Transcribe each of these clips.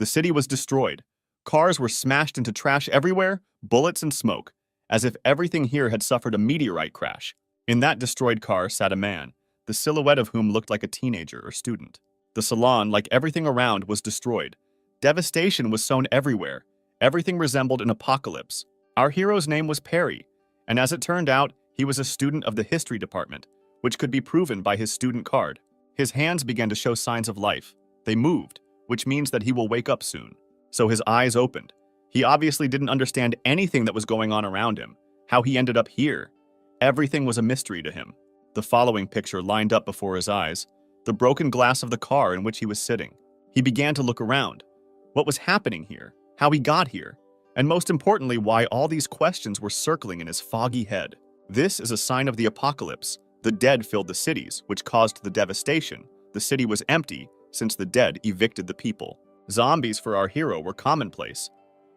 The city was destroyed. Cars were smashed into trash everywhere, bullets and smoke, as if everything here had suffered a meteorite crash. In that destroyed car sat a man, the silhouette of whom looked like a teenager or student. The salon, like everything around, was destroyed. Devastation was sown everywhere. Everything resembled an apocalypse. Our hero's name was Perry, and as it turned out, he was a student of the history department, which could be proven by his student card. His hands began to show signs of life. They moved, which means that he will wake up soon. So his eyes opened. He obviously didn't understand anything that was going on around him, how he ended up here. Everything was a mystery to him. The following picture lined up before his eyes, the broken glass of the car in which he was sitting. He began to look around. What was happening here? How he got here? And most importantly, why all these questions were circling in his foggy head. This is a sign of the apocalypse. The dead filled the cities, which caused the devastation. The city was empty, since the dead evicted the people. Zombies for our hero were commonplace.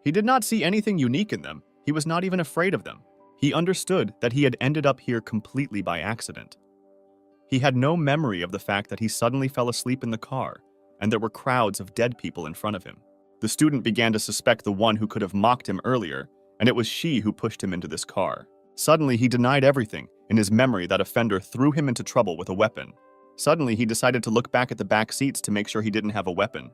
He did not see anything unique in them. He was not even afraid of them. He understood that he had ended up here completely by accident. He had no memory of the fact that he suddenly fell asleep in the car, and there were crowds of dead people in front of him. The student began to suspect the one who could have mocked him earlier, and it was she who pushed him into this car. Suddenly, he denied everything. In his memory, that offender threw him into trouble with a weapon. Suddenly, he decided to look back at the back seats to make sure he didn't have a weapon.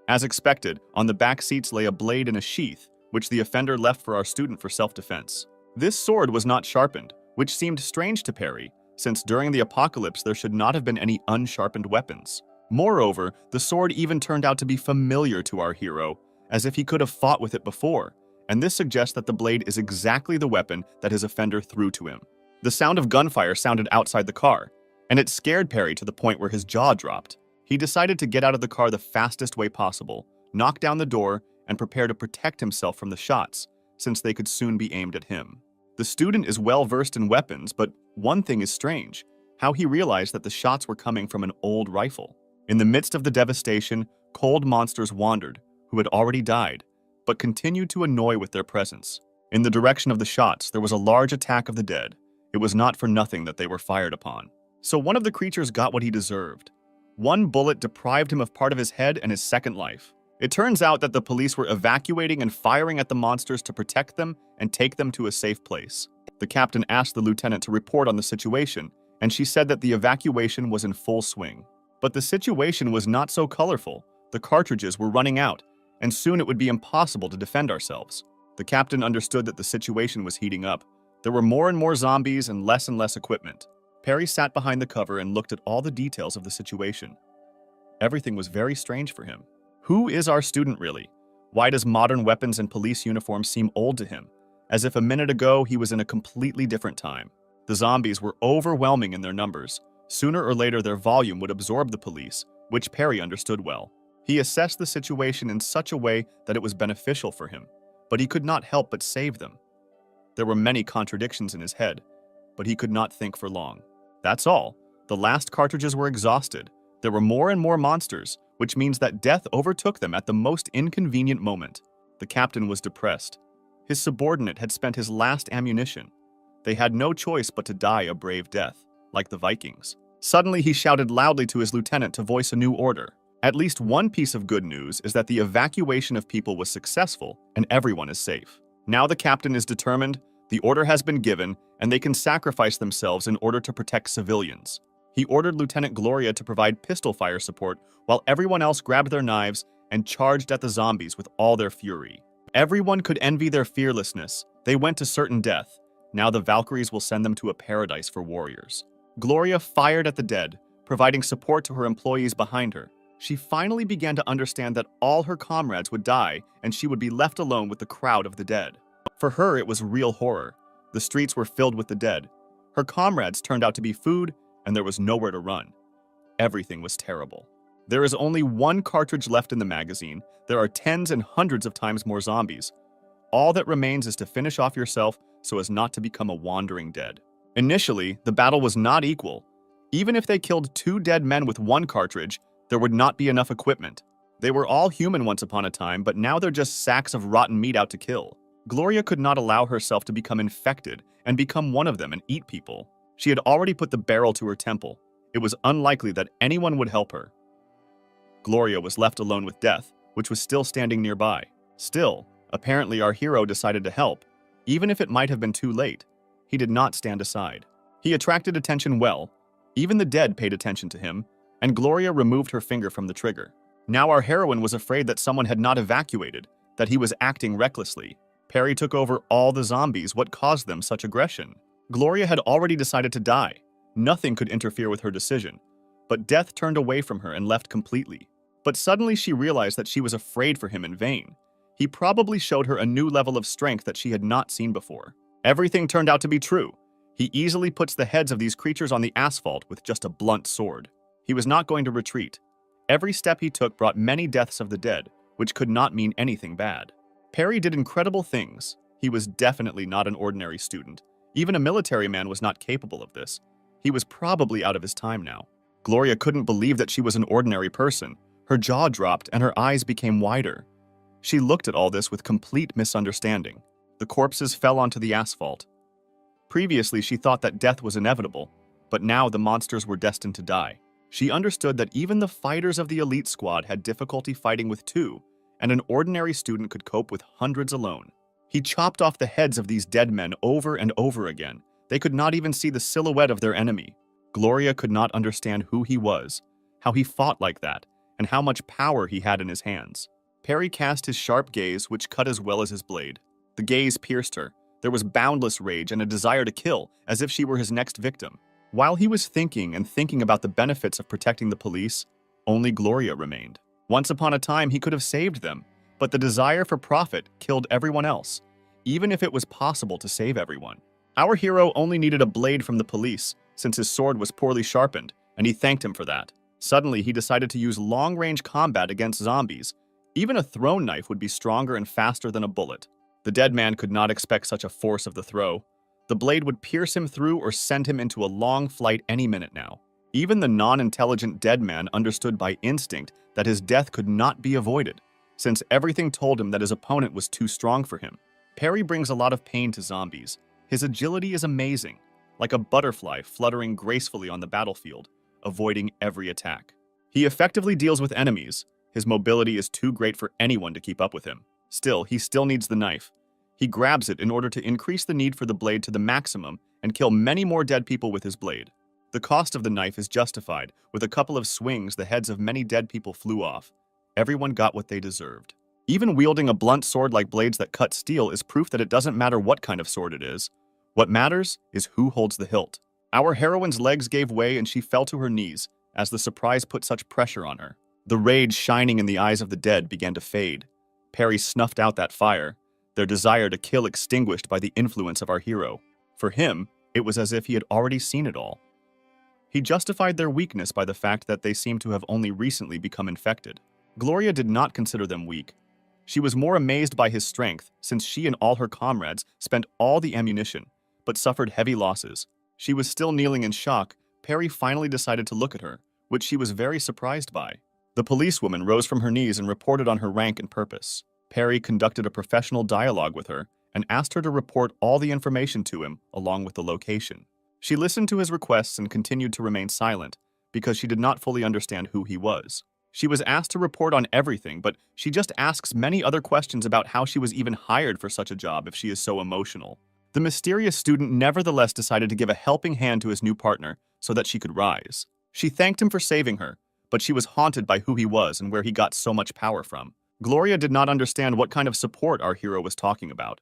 As expected, on the back seats lay a blade in a sheath, which the offender left for our student for self-defense. This sword was not sharpened, which seemed strange to Perry, since during the apocalypse there should not have been any unsharpened weapons. Moreover, the sword even turned out to be familiar to our hero, as if he could have fought with it before, and this suggests that the blade is exactly the weapon that his offender threw to him. The sound of gunfire sounded outside the car, and it scared Perry to the point where his jaw dropped. He decided to get out of the car the fastest way possible, knock down the door, and prepare to protect himself from the shots, since they could soon be aimed at him. The student is well versed in weapons, but one thing is strange, how he realized that the shots were coming from an old rifle. In the midst of the devastation, cold monsters wandered, who had already died, but continued to annoy with their presence. In the direction of the shots, there was a large attack of the dead. It was not for nothing that they were fired upon. So one of the creatures got what he deserved. One bullet deprived him of part of his head and his second life. It turns out that the police were evacuating and firing at the monsters to protect them and take them to a safe place. The captain asked the lieutenant to report on the situation, and she said that the evacuation was in full swing. But the situation was not so colorful. The cartridges were running out, and soon it would be impossible to defend ourselves. The captain understood that the situation was heating up. There were more and more zombies and less equipment. Perry sat behind the cover and looked at all the details of the situation. Everything was very strange for him. Who is our student really? Why does modern weapons and police uniforms seem old to him? As if a minute ago he was in a completely different time. The zombies were overwhelming in their numbers. Sooner or later their volume would absorb the police, which Perry understood well. He assessed the situation in such a way that it was beneficial for him, but he could not help but save them. There were many contradictions in his head, but he could not think for long. That's all. The last cartridges were exhausted. There were more and more monsters, which means that death overtook them at the most inconvenient moment. The captain was depressed. His subordinate had spent his last ammunition. They had no choice but to die a brave death, like the Vikings. Suddenly, he shouted loudly to his lieutenant to voice a new order. At least one piece of good news is that the evacuation of people was successful and everyone is safe. Now the captain is determined, the order has been given, and they can sacrifice themselves in order to protect civilians. He ordered Lieutenant Gloria to provide pistol fire support while everyone else grabbed their knives and charged at the zombies with all their fury. Everyone could envy their fearlessness. They went to certain death. Now the Valkyries will send them to a paradise for warriors. Gloria fired at the dead, providing support to her employees behind her. She finally began to understand that all her comrades would die and she would be left alone with the crowd of the dead. For her, it was real horror. The streets were filled with the dead. Her comrades turned out to be food, and there was nowhere to run. Everything was terrible. There is only one cartridge left in the magazine. There are tens and hundreds of times more zombies. All that remains is to finish off yourself so as not to become a wandering dead. Initially, the battle was not equal. Even if they killed 2 dead men with 1 cartridge, there would not be enough equipment. They were all human once upon a time, but now they're just sacks of rotten meat out to kill. Gloria could not allow herself to become infected and become one of them and eat people. She had already put the barrel to her temple. It was unlikely that anyone would help her. Gloria was left alone with death, which was still standing nearby. Still, apparently our hero decided to help, even if it might have been too late. He did not stand aside. He attracted attention well. Even the dead paid attention to him, and Gloria removed her finger from the trigger. Now our heroine was afraid that someone had not evacuated, that he was acting recklessly. Perry took over all the zombies. What caused them such aggression? Gloria had already decided to die. Nothing could interfere with her decision. But death turned away from her and left completely. But suddenly she realized that she was afraid for him in vain. He probably showed her a new level of strength that she had not seen before. Everything turned out to be true. He easily puts the heads of these creatures on the asphalt with just a blunt sword. He was not going to retreat. Every step he took brought many deaths of the dead, which could not mean anything bad. Perry did incredible things. He was definitely not an ordinary student. Even a military man was not capable of this. He was probably out of his time now. Gloria couldn't believe that she was an ordinary person. Her jaw dropped and her eyes became wider. She looked at all this with complete misunderstanding. The corpses fell onto the asphalt. Previously, she thought that death was inevitable, but now the monsters were destined to die. She understood that even the fighters of the elite squad had difficulty fighting with two, and an ordinary student could cope with hundreds alone. He chopped off the heads of these dead men over and over again. They could not even see the silhouette of their enemy. Gloria could not understand who he was, how he fought like that, and how much power he had in his hands. Perry cast his sharp gaze, which cut as well as his blade. The gaze pierced her. There was boundless rage and a desire to kill, as if she were his next victim. While he was thinking about the benefits of protecting the police, only Gloria remained. Once upon a time, he could have saved them, but the desire for profit killed everyone else, even if it was possible to save everyone. Our hero only needed a blade from the police, since his sword was poorly sharpened, and he thanked him for that. Suddenly, he decided to use long-range combat against zombies. Even a thrown knife would be stronger and faster than a bullet. The dead man could not expect such a force of the throw. The blade would pierce him through or send him into a long flight any minute now. Even the non-intelligent dead man understood by instinct that his death could not be avoided, since everything told him that his opponent was too strong for him. Perry brings a lot of pain to zombies. His agility is amazing, like a butterfly fluttering gracefully on the battlefield, avoiding every attack. He effectively deals with enemies. His mobility is too great for anyone to keep up with him. Still, he still needs the knife. He grabs it in order to increase the need for the blade to the maximum and kill many more dead people with his blade. The cost of the knife is justified. With a couple of swings, the heads of many dead people flew off. Everyone got what they deserved. Even wielding a blunt sword like blades that cut steel is proof that it doesn't matter what kind of sword it is. What matters is who holds the hilt. Our heroine's legs gave way and she fell to her knees as the surprise put such pressure on her. The rage shining in the eyes of the dead began to fade. Perry snuffed out that fire, their desire to kill extinguished by the influence of our hero. For him, it was as if he had already seen it all. He justified their weakness by the fact that they seemed to have only recently become infected. Gloria did not consider them weak. She was more amazed by his strength, since she and all her comrades spent all the ammunition, but suffered heavy losses. She was still kneeling in shock. Perry finally decided to look at her, which she was very surprised by. The policewoman rose from her knees and reported on her rank and purpose. Perry conducted a professional dialogue with her and asked her to report all the information to him, along with the location. She listened to his requests and continued to remain silent, because she did not fully understand who he was. She was asked to report on everything, but she just asks many other questions about how she was even hired for such a job if she is so emotional. The mysterious student nevertheless decided to give a helping hand to his new partner so that she could rise. She thanked him for saving her, but she was haunted by who he was and where he got so much power from. Gloria did not understand what kind of support our hero was talking about.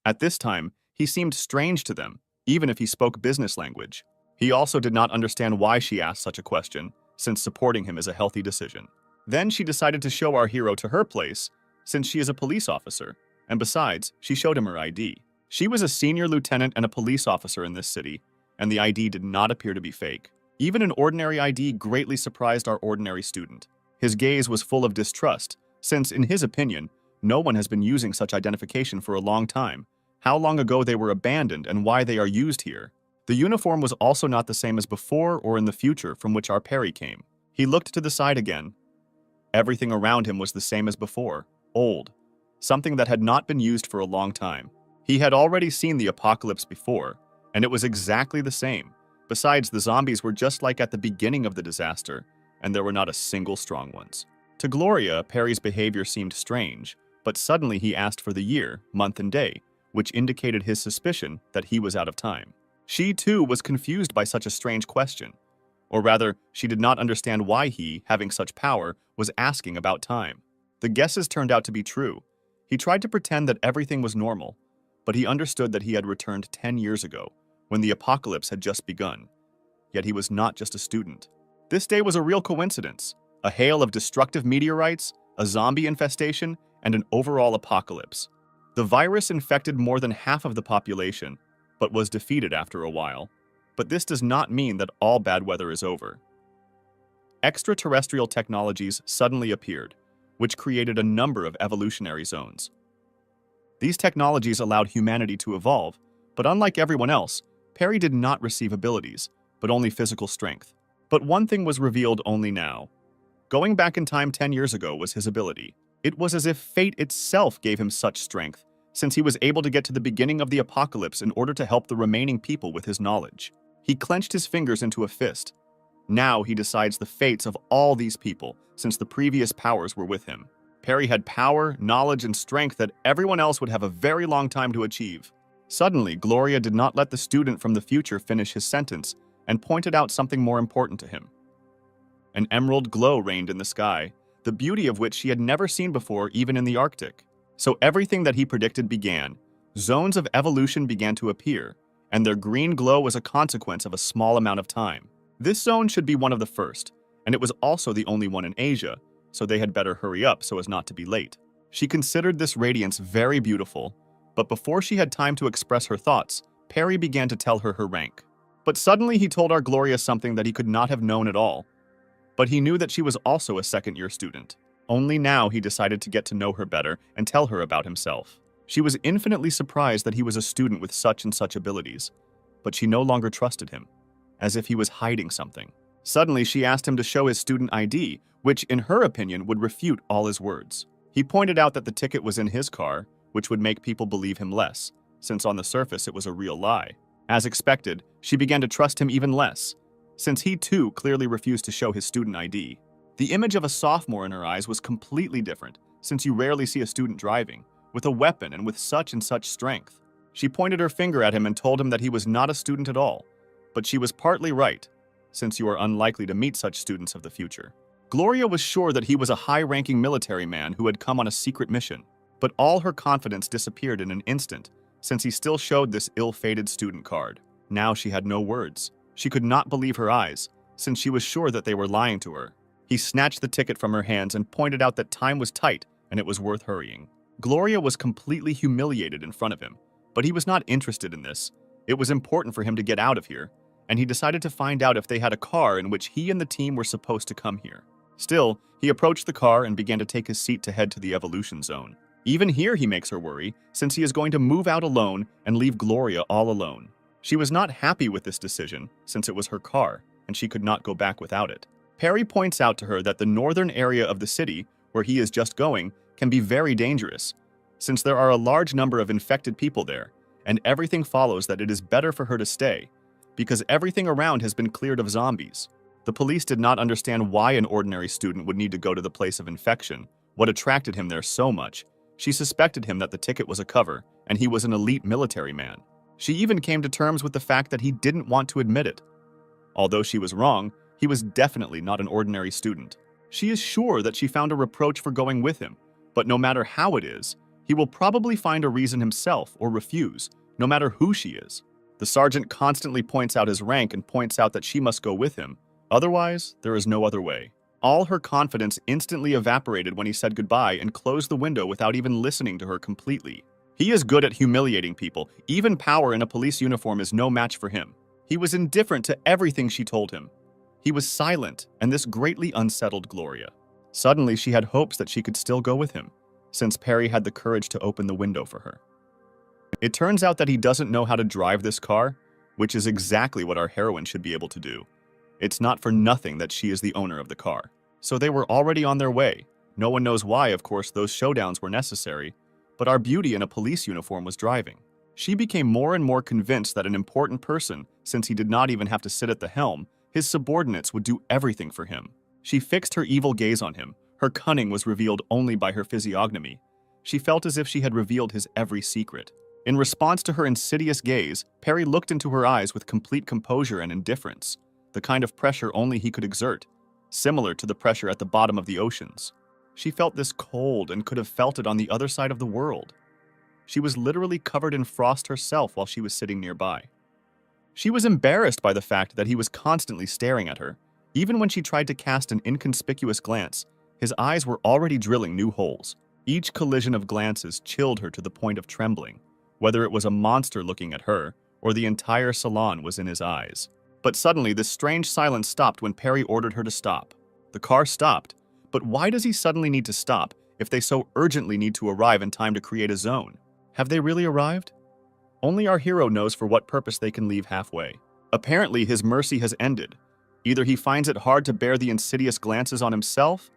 At this time, he seemed strange to them, even if he spoke business language. He also did not understand why she asked such a question, since supporting him is a healthy decision. Then she decided to show our hero to her place, since she is a police officer, and besides, she showed him her ID. She was a senior lieutenant and a police officer in this city, and the ID did not appear to be fake. Even an ordinary ID greatly surprised our ordinary student. His gaze was full of distrust, since, in his opinion, no one has been using such identification for a long time, how long ago they were abandoned, and why they are used here. The uniform was also not the same as before or in the future from which our Perry came. He looked to the side again. Everything around him was the same as before, old, something that had not been used for a long time. He had already seen the apocalypse before, and it was exactly the same. Besides, the zombies were just like at the beginning of the disaster, and there were not a single strong ones. To Gloria, Perry's behavior seemed strange, but suddenly he asked for the year, month, and day, which indicated his suspicion that he was out of time. She, too, was confused by such a strange question. Or rather, she did not understand why he, having such power, was asking about time. The guesses turned out to be true. He tried to pretend that everything was normal, but he understood that he had returned 10 years ago, when the apocalypse had just begun. Yet he was not just a student. This day was a real coincidence. A hail of destructive meteorites, a zombie infestation, and an overall apocalypse. The virus infected more than half of the population, but was defeated after a while. But this does not mean that all bad weather is over. Extraterrestrial technologies suddenly appeared, which created a number of evolutionary zones. These technologies allowed humanity to evolve, but unlike everyone else, Perry did not receive abilities, but only physical strength. But one thing was revealed only now. Going back in time 10 years ago was his ability. It was as if fate itself gave him such strength, since he was able to get to the beginning of the apocalypse in order to help the remaining people with his knowledge. He clenched his fingers into a fist. Now he decides the fates of all these people, since the previous powers were with him. Perry had power, knowledge, and strength that everyone else would have a very long time to achieve. Suddenly, Gloria did not let the student from the future finish his sentence and pointed out something more important to him. An emerald glow reigned in the sky, the beauty of which she had never seen before even in the Arctic. So everything that he predicted began. Zones of evolution began to appear, and their green glow was a consequence of a small amount of time. This zone should be one of the first, and it was also the only one in Asia, so they had better hurry up so as not to be late. She considered this radiance very beautiful, but before she had time to express her thoughts, Perry began to tell her rank. But suddenly he told our Gloria something that he could not have known at all. But he knew that she was also a second-year student. Only now he decided to get to know her better and tell her about himself. She was infinitely surprised that he was a student with such and such abilities, but she no longer trusted him, as if he was hiding something. Suddenly, she asked him to show his student ID, which, in her opinion, would refute all his words. He pointed out that the ticket was in his car, which would make people believe him less, since on the surface it was a real lie. As expected, she began to trust him even less, since he too clearly refused to show his student ID. The image of a sophomore in her eyes was completely different, since you rarely see a student driving, with a weapon and with such and such strength. She pointed her finger at him and told him that he was not a student at all, but she was partly right, since you are unlikely to meet such students of the future. Gloria was sure that he was a high-ranking military man who had come on a secret mission, but all her confidence disappeared in an instant, since he still showed this ill-fated student card. Now she had no words. She could not believe her eyes, since she was sure that they were lying to her. He snatched the ticket from her hands and pointed out that time was tight and it was worth hurrying. Gloria was completely humiliated in front of him, but he was not interested in this. It was important for him to get out of here, and he decided to find out if they had a car in which he and the team were supposed to come here. Still, he approached the car and began to take his seat to head to the evolution zone. Even here he makes her worry, since he is going to move out alone and leave Gloria all alone. She was not happy with this decision, since it was her car, and she could not go back without it. Perry points out to her that the northern area of the city, where he is just going, can be very dangerous, since there are a large number of infected people there, and everything follows that it is better for her to stay, because everything around has been cleared of zombies. The police did not understand why an ordinary student would need to go to the place of infection, what attracted him there so much. She suspected him that the ticket was a cover, and he was an elite military man. She even came to terms with the fact that he didn't want to admit it. Although she was wrong, he was definitely not an ordinary student. She is sure that she found a reproach for going with him, but no matter how it is, he will probably find a reason himself or refuse, no matter who she is. The sergeant constantly points out his rank and points out that she must go with him. Otherwise, there is no other way. All her confidence instantly evaporated when he said goodbye and closed the window without even listening to her completely. He is good at humiliating people. Even power in a police uniform is no match for him. He was indifferent to everything she told him. He was silent, and this greatly unsettled Gloria. Suddenly, she had hopes that she could still go with him, since Perry had the courage to open the window for her. It turns out that he doesn't know how to drive this car, which is exactly what our heroine should be able to do. It's not for nothing that she is the owner of the car. So they were already on their way. No one knows why, of course, those showdowns were necessary, but our beauty in a police uniform was driving. She became more and more convinced that an important person, since he did not even have to sit at the helm, his subordinates would do everything for him. She fixed her evil gaze on him, Her cunning was revealed only by her physiognomy. She felt as if she had revealed his every secret. In response to her insidious gaze, Perry looked into her eyes with complete composure and indifference, the kind of pressure only he could exert, similar to the pressure at the bottom of the oceans. She felt this cold and could have felt it on the other side of the world. She was literally covered in frost herself while she was sitting nearby. She was embarrassed by the fact that he was constantly staring at her. Even when she tried to cast an inconspicuous glance, his eyes were already drilling new holes. Each collision of glances chilled her to the point of trembling, whether it was a monster looking at her or the entire salon was in his eyes. But suddenly, this strange silence stopped when Perry ordered her to stop. The car stopped, but why does he suddenly need to stop if they so urgently need to arrive in time to create a zone? Have they really arrived? Only our hero knows for what purpose they can leave halfway. Apparently, his mercy has ended. Either he finds it hard to bear the insidious glances on himself,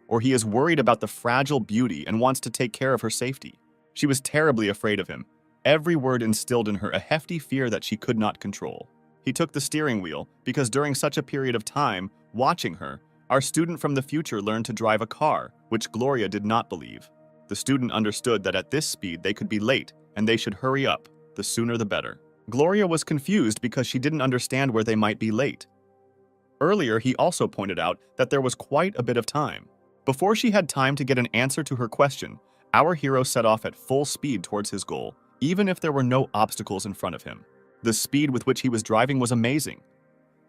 or he is worried about the fragile beauty and wants to take care of her safety. She was terribly afraid of him. Every word instilled in her a hefty fear that she could not control. He took the steering wheel because during such a period of time, watching her, our student from the future learned to drive a car, which Gloria did not believe. The student understood that at this speed they could be late and they should hurry up, the sooner the better. Gloria was confused because she didn't understand where they might be late. Earlier, he also pointed out that there was quite a bit of time. Before she had time to get an answer to her question, our hero set off at full speed towards his goal, even if there were no obstacles in front of him. The speed with which he was driving was amazing.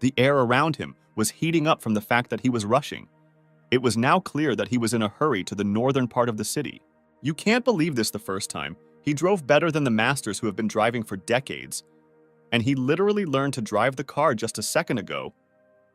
The air around him was heating up from the fact that he was rushing. It was now clear that he was in a hurry to the northern part of the city. You can't believe this the first time. He drove better than the masters who have been driving for decades, and he literally learned to drive the car just a second ago,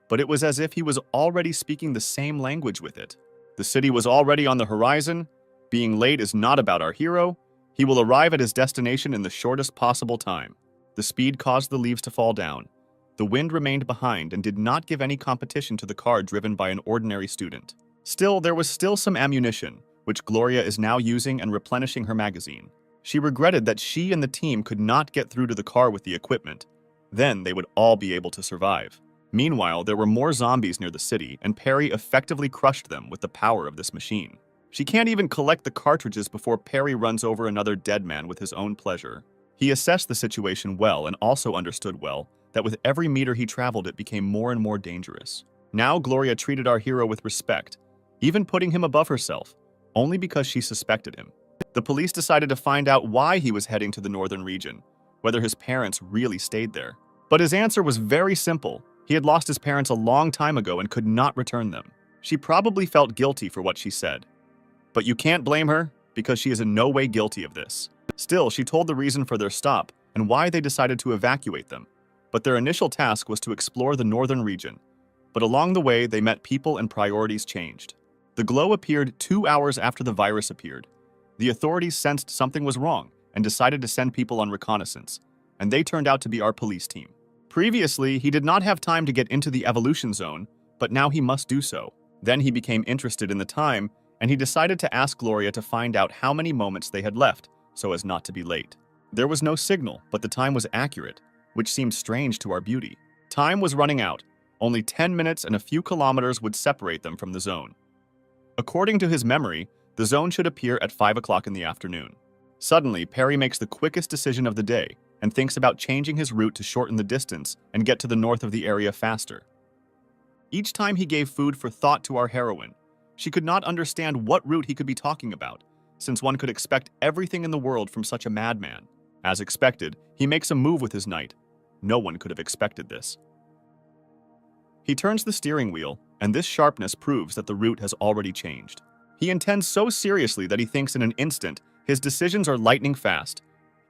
but it was as if he was already speaking the same language with it. The city was already on the horizon. Being late is not about our hero. He will arrive at his destination in the shortest possible time. The speed caused the leaves to fall down. The wind remained behind and did not give any competition to the car driven by an ordinary student. Still, there was still some ammunition, which Gloria is now using and replenishing her magazine. She regretted that she and the team could not get through to the car with the equipment. Then they would all be able to survive. Meanwhile, there were more zombies near the city, and Perry effectively crushed them with the power of this machine. She can't even collect the cartridges before Perry runs over another dead man with his own pleasure. He assessed the situation well and also understood well that with every meter he traveled it became more and more dangerous. Now Gloria treated our hero with respect, even putting him above herself, only because she suspected him. The police decided to find out why he was heading to the northern region, whether his parents really stayed there. But his answer was very simple. He had lost his parents a long time ago and could not return them. She probably felt guilty for what she said. But you can't blame her, because she is in no way guilty of this. Still, she told the reason for their stop and why they decided to evacuate them. But their initial task was to explore the northern region. But along the way, they met people and priorities changed. The glow appeared 2 hours after the virus appeared. The authorities sensed something was wrong and decided to send people on reconnaissance, and they turned out to be our police team. Previously, he did not have time to get into the evolution zone, but now he must do so. Then he became interested in the time, and he decided to ask Gloria to find out how many moments they had left, so as not to be late. There was no signal, but the time was accurate, which seemed strange to our beauty. Time was running out. Only 10 minutes and a few kilometers would separate them from the zone. According to his memory, the zone should appear at 5 o'clock in the afternoon. Suddenly, Perry makes the quickest decision of the day and thinks about changing his route to shorten the distance and get to the north of the area faster. Each time he gave food for thought to our heroine, she could not understand what route he could be talking about, since one could expect everything in the world from such a madman. As expected, he makes a move with his knight. No one could have expected this. He turns the steering wheel, and this sharpness proves that the route has already changed. He intends so seriously that he thinks in an instant his decisions are lightning fast.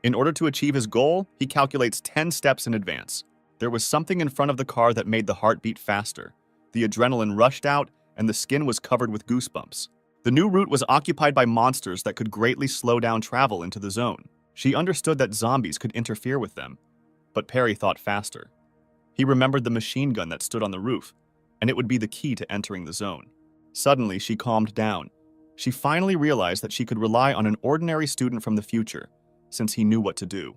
In order to achieve his goal, he calculates 10 steps in advance. There was something in front of the car that made the heart beat faster. The adrenaline rushed out, and the skin was covered with goosebumps. The new route was occupied by monsters that could greatly slow down travel into the zone. She understood that zombies could interfere with them, but Perry thought faster. He remembered the machine gun that stood on the roof, and it would be the key to entering the zone. Suddenly, she calmed down. She finally realized that she could rely on an ordinary student from the future, since he knew what to do.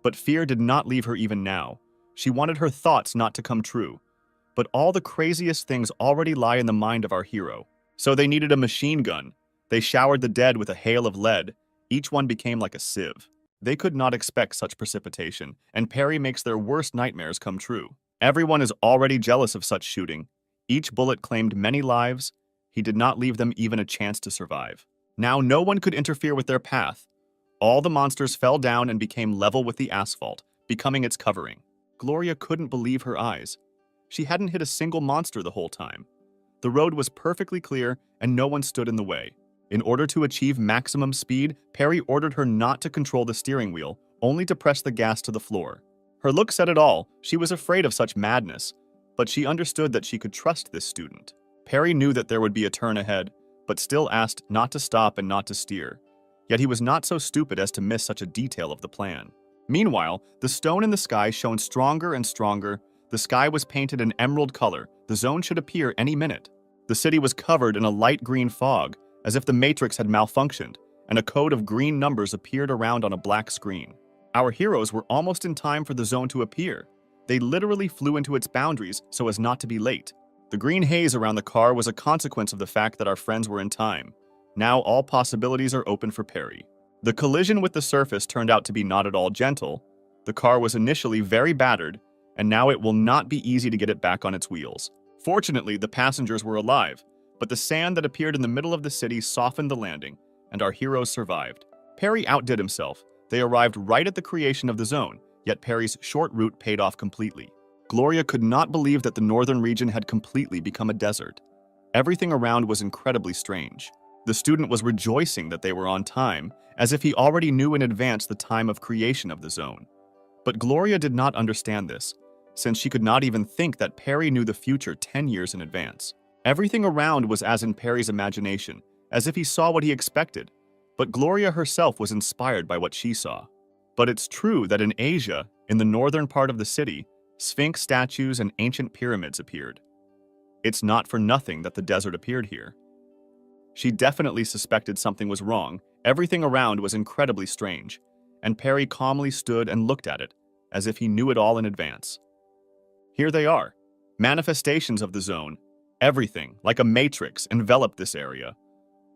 But fear did not leave her even now. She wanted her thoughts not to come true. But all the craziest things already lie in the mind of our hero. So they needed a machine gun. They showered the dead with a hail of lead. Each one became like a sieve. They could not expect such precipitation, and Perry makes their worst nightmares come true. Everyone is already jealous of such shooting. Each bullet claimed many lives. He did not leave them even a chance to survive. Now no one could interfere with their path. All the monsters fell down and became level with the asphalt, becoming its covering. Gloria couldn't believe her eyes. She hadn't hit a single monster the whole time. The road was perfectly clear, and no one stood in the way. In order to achieve maximum speed, Perry ordered her not to control the steering wheel, only to press the gas to the floor. Her look said it all. She was afraid of such madness, but she understood that she could trust this student. Perry knew that there would be a turn ahead, but still asked not to stop and not to steer. Yet he was not so stupid as to miss such a detail of the plan. Meanwhile, the stone in the sky shone stronger and stronger. The sky was painted an emerald color. The zone should appear any minute. The city was covered in a light green fog, as if the matrix had malfunctioned, and a code of green numbers appeared around on a black screen. Our heroes were almost in time for the zone to appear. They literally flew into its boundaries so as not to be late. The green haze around the car was a consequence of the fact that our friends were in time. Now all possibilities are open for Perry. The collision with the surface turned out to be not at all gentle. The car was initially very battered, and now it will not be easy to get it back on its wheels. Fortunately, the passengers were alive, but the sand that appeared in the middle of the city softened the landing, and our heroes survived. Perry outdid himself. They arrived right at the creation of the zone, yet Perry's short route paid off completely. Gloria could not believe that the northern region had completely become a desert. Everything around was incredibly strange. The student was rejoicing that they were on time, as if he already knew in advance the time of creation of the zone. But Gloria did not understand this, since she could not even think that Perry knew the future 10 years in advance. Everything around was as in Perry's imagination, as if he saw what he expected, but Gloria herself was inspired by what she saw. But it's true that in Asia, in the northern part of the city, Sphinx statues and ancient pyramids appeared. It's not for nothing that the desert appeared here. She definitely suspected something was wrong. Everything around was incredibly strange, and Perry calmly stood and looked at it, as if he knew it all in advance. Here they are, manifestations of the zone. Everything, like a matrix, enveloped this area.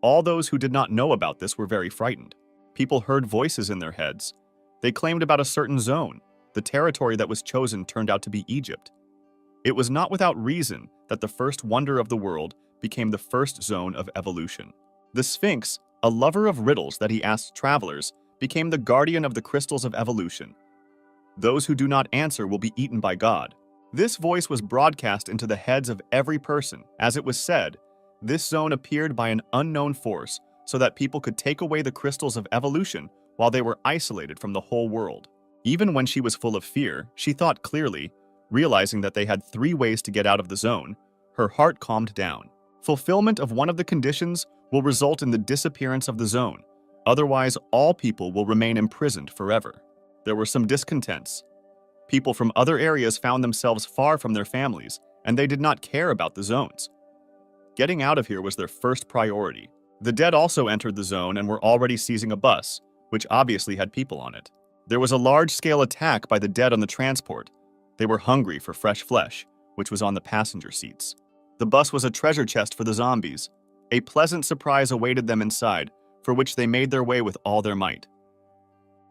All those who did not know about this were very frightened. People heard voices in their heads. They claimed about a certain zone. The territory that was chosen turned out to be Egypt. It was not without reason that the first wonder of the world became the first zone of evolution. The Sphinx, a lover of riddles that he asked travelers, became the guardian of the crystals of evolution. Those who do not answer will be eaten by God. This voice was broadcast into the heads of every person. As it was said, this zone appeared by an unknown force so that people could take away the crystals of evolution while they were isolated from the whole world. Even when she was full of fear, she thought clearly, realizing that they had 3 ways to get out of the zone. Her heart calmed down. Fulfillment of one of the conditions will result in the disappearance of the zone. Otherwise, all people will remain imprisoned forever. There were some discontents. People from other areas found themselves far from their families, and they did not care about the zones. Getting out of here was their first priority. The dead also entered the zone and were already seizing a bus, which obviously had people on it. There was a large-scale attack by the dead on the transport. They were hungry for fresh flesh, which was on the passenger seats. The bus was a treasure chest for the zombies. A pleasant surprise awaited them inside, for which they made their way with all their might.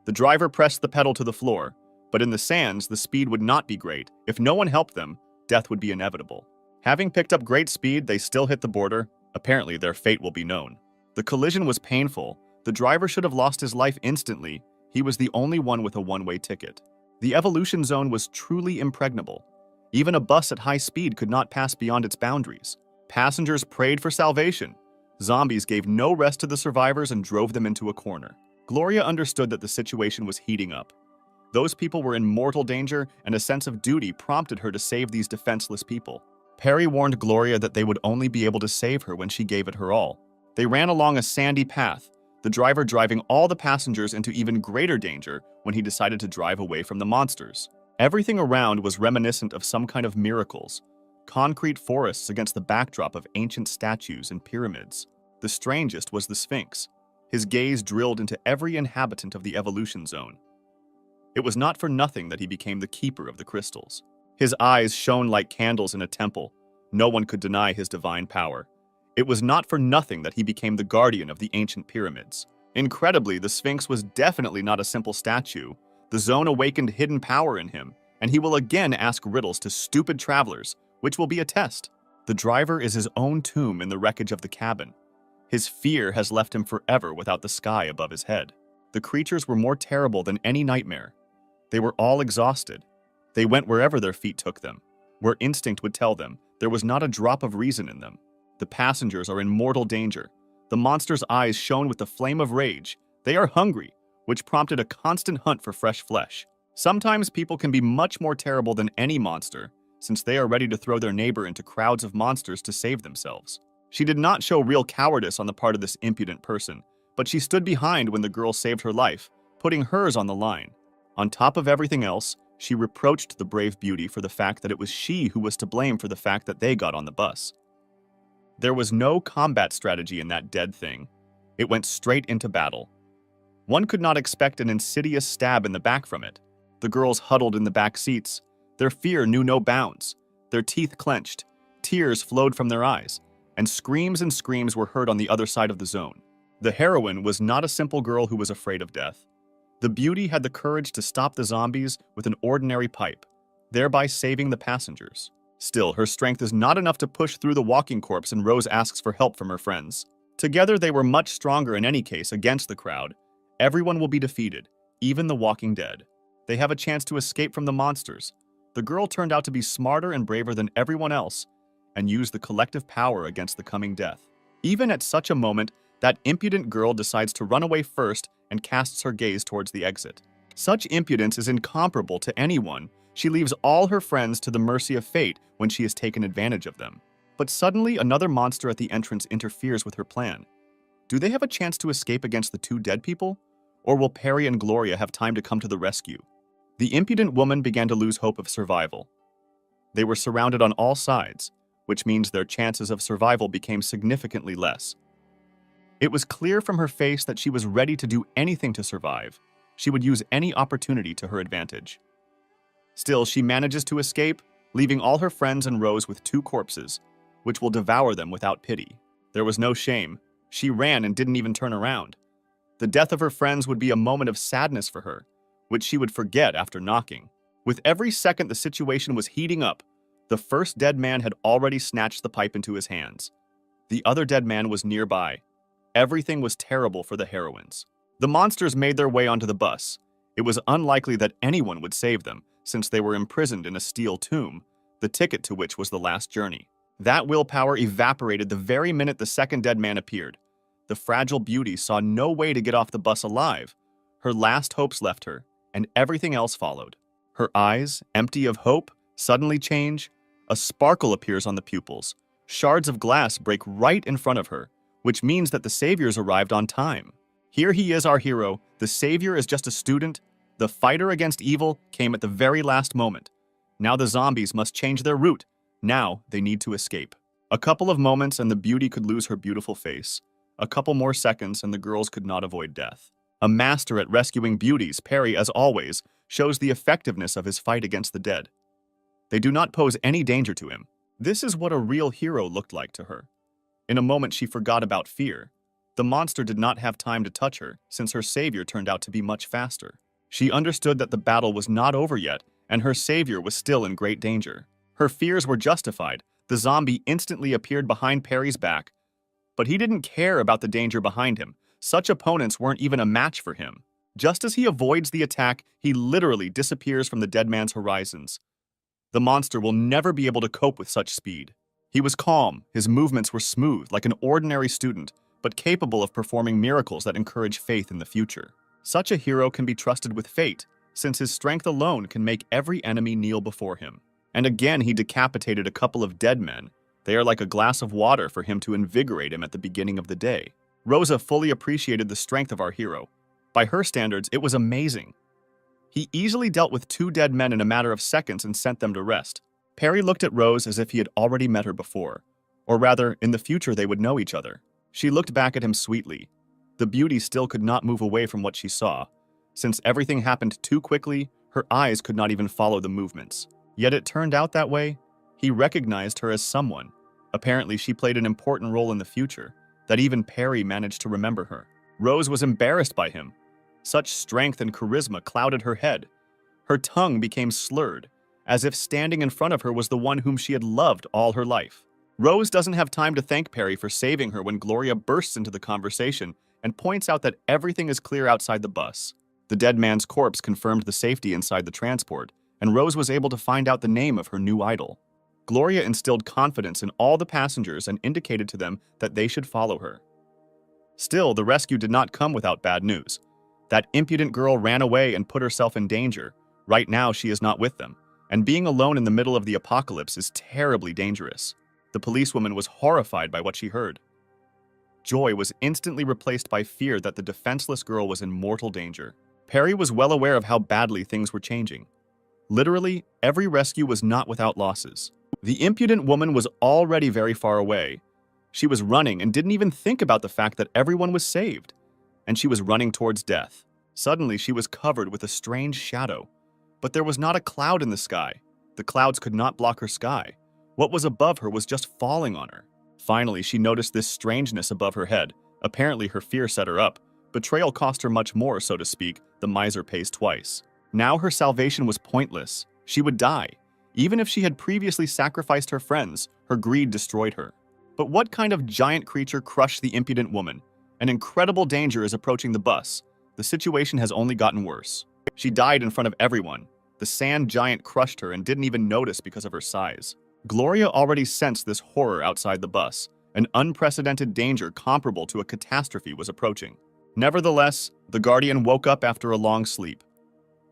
The driver pressed the pedal to the floor, but in the sands, the speed would not be great. If no one helped them, death would be inevitable. Having picked up great speed, they still hit the border. Apparently, their fate will be known. The collision was painful. The driver should have lost his life instantly. He was the only one with a one-way ticket. The evolution zone was truly impregnable. Even a bus at high speed could not pass beyond its boundaries. Passengers prayed for salvation. Zombies gave no rest to the survivors and drove them into a corner. Gloria understood that the situation was heating up. Those people were in mortal danger, and a sense of duty prompted her to save these defenseless people. Perry warned Gloria that they would only be able to save her when she gave it her all. They ran along a sandy path, the driver driving all the passengers into even greater danger when he decided to drive away from the monsters. Everything around was reminiscent of some kind of miracles. Concrete forests against the backdrop of ancient statues and pyramids. The strangest was the Sphinx. His gaze drilled into every inhabitant of the evolution zone. It was not for nothing that he became the keeper of the crystals. His eyes shone like candles in a temple. No one could deny his divine power. It was not for nothing that he became the guardian of the ancient pyramids. Incredibly, the Sphinx was definitely not a simple statue. The zone awakened hidden power in him, and he will again ask riddles to stupid travelers, which will be a test. The driver is his own tomb in the wreckage of the cabin. His fear has left him forever without the sky above his head. The creatures were more terrible than any nightmare. They were all exhausted. They went wherever their feet took them, where instinct would tell them there was not a drop of reason in them. The passengers are in mortal danger. The monster's eyes shone with the flame of rage. They are hungry, which prompted a constant hunt for fresh flesh. Sometimes people can be much more terrible than any monster, since they are ready to throw their neighbor into crowds of monsters to save themselves. She did not show real cowardice on the part of this impudent person, but she stood behind when the girl saved her life, putting hers on the line. On top of everything else, she reproached the brave beauty for the fact that it was she who was to blame for the fact that they got on the bus. There was no combat strategy in that dead thing. It went straight into battle. One could not expect an insidious stab in the back from it. The girls huddled in the back seats. Their fear knew no bounds. Their teeth clenched. Tears flowed from their eyes, and screams were heard on the other side of the zone. The heroine was not a simple girl who was afraid of death. The beauty had the courage to stop the zombies with an ordinary pipe, thereby saving the passengers. Still, her strength is not enough to push through the walking corpse, and Rose asks for help from her friends. Together, they were much stronger in any case against the crowd. Everyone will be defeated, even the walking dead. They have a chance to escape from the monsters. The girl turned out to be smarter and braver than everyone else, and used the collective power against the coming death. Even at such a moment, that impudent girl decides to run away first and casts her gaze towards the exit. Such impudence is incomparable to anyone. She leaves all her friends to the mercy of fate when she has taken advantage of them. But suddenly, another monster at the entrance interferes with her plan. Do they have a chance to escape against the two dead people? Or will Perry and Gloria have time to come to the rescue? The impudent woman began to lose hope of survival. They were surrounded on all sides, which means their chances of survival became significantly less. It was clear from her face that she was ready to do anything to survive. She would use any opportunity to her advantage. Still, she manages to escape, leaving all her friends and Rose with two corpses, which will devour them without pity. There was no shame. She ran and didn't even turn around. The death of her friends would be a moment of sadness for her, which she would forget after knocking. With every second the situation was heating up, the first dead man had already snatched the pipe into his hands. The other dead man was nearby. Everything was terrible for the heroines. The monsters made their way onto the bus. It was unlikely that anyone would save them, since they were imprisoned in a steel tomb, the ticket to which was the last journey. That willpower evaporated the very minute the second dead man appeared. The fragile beauty saw no way to get off the bus alive. Her last hopes left her, and everything else followed. Her eyes, empty of hope, suddenly change. A sparkle appears on the pupils. Shards of glass break right in front of her, which means that the saviors arrived on time. Here he is, our hero. The savior is just a student. The fighter against evil came at the very last moment. Now the zombies must change their route. Now they need to escape. A couple of moments and the beauty could lose her beautiful face. A couple more seconds and the girls could not avoid death. A master at rescuing beauties, Perry, as always, shows the effectiveness of his fight against the dead. They do not pose any danger to him. This is what a real hero looked like to her. In a moment she forgot about fear. The monster did not have time to touch her, since her savior turned out to be much faster. She understood that the battle was not over yet, and her savior was still in great danger. Her fears were justified. The zombie instantly appeared behind Perry's back, but he didn't care about the danger behind him. Such opponents weren't even a match for him. Just as he avoids the attack, he literally disappears from the dead man's horizons. The monster will never be able to cope with such speed. He was calm, his movements were smooth, like an ordinary student, but capable of performing miracles that encourage faith in the future. Such a hero can be trusted with fate, since his strength alone can make every enemy kneel before him. And again he decapitated a couple of dead men. They are like a glass of water for him to invigorate him at the beginning of the day. Rosa fully appreciated the strength of our hero. By her standards, it was amazing. He easily dealt with two dead men in a matter of seconds and sent them to rest. Perry looked at Rose as if he had already met her before. Or rather, in the future they would know each other. She looked back at him sweetly. The beauty still could not move away from what she saw. Since everything happened too quickly, her eyes could not even follow the movements. Yet it turned out that way. He recognized her as someone. Apparently, she played an important role in the future, that even Perry managed to remember her. Rose was embarrassed by him. Such strength and charisma clouded her head. Her tongue became slurred, as if standing in front of her was the one whom she had loved all her life. Rose doesn't have time to thank Perry for saving her when Gloria bursts into the conversation and points out that everything is clear outside the bus. The dead man's corpse confirmed the safety inside the transport, and Rose was able to find out the name of her new idol. Gloria instilled confidence in all the passengers and indicated to them that they should follow her. Still, the rescue did not come without bad news. That impudent girl ran away and put herself in danger. Right now, she is not with them, and being alone in the middle of the apocalypse is terribly dangerous. The policewoman was horrified by what she heard. Joy was instantly replaced by fear that the defenseless girl was in mortal danger. Perry was well aware of how badly things were changing. Literally, every rescue was not without losses. The impudent woman was already very far away. She was running and didn't even think about the fact that everyone was saved. And she was running towards death. Suddenly, she was covered with a strange shadow. But there was not a cloud in the sky. The clouds could not block her sky. What was above her was just falling on her. Finally, she noticed this strangeness above her head. Apparently, her fear set her up. Betrayal cost her much more, so to speak. The miser pays twice. Now her salvation was pointless. She would die. Even if she had previously sacrificed her friends, her greed destroyed her. But what kind of giant creature crushed the impudent woman? An incredible danger is approaching the bus. The situation has only gotten worse. She died in front of everyone. The sand giant crushed her and didn't even notice because of her size. Gloria already sensed this horror outside the bus. An unprecedented danger comparable to a catastrophe was approaching. Nevertheless, the Guardian woke up after a long sleep.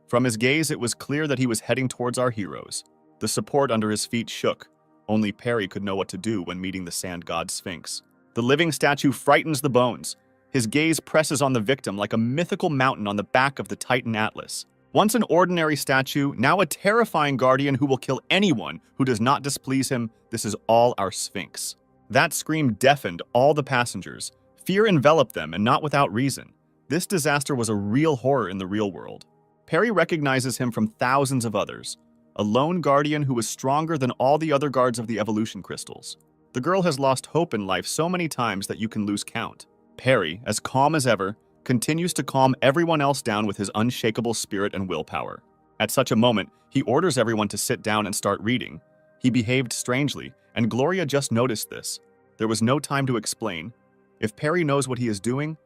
From his gaze, it was clear that he was heading towards our heroes. The support under his feet shook. Only Perry could know what to do when meeting the sand god Sphinx. The living statue frightens the bones. His gaze presses on the victim like a mythical mountain on the back of the Titan Atlas. Once an ordinary statue, now a terrifying guardian who will kill anyone who does not displease him. This is all our Sphinx. That scream deafened all the passengers. Fear enveloped them, and not without reason. This disaster was a real horror in the real world. Perry recognizes him from thousands of others. A lone guardian who was stronger than all the other guards of the evolution crystals. The girl has lost hope in life so many times that you can lose count. Perry, as calm as ever, continues to calm everyone else down with his unshakable spirit and willpower. At such a moment, he orders everyone to sit down and start reading. He behaved strangely, and Gloria just noticed this. There was no time to explain. If Perry knows what he is doing,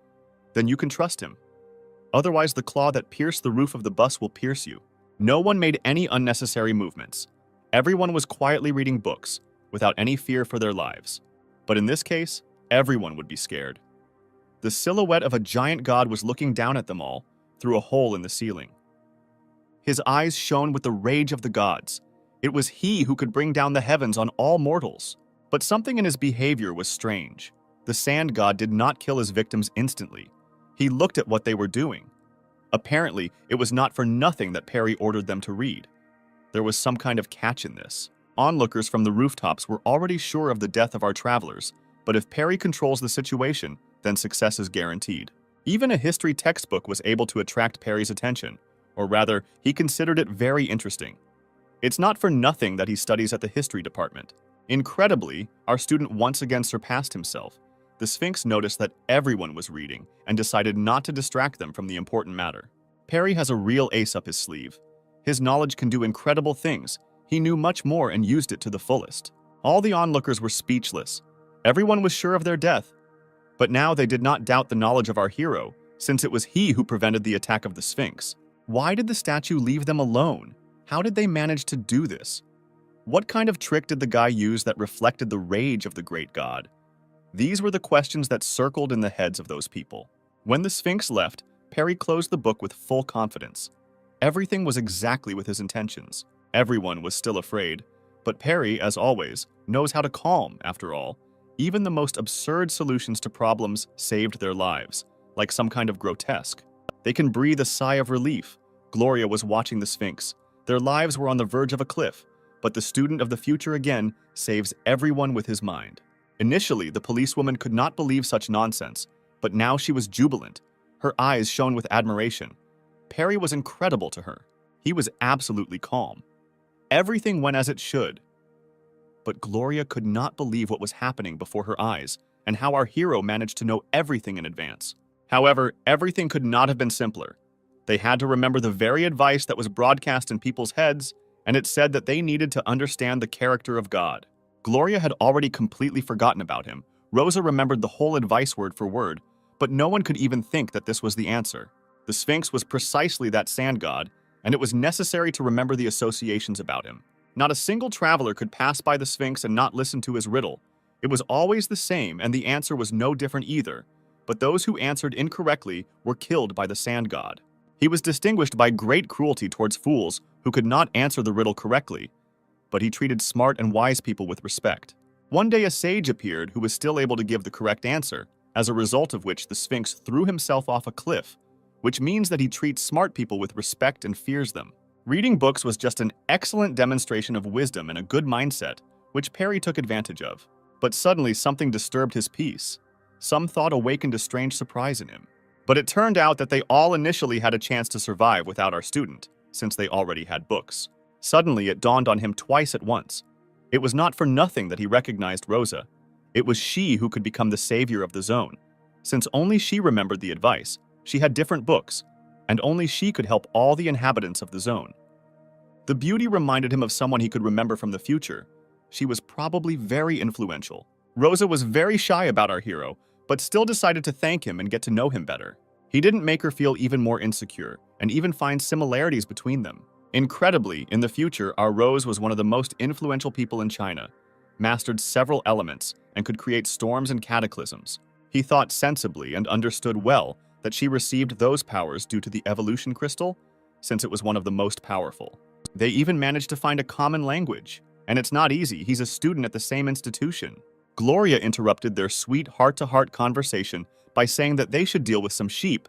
then you can trust him. Otherwise, the claw that pierced the roof of the bus will pierce you. No one made any unnecessary movements. Everyone was quietly reading books, without any fear for their lives. But in this case, everyone would be scared. The silhouette of a giant god was looking down at them all, through a hole in the ceiling. His eyes shone with the rage of the gods. It was he who could bring down the heavens on all mortals. But something in his behavior was strange. The sand god did not kill his victims instantly. He looked at what they were doing. Apparently, it was not for nothing that Perry ordered them to read. There was some kind of catch in this. Onlookers from the rooftops were already sure of the death of our travelers, but if Perry controls the situation, then success is guaranteed. Even a history textbook was able to attract Perry's attention, or rather, he considered it very interesting. It's not for nothing that he studies at the history department. Incredibly, our student once again surpassed himself. The Sphinx noticed that everyone was reading and decided not to distract them from the important matter. Perry has a real ace up his sleeve. His knowledge can do incredible things. He knew much more and used it to the fullest. All the onlookers were speechless. Everyone was sure of their death. But now they did not doubt the knowledge of our hero, since it was he who prevented the attack of the Sphinx. Why did the statue leave them alone? How did they manage to do this? What kind of trick did the guy use that reflected the rage of the great god? These were the questions that circled in the heads of those people. When the Sphinx left, Perry closed the book with full confidence. Everything was exactly with his intentions. Everyone was still afraid. But Perry, as always, knows how to calm, after all. Even the most absurd solutions to problems saved their lives, like some kind of grotesque. They can breathe a sigh of relief. Gloria was watching the Sphinx. Their lives were on the verge of a cliff, but the student of the future again saves everyone with his mind. Initially, the policewoman could not believe such nonsense, but now she was jubilant. Her eyes shone with admiration. Perry was incredible to her. He was absolutely calm. Everything went as it should. But Gloria could not believe what was happening before her eyes, and how our hero managed to know everything in advance. However, everything could not have been simpler. They had to remember the very advice that was broadcast in people's heads, and it said that they needed to understand the character of God. Gloria had already completely forgotten about him. Rosa remembered the whole advice word for word, but no one could even think that this was the answer. The Sphinx was precisely that sand god, and it was necessary to remember the associations about him. Not a single traveler could pass by the Sphinx and not listen to his riddle. It was always the same, and the answer was no different either. But those who answered incorrectly were killed by the sand god. He was distinguished by great cruelty towards fools who could not answer the riddle correctly, but he treated smart and wise people with respect. One day a sage appeared who was still able to give the correct answer, as a result of which the Sphinx threw himself off a cliff, which means that he treats smart people with respect and fears them. Reading books was just an excellent demonstration of wisdom and a good mindset, which Perry took advantage of. But suddenly something disturbed his peace. Some thought awakened a strange surprise in him. But it turned out that they all initially had a chance to survive without our student, since they already had books. Suddenly it dawned on him twice at once. It was not for nothing that he recognized Rosa. It was she who could become the savior of the zone. Since only she remembered the advice, she had different books, and only she could help all the inhabitants of the zone. The beauty reminded him of someone he could remember from the future. She was probably very influential. Rosa was very shy about our hero, but still decided to thank him and get to know him better. He didn't make her feel even more insecure, and even find similarities between them. Incredibly, in the future, our Rose was one of the most influential people in China, mastered several elements, and could create storms and cataclysms. He thought sensibly and understood well that she received those powers due to the evolution crystal, since it was one of the most powerful. They even managed to find a common language. And it's not easy, he's a student at the same institution. Gloria interrupted their sweet heart-to-heart conversation by saying that they should deal with some sheep,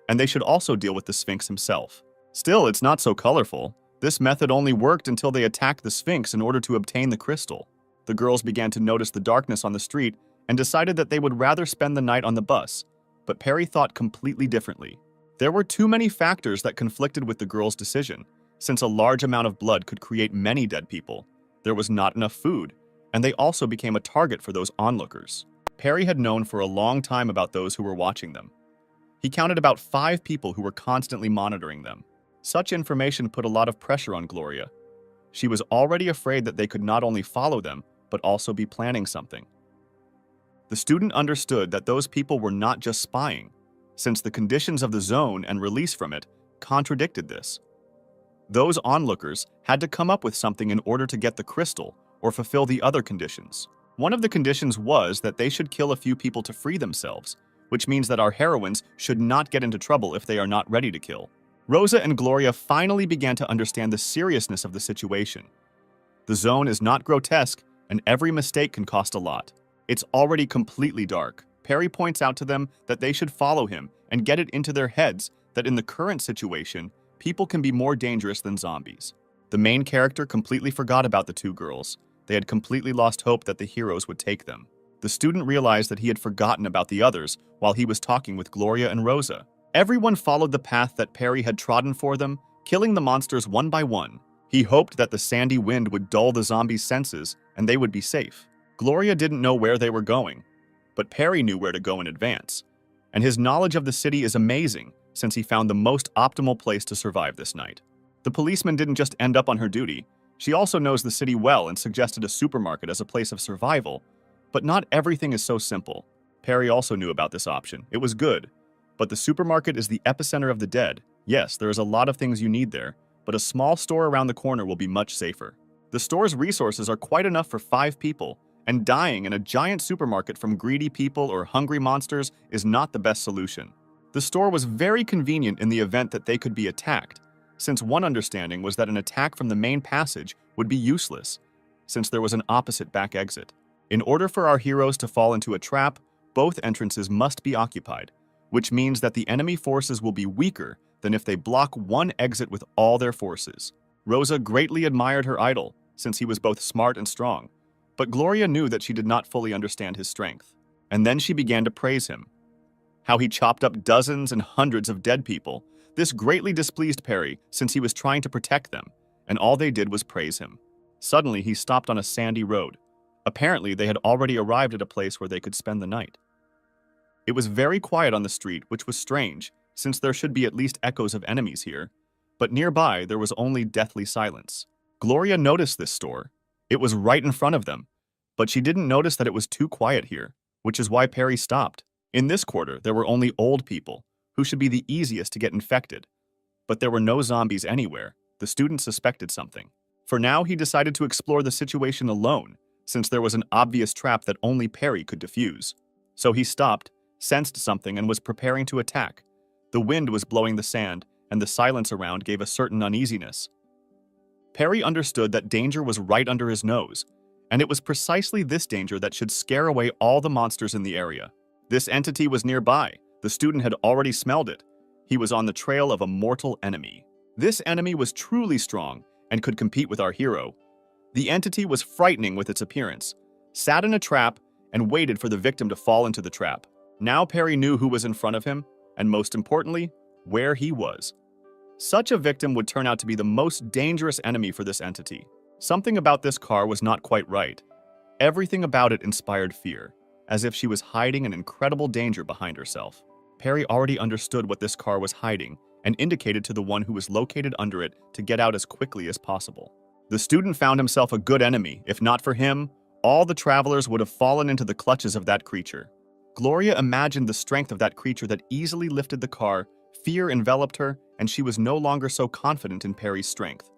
and they should also deal with the Sphinx himself. Still, it's not so colorful. This method only worked until they attacked the Sphinx in order to obtain the crystal. The girls began to notice the darkness on the street and decided that they would rather spend the night on the bus, but Perry thought completely differently. There were too many factors that conflicted with the girls' decision, since a large amount of blood could create many dead people. There was not enough food, and they also became a target for those onlookers. Perry had known for a long time about those who were watching them. He counted about 5 people who were constantly monitoring them. Such information put a lot of pressure on Gloria. She was already afraid that they could not only follow them, but also be planning something. The student understood that those people were not just spying, since the conditions of the zone and release from it contradicted this. Those onlookers had to come up with something in order to get the crystal or fulfill the other conditions. One of the conditions was that they should kill a few people to free themselves, which means that our heroines should not get into trouble if they are not ready to kill. Rosa and Gloria finally began to understand the seriousness of the situation. The zone is not grotesque, and every mistake can cost a lot. It's already completely dark. Perry points out to them that they should follow him and get it into their heads that in the current situation, people can be more dangerous than zombies. The main character completely forgot about the 2 girls. They had completely lost hope that the heroes would take them. The student realized that he had forgotten about the others while he was talking with Gloria and Rosa. Everyone followed the path that Perry had trodden for them, killing the monsters one by one. He hoped that the sandy wind would dull the zombies' senses and they would be safe. Gloria didn't know where they were going, but Perry knew where to go in advance. And his knowledge of the city is amazing, since he found the most optimal place to survive this night. The policeman didn't just end up on her duty. She also knows the city well and suggested a supermarket as a place of survival. But not everything is so simple. Perry also knew about this option. It was good. But the supermarket is the epicenter of the dead. Yes, there is a lot of things you need there, but a small store around the corner will be much safer. The store's resources are quite enough for 5 people, and dying in a giant supermarket from greedy people or hungry monsters is not the best solution. The store was very convenient in the event that they could be attacked, since one understanding was that an attack from the main passage would be useless, since there was an opposite back exit. In order for our heroes to fall into a trap, both entrances must be occupied, which means that the enemy forces will be weaker than if they block one exit with all their forces. Rosa greatly admired her idol, since he was both smart and strong, but Gloria knew that she did not fully understand his strength. And then she began to praise him. How he chopped up dozens and hundreds of dead people. This greatly displeased Perry, since he was trying to protect them, and all they did was praise him. Suddenly, he stopped on a sandy road. Apparently, they had already arrived at a place where they could spend the night. It was very quiet on the street, which was strange, since there should be at least echoes of enemies here, but nearby there was only deathly silence. Gloria noticed this store. It was right in front of them, but she didn't notice that it was too quiet here, which is why Perry stopped. In this quarter, there were only old people, who should be the easiest to get infected, but there were no zombies anywhere. The student suspected something. For now, he decided to explore the situation alone, since there was an obvious trap that only Perry could defuse. So he stopped, sensed something, and was preparing to attack. The wind was blowing the sand, and the silence around gave a certain uneasiness. Perry understood that danger was right under his nose, and it was precisely this danger that should scare away all the monsters in the area. This entity was nearby. The student had already smelled it. He was on the trail of a mortal enemy. This enemy was truly strong and could compete with our hero. The entity was frightening with its appearance, sat in a trap, and waited for the victim to fall into the trap. Now Perry knew who was in front of him, and most importantly, where he was. Such a victim would turn out to be the most dangerous enemy for this entity. Something about this car was not quite right. Everything about it inspired fear, as if she was hiding an incredible danger behind herself. Perry already understood what this car was hiding and indicated to the one who was located under it to get out as quickly as possible. The student found himself a good enemy. If not for him, all the travelers would have fallen into the clutches of that creature. Gloria imagined the strength of that creature that easily lifted the car. Fear enveloped her, and she was no longer so confident in Perry's strength.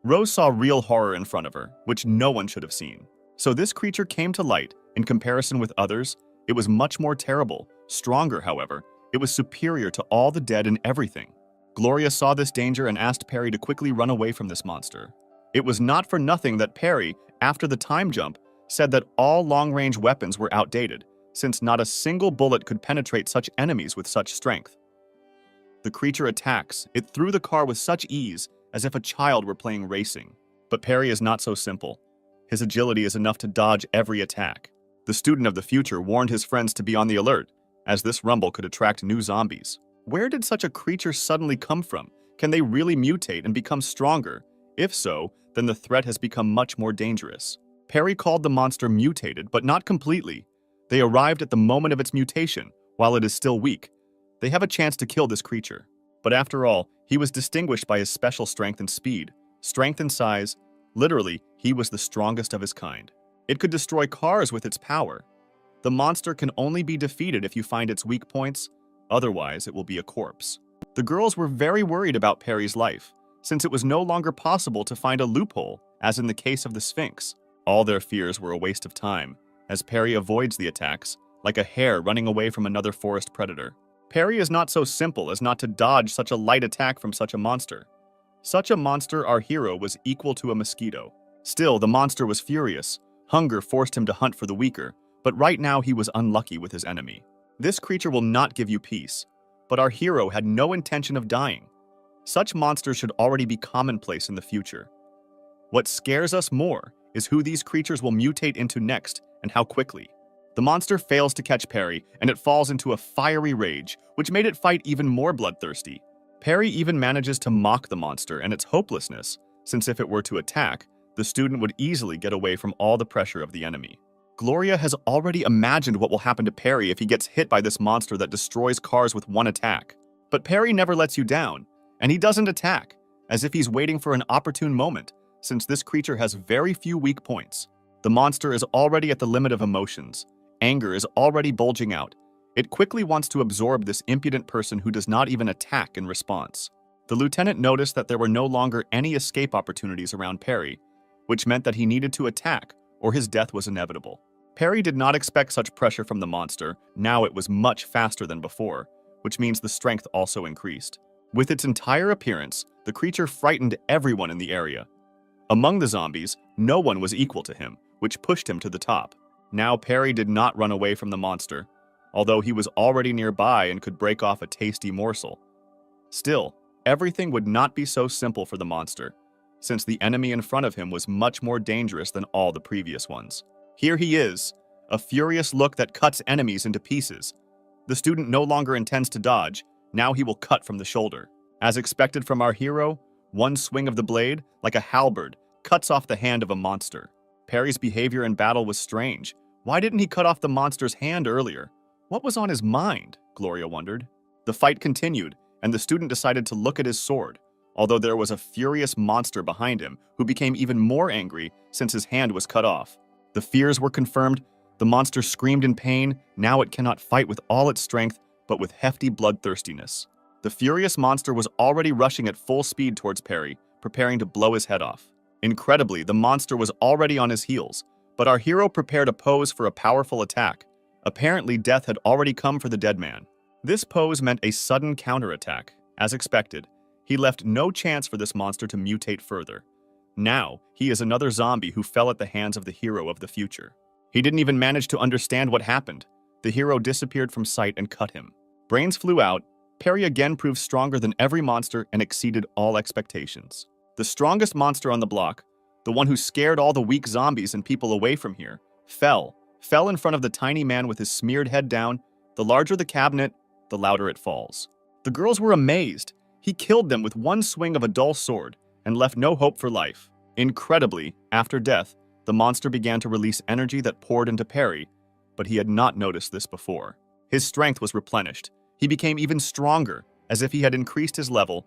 Rose saw real horror in front of her, which no one should have seen. So this creature came to light. In comparison with others, it was much more terrible. Stronger, however, it was superior to all the dead and everything. Gloria saw this danger and asked Perry to quickly run away from this monster. It was not for nothing that Perry, after the time jump, said that all long-range weapons were outdated, since not a single bullet could penetrate such enemies with such strength. The creature attacks. It threw the car with such ease, as if a child were playing racing. But Perry is not so simple. His agility is enough to dodge every attack. The student of the future warned his friends to be on the alert, as this rumble could attract new zombies. Where did such a creature suddenly come from? Can they really mutate and become stronger? If so, then the threat has become much more dangerous. Perry called the monster mutated, but not completely. They arrived at the moment of its mutation, while it is still weak. They have a chance to kill this creature. But after all, he was distinguished by his special strength and speed. Strength and size. Literally, he was the strongest of his kind. It could destroy cars with its power. The monster can only be defeated if you find its weak points, otherwise it will be a corpse. The girls were very worried about Perry's life, since it was no longer possible to find a loophole, as in the case of the Sphinx. All their fears were a waste of time, as Perry avoids the attacks, like a hare running away from another forest predator. Perry is not so simple as not to dodge such a light attack from such a monster. Such a monster, our hero, was equal to a mosquito. Still, the monster was furious. Hunger forced him to hunt for the weaker, but right now he was unlucky with his enemy. This creature will not give you peace, but our hero had no intention of dying. Such monsters should already be commonplace in the future. What scares us more is who these creatures will mutate into next and how quickly. The monster fails to catch Perry, and it falls into a fiery rage, which made it fight even more bloodthirsty. Perry even manages to mock the monster and its hopelessness, since if it were to attack, the student would easily get away from all the pressure of the enemy. Gloria has already imagined what will happen to Perry if he gets hit by this monster that destroys cars with one attack. But Perry never lets you down, and he doesn't attack, as if he's waiting for an opportune moment, since this creature has very few weak points. The monster is already at the limit of emotions. Anger is already bulging out. It quickly wants to absorb this impudent person who does not even attack in response. The lieutenant noticed that there were no longer any escape opportunities around Perry, which meant that he needed to attack, or his death was inevitable. Perry did not expect such pressure from the monster. Now it was much faster than before, which means the strength also increased. With its entire appearance, the creature frightened everyone in the area. Among the zombies, no one was equal to him, which pushed him to the top. Now Perry did not run away from the monster, although he was already nearby and could break off a tasty morsel. Still, everything would not be so simple for the monster, since the enemy in front of him was much more dangerous than all the previous ones. Here he is, a furious look that cuts enemies into pieces. The student no longer intends to dodge, now he will cut from the shoulder. As expected from our hero, one swing of the blade, like a halberd, cuts off the hand of a monster. Perry's behavior in battle was strange. Why didn't he cut off the monster's hand earlier? What was on his mind? Gloria wondered. The fight continued, and the student decided to look at his sword, although there was a furious monster behind him who became even more angry since his hand was cut off. The fears were confirmed. The monster screamed in pain. Now it cannot fight with all its strength, but with hefty bloodthirstiness. The furious monster was already rushing at full speed towards Perry, preparing to blow his head off. Incredibly, the monster was already on his heels, but our hero prepared a pose for a powerful attack. Apparently, death had already come for the dead man. This pose meant a sudden counterattack. As expected, he left no chance for this monster to mutate further. Now, he is another zombie who fell at the hands of the hero of the future. He didn't even manage to understand what happened. The hero disappeared from sight and cut him. Brains flew out. Perry again proved stronger than every monster and exceeded all expectations. The strongest monster on the block, the one who scared all the weak zombies and people away from here, fell in front of the tiny man with his smeared head down. The larger the cabinet, the louder it falls. The girls were amazed. He killed them with one swing of a dull sword and left no hope for life. Incredibly, after death, the monster began to release energy that poured into Perry, but he had not noticed this before. His strength was replenished. He became even stronger, as if he had increased his level.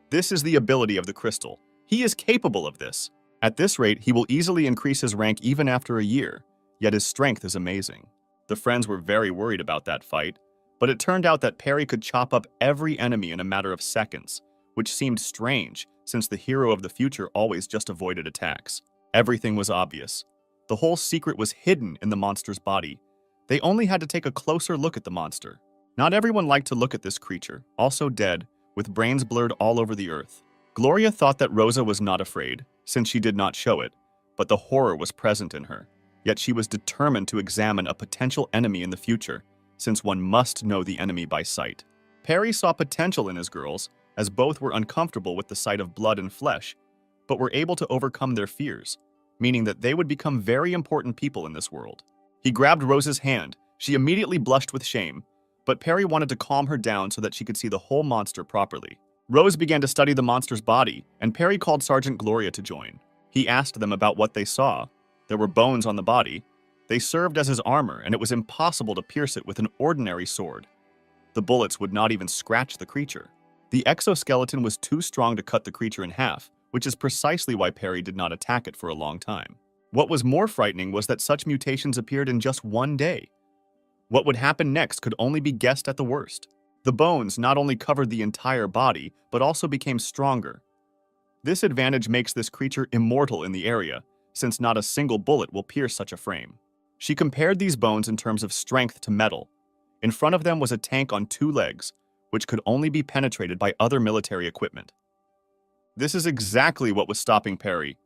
This is the ability of the crystal. He is capable of this. At this rate, he will easily increase his rank even after a year, yet his strength is amazing. The friends were very worried about that fight, but it turned out that Perry could chop up every enemy in a matter of seconds, which seemed strange since the hero of the future always just avoided attacks. Everything was obvious. The whole secret was hidden in the monster's body. They only had to take a closer look at the monster. Not everyone liked to look at this creature, also dead, with brains blurred all over the earth. Gloria thought that Rosa was not afraid, since she did not show it, but the horror was present in her. Yet she was determined to examine a potential enemy in the future, since one must know the enemy by sight. Perry saw potential in his girls, as both were uncomfortable with the sight of blood and flesh, but were able to overcome their fears, meaning that they would become very important people in this world. He grabbed Rosa's hand. She immediately blushed with shame, but Perry wanted to calm her down so that she could see the whole monster properly. Rose began to study the monster's body, and Perry called Sergeant Gloria to join. He asked them about what they saw. There were bones on the body. They served as his armor, and it was impossible to pierce it with an ordinary sword. The bullets would not even scratch the creature. The exoskeleton was too strong to cut the creature in half, which is precisely why Perry did not attack it for a long time. What was more frightening was that such mutations appeared in just one day. What would happen next could only be guessed at the worst. The bones not only covered the entire body, but also became stronger. This advantage makes this creature immortal in the area, since not a single bullet will pierce such a frame. She compared these bones in terms of strength to metal. In front of them was a tank on 2 legs, which could only be penetrated by other military equipment. This is exactly what was stopping Perry.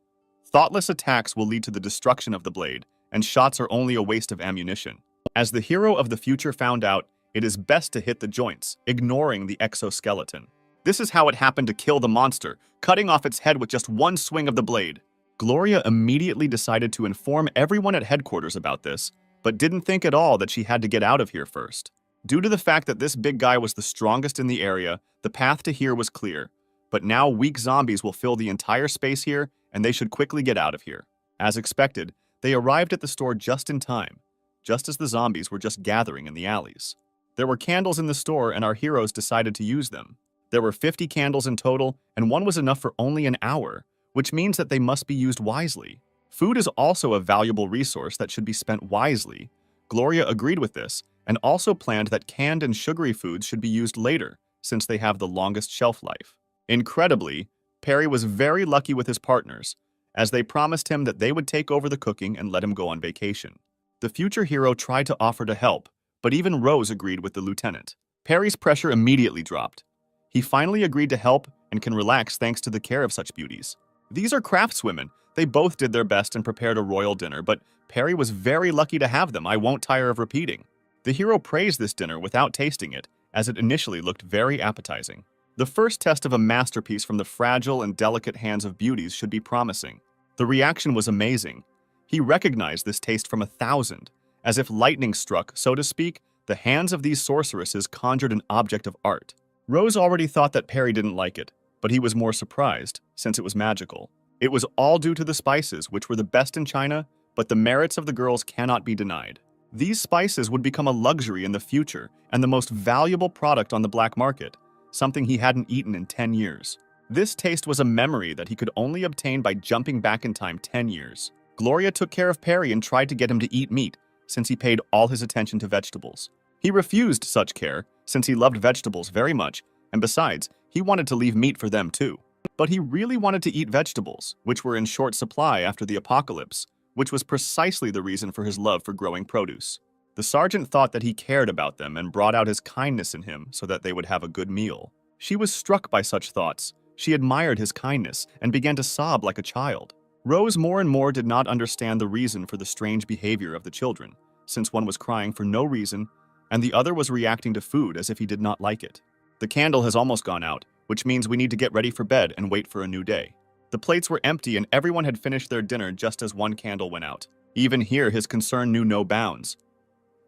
Thoughtless attacks will lead to the destruction of the blade, and shots are only a waste of ammunition. As the hero of the future found out, it is best to hit the joints, ignoring the exoskeleton. This is how it happened to kill the monster, cutting off its head with just one swing of the blade. Gloria immediately decided to inform everyone at headquarters about this, but didn't think at all that she had to get out of here first. Due to the fact that this big guy was the strongest in the area, the path to here was clear. But now weak zombies will fill the entire space here, and they should quickly get out of here. As expected, they arrived at the store just in time, just as the zombies were just gathering in the alleys. There were candles in the store, and our heroes decided to use them. There were 50 candles in total, and one was enough for only an hour, which means that they must be used wisely. Food is also a valuable resource that should be spent wisely. Gloria agreed with this, and also planned that canned and sugary foods should be used later, since they have the longest shelf life. Incredibly, Perry was very lucky with his partners, as they promised him that they would take over the cooking and let him go on vacation. The future hero tried to offer to help, but even Rose agreed with the lieutenant. Perry's pressure immediately dropped. He finally agreed to help and can relax thanks to the care of such beauties. These are craftswomen. They both did their best and prepared a royal dinner, but Perry was very lucky to have them. I won't tire of repeating. The hero praised this dinner without tasting it, as it initially looked very appetizing. The first test of a masterpiece from the fragile and delicate hands of beauties should be promising. The reaction was amazing. He recognized this taste from 1,000. As if lightning struck, so to speak, the hands of these sorceresses conjured an object of art. Rose already thought that Perry didn't like it, but he was more surprised, since it was magical. It was all due to the spices, which were the best in China, but the merits of the girls cannot be denied. These spices would become a luxury in the future and the most valuable product on the black market, something he hadn't eaten in 10 years. This taste was a memory that he could only obtain by jumping back in time 10 years. Gloria took care of Perry and tried to get him to eat meat, since he paid all his attention to vegetables. He refused such care, since he loved vegetables very much, and besides, he wanted to leave meat for them too. But he really wanted to eat vegetables, which were in short supply after the apocalypse, which was precisely the reason for his love for growing produce. The sergeant thought that he cared about them and brought out his kindness in him so that they would have a good meal. She was struck by such thoughts. She admired his kindness and began to sob like a child. Rose more and more did not understand the reason for the strange behavior of the children, since one was crying for no reason and the other was reacting to food as if he did not like it. The candle has almost gone out, which means we need to get ready for bed and wait for a new day. The plates were empty and everyone had finished their dinner just as one candle went out. Even here, his concern knew no bounds.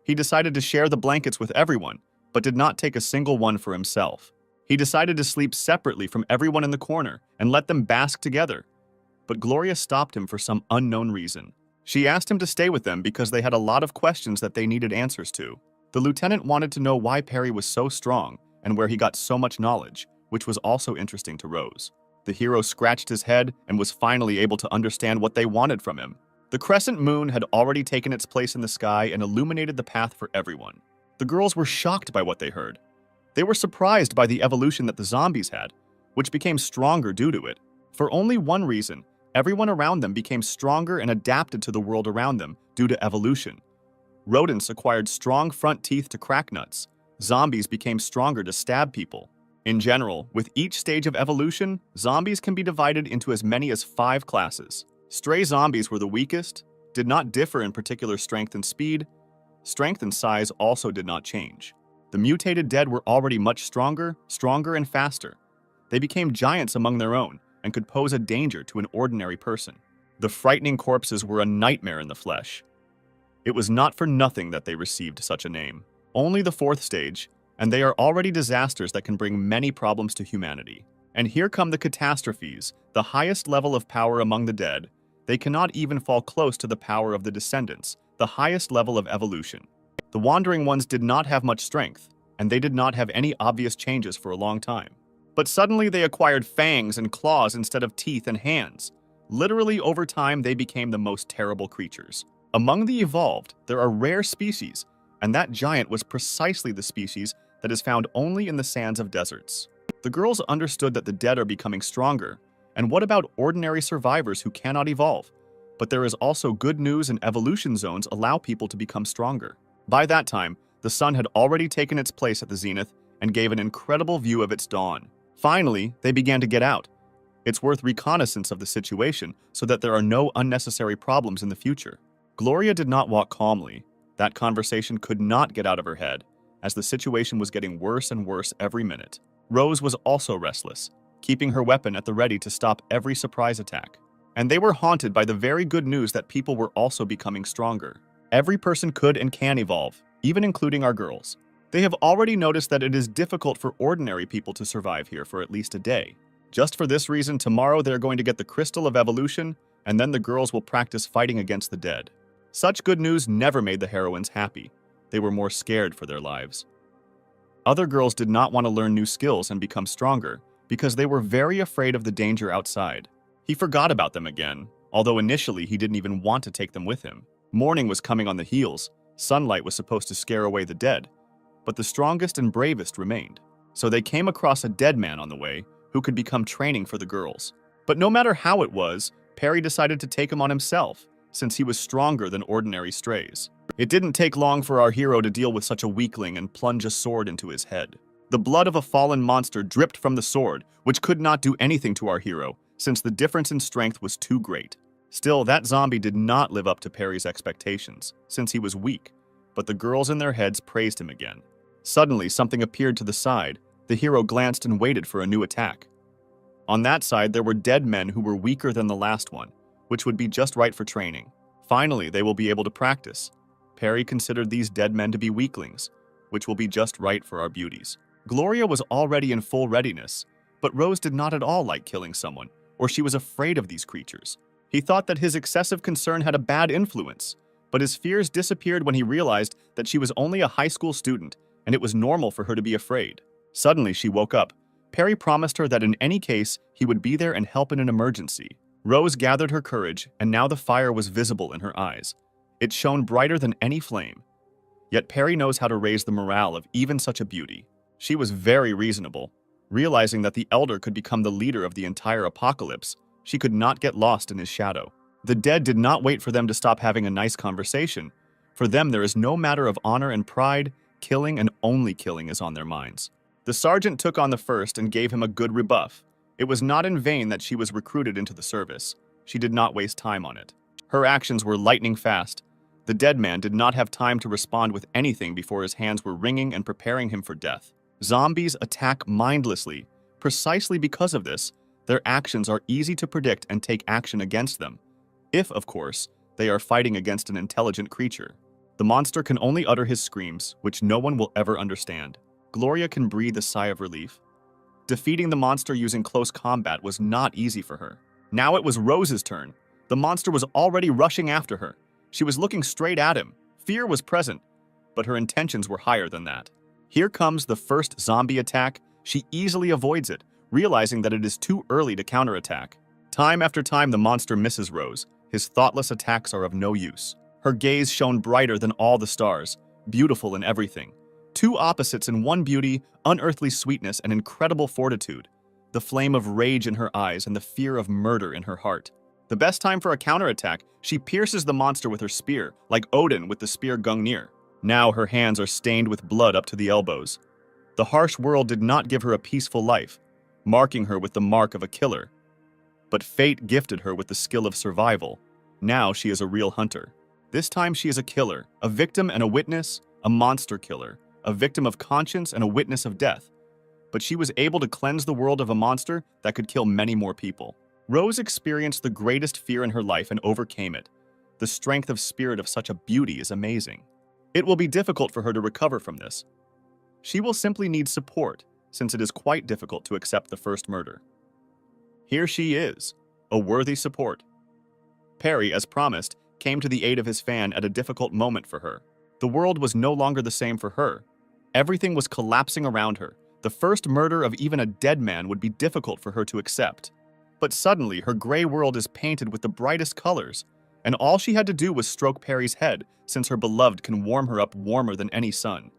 He decided to share the blankets with everyone, but did not take a single one for himself. He decided to sleep separately from everyone in the corner and let them bask together. But Gloria stopped him for some unknown reason. She asked him to stay with them because they had a lot of questions that they needed answers to. The lieutenant wanted to know why Perry was so strong and where he got so much knowledge, which was also interesting to Rose. The hero scratched his head and was finally able to understand what they wanted from him. The crescent moon had already taken its place in the sky and illuminated the path for everyone. The girls were shocked by what they heard. They were surprised by the evolution that the zombies had, which became stronger due to it. For only one reason, everyone around them became stronger and adapted to the world around them due to evolution. Rodents acquired strong front teeth to crack nuts. Zombies became stronger to stab people. In general, with each stage of evolution, zombies can be divided into as many as 5 classes. Stray zombies were the weakest, did not differ in particular strength and speed. Strength and size also did not change. The mutated dead were already much stronger and faster. They became giants among their own and could pose a danger to an ordinary person. The frightening corpses were a nightmare in the flesh. It was not for nothing that they received such a name. Only the 4th stage, and they are already disasters that can bring many problems to humanity. And here come the catastrophes, the highest level of power among the dead. They cannot even fall close to the power of the descendants, the highest level of evolution. The wandering ones did not have much strength, and they did not have any obvious changes for a long time. But suddenly they acquired fangs and claws instead of teeth and hands. Literally over time they became the most terrible creatures. Among the evolved, there are rare species, and that giant was precisely the species that is found only in the sands of deserts. The girls understood that the dead are becoming stronger, and what about ordinary survivors who cannot evolve? But there is also good news, and evolution zones allow people to become stronger. By that time, the sun had already taken its place at the zenith and gave an incredible view of its dawn. Finally, they began to get out. It's worth reconnaissance of the situation so that there are no unnecessary problems in the future. Gloria did not walk calmly. That conversation could not get out of her head, as the situation was getting worse and worse every minute. Rose was also restless, keeping her weapon at the ready to stop every surprise attack. And they were haunted by the very good news that people were also becoming stronger. Every person could and can evolve, even including our girls. They have already noticed that it is difficult for ordinary people to survive here for at least a day. Just for this reason, tomorrow they're going to get the Crystal of Evolution, and then the girls will practice fighting against the dead. Such good news never made the heroines happy. They were more scared for their lives. Other girls did not want to learn new skills and become stronger because they were very afraid of the danger outside. He forgot about them again, although initially he didn't even want to take them with him. Morning was coming on the heels. Sunlight was supposed to scare away the dead, but the strongest and bravest remained. So they came across a dead man on the way who could become training for the girls. But no matter how it was, Perry decided to take him on himself, since he was stronger than ordinary strays. It didn't take long for our hero to deal with such a weakling and plunge a sword into his head. The blood of a fallen monster dripped from the sword, which could not do anything to our hero, since the difference in strength was too great. Still, that zombie did not live up to Perry's expectations, since he was weak, but the girls in their heads praised him again. Suddenly, something appeared to the side. The hero glanced and waited for a new attack. On that side, there were dead men who were weaker than the last one, which would be just right for training. Finally, they will be able to practice. Perry considered these dead men to be weaklings, which will be just right for our beauties. Gloria was already in full readiness, but Rose did not at all like killing someone. or she was afraid of these creatures. He thought that his excessive concern had a bad influence, but his fears disappeared when he realized that she was only a high school student and it was normal for her to be afraid. Suddenly, she woke up. Perry promised her that in any case, he would be there and help in an emergency. Rose gathered her courage, and now the fire was visible in her eyes. It shone brighter than any flame. Yet Perry knows how to raise the morale of even such a beauty. She was very reasonable. Realizing that the elder could become the leader of the entire apocalypse, she could not get lost in his shadow. The dead did not wait for them to stop having a nice conversation. For them, there is no matter of honor and pride. Killing and only killing is on their minds. The sergeant took on the first and gave him a good rebuff. It was not in vain that she was recruited into the service. She did not waste time on it. Her actions were lightning fast. The dead man did not have time to respond with anything before his hands were wringing and preparing him for death. Zombies attack mindlessly. Precisely because of this, their actions are easy to predict and take action against them. If, of course, they are fighting against an intelligent creature. The monster can only utter his screams, which no one will ever understand. Gloria can breathe a sigh of relief. Defeating the monster using close combat was not easy for her. Now it was Rose's turn. The monster was already rushing after her. She was looking straight at him. Fear was present, but her intentions were higher than that. Here comes the first zombie attack. She easily avoids it, realizing that it is too early to counterattack. Time after time, the monster misses Rose. His thoughtless attacks are of no use. Her gaze shone brighter than all the stars, beautiful in everything. Two opposites in one beauty, unearthly sweetness and incredible fortitude. The flame of rage in her eyes and the fear of murder in her heart. The best time for a counterattack, she pierces the monster with her spear, like Odin with the spear Gungnir. Now her hands are stained with blood up to the elbows. The harsh world did not give her a peaceful life, marking her with the mark of a killer. But fate gifted her with the skill of survival. Now she is a real hunter. This time she is a killer, a victim and a witness, a monster killer, a victim of conscience and a witness of death. But she was able to cleanse the world of a monster that could kill many more people. Rose experienced the greatest fear in her life and overcame it. The strength of spirit of such a beauty is amazing. It will be difficult for her to recover from this. She will simply need support, since it is quite difficult to accept the first murder. Here she is, a worthy support. Perry, as promised, came to the aid of his fan at a difficult moment for her. The world was no longer the same for her. Everything was collapsing around her. The first murder of even a dead man would be difficult for her to accept. But suddenly, her gray world is painted with the brightest colors, and all she had to do was stroke Perry's head, since her beloved can warm her up warmer than any sun.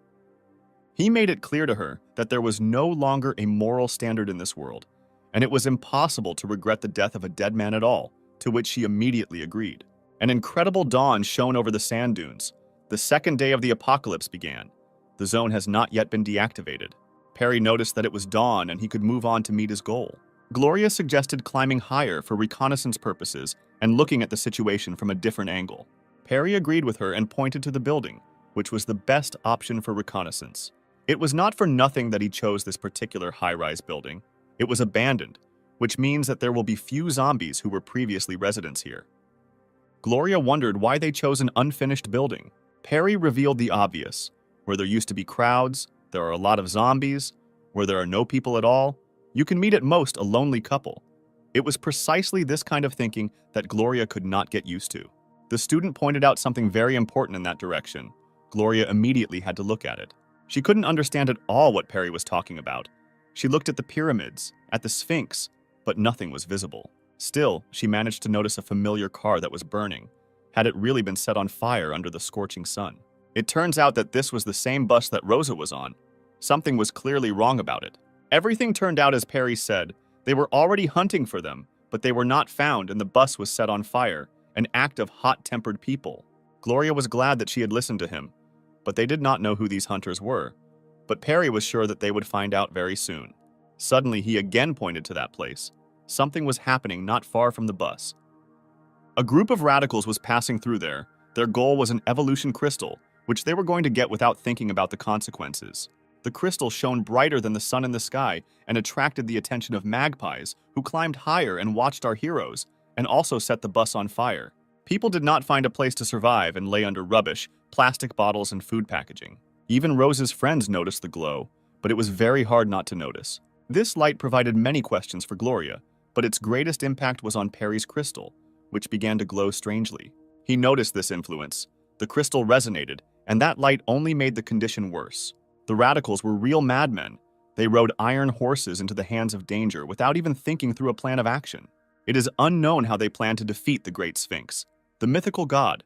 He made it clear to her that there was no longer a moral standard in this world, and it was impossible to regret the death of a dead man at all, to which she immediately agreed. An incredible dawn shone over the sand dunes. The second day of the apocalypse began. The zone has not yet been deactivated. Perry noticed that it was dawn and he could move on to meet his goal. Gloria suggested climbing higher for reconnaissance purposes and looking at the situation from a different angle. Perry agreed with her and pointed to the building, which was the best option for reconnaissance. It was not for nothing that he chose this particular high-rise building. It was abandoned, which means that there will be few zombies who were previously residents here. Gloria wondered why they chose an unfinished building. Perry revealed the obvious. Where there used to be crowds, there are a lot of zombies. Where there are no people at all, you can meet at most a lonely couple. It was precisely this kind of thinking that Gloria could not get used to. The student pointed out something very important in that direction. Gloria immediately had to look at it. She couldn't understand at all what Perry was talking about. She looked at the pyramids, at the Sphinx, but nothing was visible. Still, she managed to notice a familiar car that was burning. Had it really been set on fire under the scorching sun? It turns out that this was the same bus that Rosa was on. Something was clearly wrong about it. Everything turned out as Perry said. They were already hunting for them, but they were not found and the bus was set on fire, an act of hot-tempered people. Gloria was glad that she had listened to him, but they did not know who these hunters were. But Perry was sure that they would find out very soon. Suddenly, he again pointed to that place. Something was happening not far from the bus. A group of radicals was passing through there. Their goal was an evolution crystal, which they were going to get without thinking about the consequences. The crystal shone brighter than the sun in the sky and attracted the attention of magpies, who climbed higher and watched our heroes, and also set the bus on fire. People did not find a place to survive and lay under rubbish, plastic bottles, and food packaging. Even Rose's friends noticed the glow, but it was very hard not to notice. This light provided many questions for Gloria, but its greatest impact was on Perry's crystal, which began to glow strangely. He noticed this influence. The crystal resonated, and that light only made the condition worse. The radicals were real madmen. They rode iron horses into the hands of danger without even thinking through a plan of action. It is unknown how they planned to defeat the Great Sphinx, the mythical god,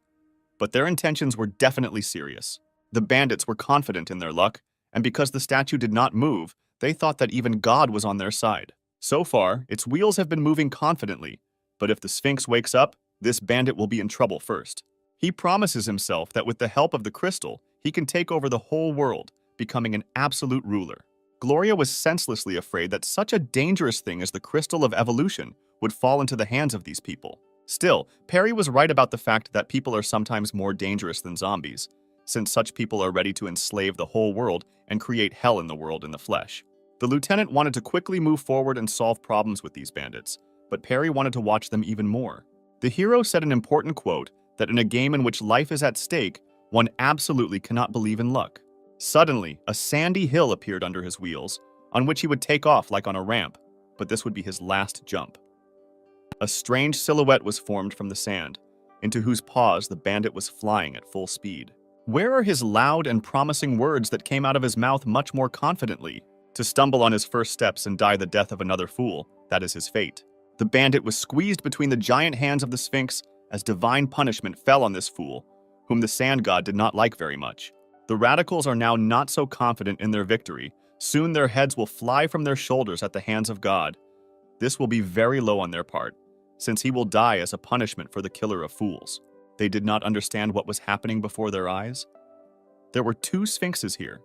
but their intentions were definitely serious. The bandits were confident in their luck, and because the statue did not move, they thought that even God was on their side. So far, its wheels have been moving confidently, but if the Sphinx wakes up, this bandit will be in trouble first. He promises himself that with the help of the crystal, he can take over the whole world, becoming an absolute ruler. Gloria was senselessly afraid that such a dangerous thing as the crystal of evolution would fall into the hands of these people. Still, Perry was right about the fact that people are sometimes more dangerous than zombies, since such people are ready to enslave the whole world and create hell in the world in the flesh. The lieutenant wanted to quickly move forward and solve problems with these bandits, but Perry wanted to watch them even more. The hero said an important quote that in a game in which life is at stake, one absolutely cannot believe in luck. Suddenly, a sandy hill appeared under his wheels, on which he would take off like on a ramp, but this would be his last jump. A strange silhouette was formed from the sand, into whose paws the bandit was flying at full speed. Where are his loud and promising words that came out of his mouth much more confidently? To stumble on his first steps and die the death of another fool, that is his fate. The bandit was squeezed between the giant hands of the Sphinx as divine punishment fell on this fool, whom the sand god did not like very much. The radicals are now not so confident in their victory. Soon their heads will fly from their shoulders at the hands of God. This will be very low on their part, since he will die as a punishment for the killer of fools. They did not understand what was happening before their eyes. There were two sphinxes here,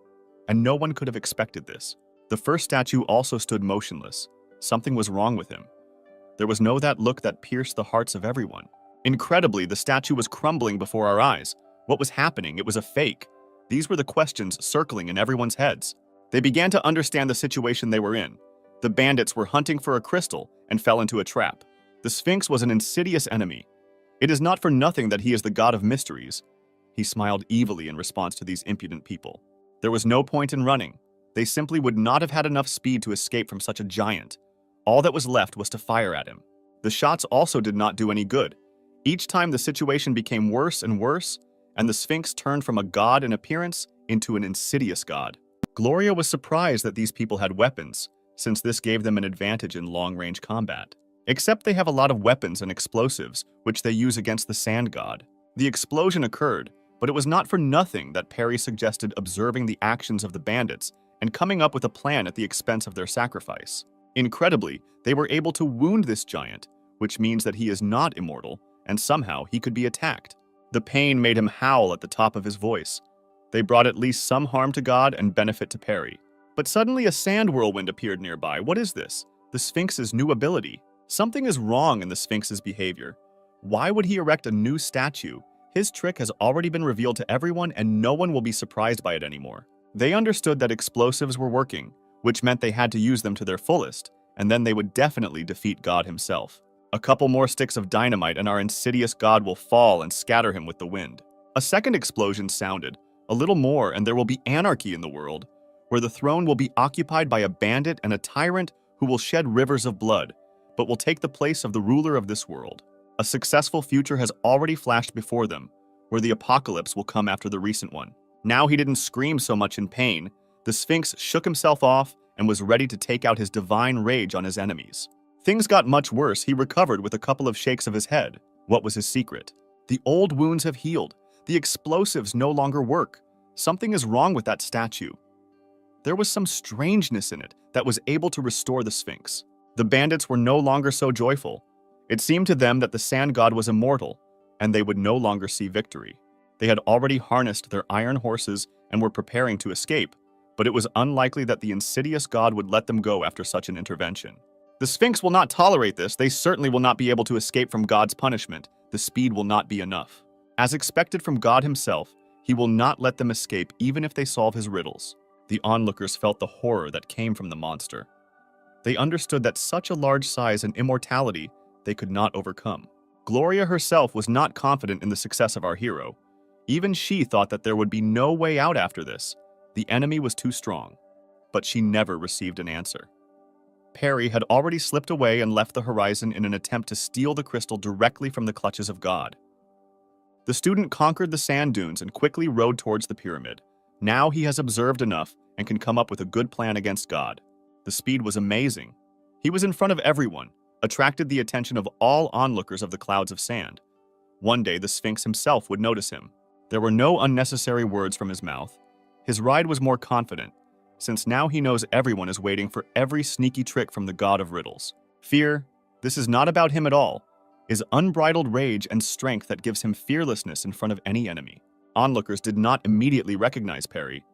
and no one could have expected this. The first statue also stood motionless. Something was wrong with him. There was no that look that pierced the hearts of everyone. Incredibly, the statue was crumbling before our eyes. What was happening? It was a fake. These were the questions circling in everyone's heads. They began to understand the situation they were in. The bandits were hunting for a crystal and fell into a trap. The Sphinx was an insidious enemy. It is not for nothing that he is the god of mysteries. He smiled evilly in response to these impudent people. There was no point in running. They simply would not have had enough speed to escape from such a giant. All that was left was to fire at him. The shots also did not do any good. Each time the situation became worse and worse, and the Sphinx turned from a god in appearance into an insidious god. Gloria was surprised that these people had weapons, since this gave them an advantage in long-range combat. Except they have a lot of weapons and explosives, which they use against the sand god. The explosion occurred, but it was not for nothing that Perry suggested observing the actions of the bandits and coming up with a plan at the expense of their sacrifice. Incredibly, they were able to wound this giant, which means that he is not immortal, and somehow he could be attacked. The pain made him howl at the top of his voice. They brought at least some harm to God and benefit to Perry. But suddenly a sand whirlwind appeared nearby. What is this? The Sphinx's new ability. Something is wrong in the Sphinx's behavior. Why would he erect a new statue? His trick has already been revealed to everyone and no one will be surprised by it anymore. They understood that explosives were working, which meant they had to use them to their fullest, and then they would definitely defeat God himself. A couple more sticks of dynamite and our insidious god will fall and scatter him with the wind. A second explosion sounded. A little more and there will be anarchy in the world, where the throne will be occupied by a bandit and a tyrant who will shed rivers of blood, but will take the place of the ruler of this world. A successful future has already flashed before them, where the apocalypse will come after the recent one. Now he didn't scream so much in pain. The Sphinx shook himself off and was ready to take out his divine rage on his enemies. Things got much worse. He recovered with a couple of shakes of his head. What was his secret? The old wounds have healed. The explosives no longer work. Something is wrong with that statue. There was some strangeness in it that was able to restore the Sphinx. The bandits were no longer so joyful. It seemed to them that the sand god was immortal, and they would no longer see victory. They had already harnessed their iron horses and were preparing to escape, but it was unlikely that the insidious god would let them go after such an intervention. The Sphinx will not tolerate this. They certainly will not be able to escape from God's punishment. The speed will not be enough. As expected from God himself, he will not let them escape even if they solve his riddles. The onlookers felt the horror that came from the monster. They understood that such a large size and immortality they could not overcome. Gloria herself was not confident in the success of our hero. Even she thought that there would be no way out after this. The enemy was too strong. But she never received an answer. Perry had already slipped away and left the horizon in an attempt to steal the crystal directly from the clutches of God. The student conquered the sand dunes and quickly rode towards the pyramid. Now he has observed enough and can come up with a good plan against God. The speed was amazing. He was in front of everyone, attracted the attention of all onlookers of the clouds of sand. One day the Sphinx himself would notice him. There were no unnecessary words from his mouth. His ride was more confident, since now he knows everyone is waiting for every sneaky trick from the god of riddles. Fear, this is not about him at all, is unbridled rage and strength that gives him fearlessness in front of any enemy. Onlookers did not immediately recognize Perry.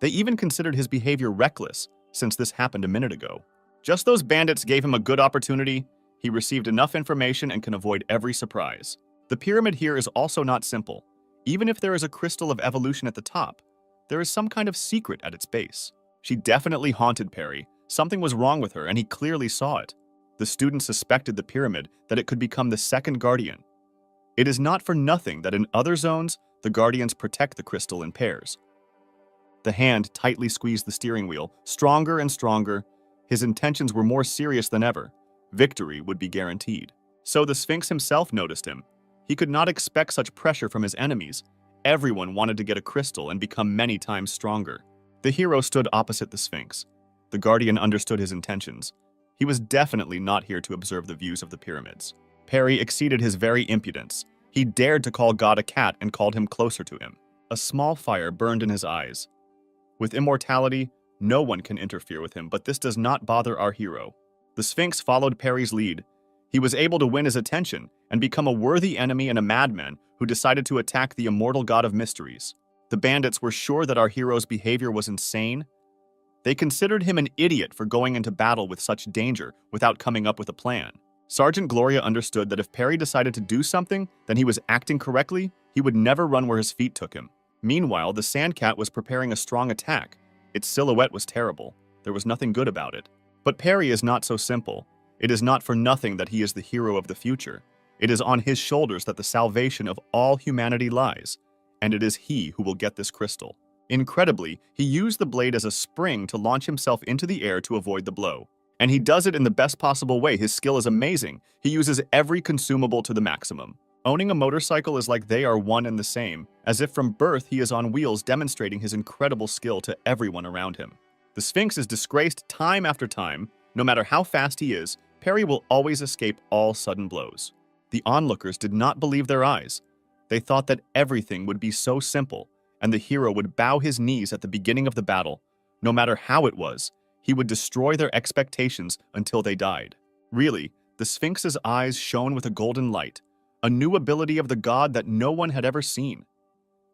They even considered his behavior reckless, since this happened a minute ago. Just those bandits gave him a good opportunity. He received enough information and can avoid every surprise. The pyramid here is also not simple. Even if there is a crystal of evolution at the top, there is some kind of secret at its base. She definitely haunted Perry. Something was wrong with her, and he clearly saw it. The student suspected the pyramid that it could become the second guardian. It is not for nothing that in other zones, the guardians protect the crystal in pairs. The hand tightly squeezed the steering wheel, stronger and stronger. His intentions were more serious than ever. Victory would be guaranteed. So the Sphinx himself noticed him. He could not expect such pressure from his enemies. Everyone wanted to get a crystal and become many times stronger. The hero stood opposite the Sphinx. The guardian understood his intentions. He was definitely not here to observe the views of the pyramids. Perry exceeded his very impudence. He dared to call God a cat and called him closer to him. A small fire burned in his eyes. With immortality, no one can interfere with him, but this does not bother our hero. The Sphinx followed Perry's lead. He was able to win his attention and become a worthy enemy and a madman who decided to attack the immortal god of mysteries. The bandits were sure that our hero's behavior was insane. They considered him an idiot for going into battle with such danger without coming up with a plan. Sergeant Gloria understood that if Perry decided to do something, then he was acting correctly. He would never run where his feet took him. Meanwhile, the Sandcat was preparing a strong attack. Its silhouette was terrible. There was nothing good about it. But Perry is not so simple. It is not for nothing that he is the hero of the future. It is on his shoulders that the salvation of all humanity lies, and it is he who will get this crystal. Incredibly, he used the blade as a spring to launch himself into the air to avoid the blow. And he does it in the best possible way. His skill is amazing. He uses every consumable to the maximum. Owning a motorcycle is like they are one and the same, as if from birth he is on wheels, demonstrating his incredible skill to everyone around him. The Sphinx is disgraced time after time. No matter how fast he is, Perry will always escape all sudden blows. The onlookers did not believe their eyes. They thought that everything would be so simple, and the hero would bow his knees at the beginning of the battle. No matter how it was, he would destroy their expectations until they died. Really, the Sphinx's eyes shone with a golden light, a new ability of the god that no one had ever seen.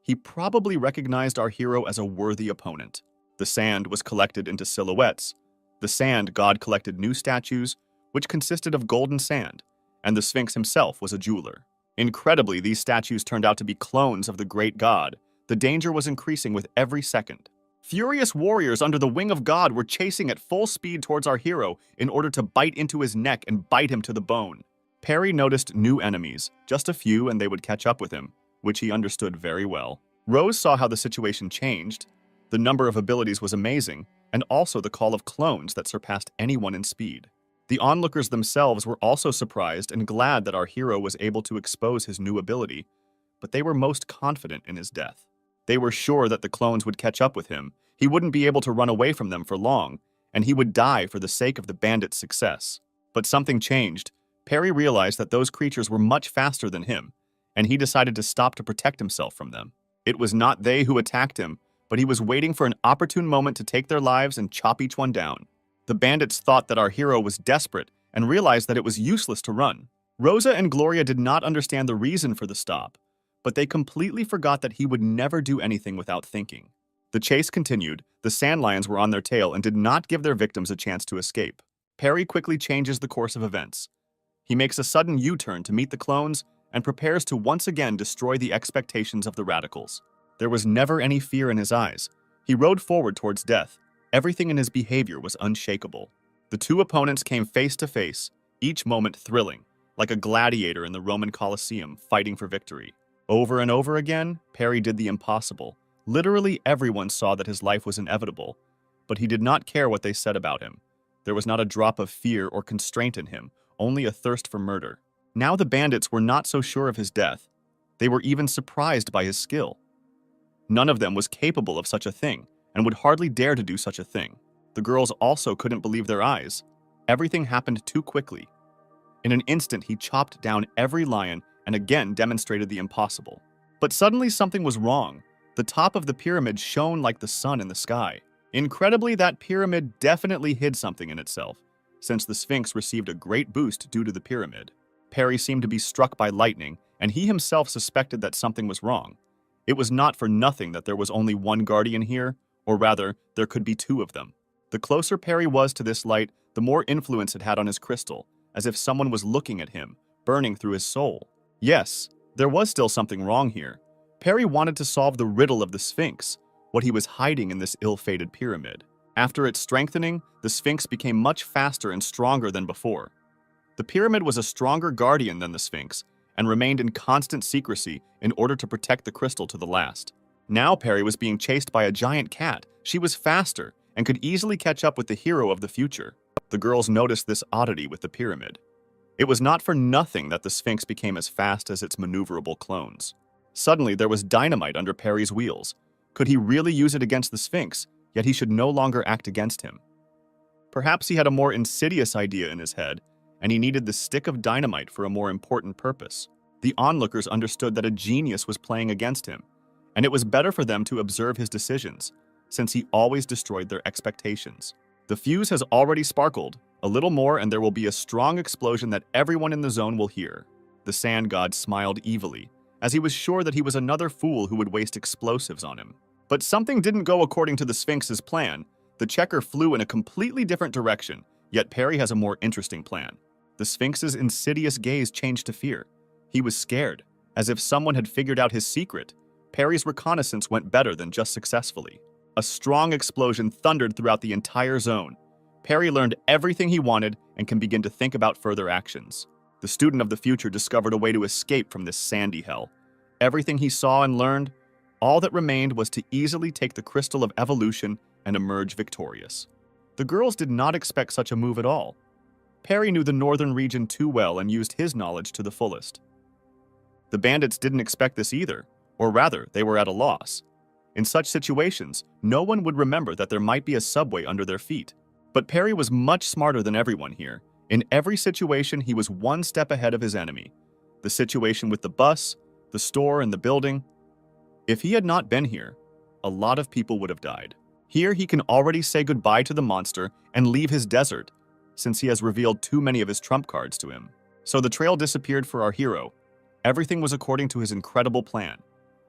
He probably recognized our hero as a worthy opponent. The sand was collected into silhouettes. The sand god collected new statues, which consisted of golden sand, and the Sphinx himself was a jeweler. Incredibly, these statues turned out to be clones of the great god. The danger was increasing with every second. Furious warriors under the wing of God were chasing at full speed towards our hero in order to bite into his neck and bite him to the bone. Perry noticed new enemies, just a few, and they would catch up with him, which he understood very well. Rose saw how the situation changed. The number of abilities was amazing, and also the call of clones that surpassed anyone in speed. The onlookers themselves were also surprised and glad that our hero was able to expose his new ability, but they were most confident in his death. They were sure that the clones would catch up with him. He wouldn't be able to run away from them for long, and he would die for the sake of the bandits' success. But something changed. Perry realized that those creatures were much faster than him, and he decided to stop to protect himself from them. It was not they who attacked him, but he was waiting for an opportune moment to take their lives and chop each one down. The bandits thought that our hero was desperate and realized that it was useless to run. Rosa and Gloria did not understand the reason for the stop, but they completely forgot that he would never do anything without thinking. The chase continued. The sand lions were on their tail and did not give their victims a chance to escape. Perry quickly changes the course of events. He makes a sudden U-turn to meet the clones and prepares to once again destroy the expectations of the radicals. There was never any fear in his eyes. He rode forward towards death. Everything in his behavior was unshakable. The two opponents came face to face, each moment thrilling, like a gladiator in the Roman Colosseum fighting for victory. Over and over again, Perry did the impossible. Literally everyone saw that his life was inevitable, but he did not care what they said about him. There was not a drop of fear or constraint in him, only a thirst for murder. Now the bandits were not so sure of his death. They were even surprised by his skill. None of them was capable of such a thing, and would hardly dare to do such a thing. The girls also couldn't believe their eyes. Everything happened too quickly. In an instant, he chopped down every lion and again demonstrated the impossible. But suddenly something was wrong. The top of the pyramid shone like the sun in the sky. Incredibly, that pyramid definitely hid something in itself, since the Sphinx received a great boost due to the pyramid. Perry seemed to be struck by lightning, and he himself suspected that something was wrong. It was not for nothing that there was only one guardian here, or rather, there could be two of them. The closer Perry was to this light, the more influence it had on his crystal, as if someone was looking at him, burning through his soul. Yes, there was still something wrong here. Perry wanted to solve the riddle of the Sphinx, what he was hiding in this ill-fated pyramid. After its strengthening, the Sphinx became much faster and stronger than before. The pyramid was a stronger guardian than the Sphinx, and remained in constant secrecy in order to protect the crystal to the last. Now Perry was being chased by a giant cat. She was faster, and could easily catch up with the hero of the future. The girls noticed this oddity with the pyramid. It was not for nothing that the Sphinx became as fast as its maneuverable clones. Suddenly, there was dynamite under Perry's wheels. Could he really use it against the Sphinx, yet he should no longer act against him? Perhaps he had a more insidious idea in his head, and he needed the stick of dynamite for a more important purpose. The onlookers understood that a genius was playing against him, and it was better for them to observe his decisions, since he always destroyed their expectations. The fuse has already sparkled. A little more and there will be a strong explosion that everyone in the zone will hear. The sand god smiled evilly, as he was sure that he was another fool who would waste explosives on him. But something didn't go according to the Sphinx's plan. The checker flew in a completely different direction, yet Perry has a more interesting plan. The Sphinx's insidious gaze changed to fear. He was scared, as if someone had figured out his secret. Perry's reconnaissance went better than just successfully. A strong explosion thundered throughout the entire zone. Perry learned everything he wanted and can begin to think about further actions. The student of the future discovered a way to escape from this sandy hell. Everything he saw and learned, all that remained was to easily take the crystal of evolution and emerge victorious. The girls did not expect such a move at all. Perry knew the northern region too well and used his knowledge to the fullest. The bandits didn't expect this either, or rather, they were at a loss. In such situations, no one would remember that there might be a subway under their feet. But Perry was much smarter than everyone here. In every situation, he was one step ahead of his enemy. The situation with the bus, the store, and the building. If he had not been here, a lot of people would have died. Here, he can already say goodbye to the monster and leave his desert, since he has revealed too many of his trump cards to him. So the trail disappeared for our hero. Everything was according to his incredible plan.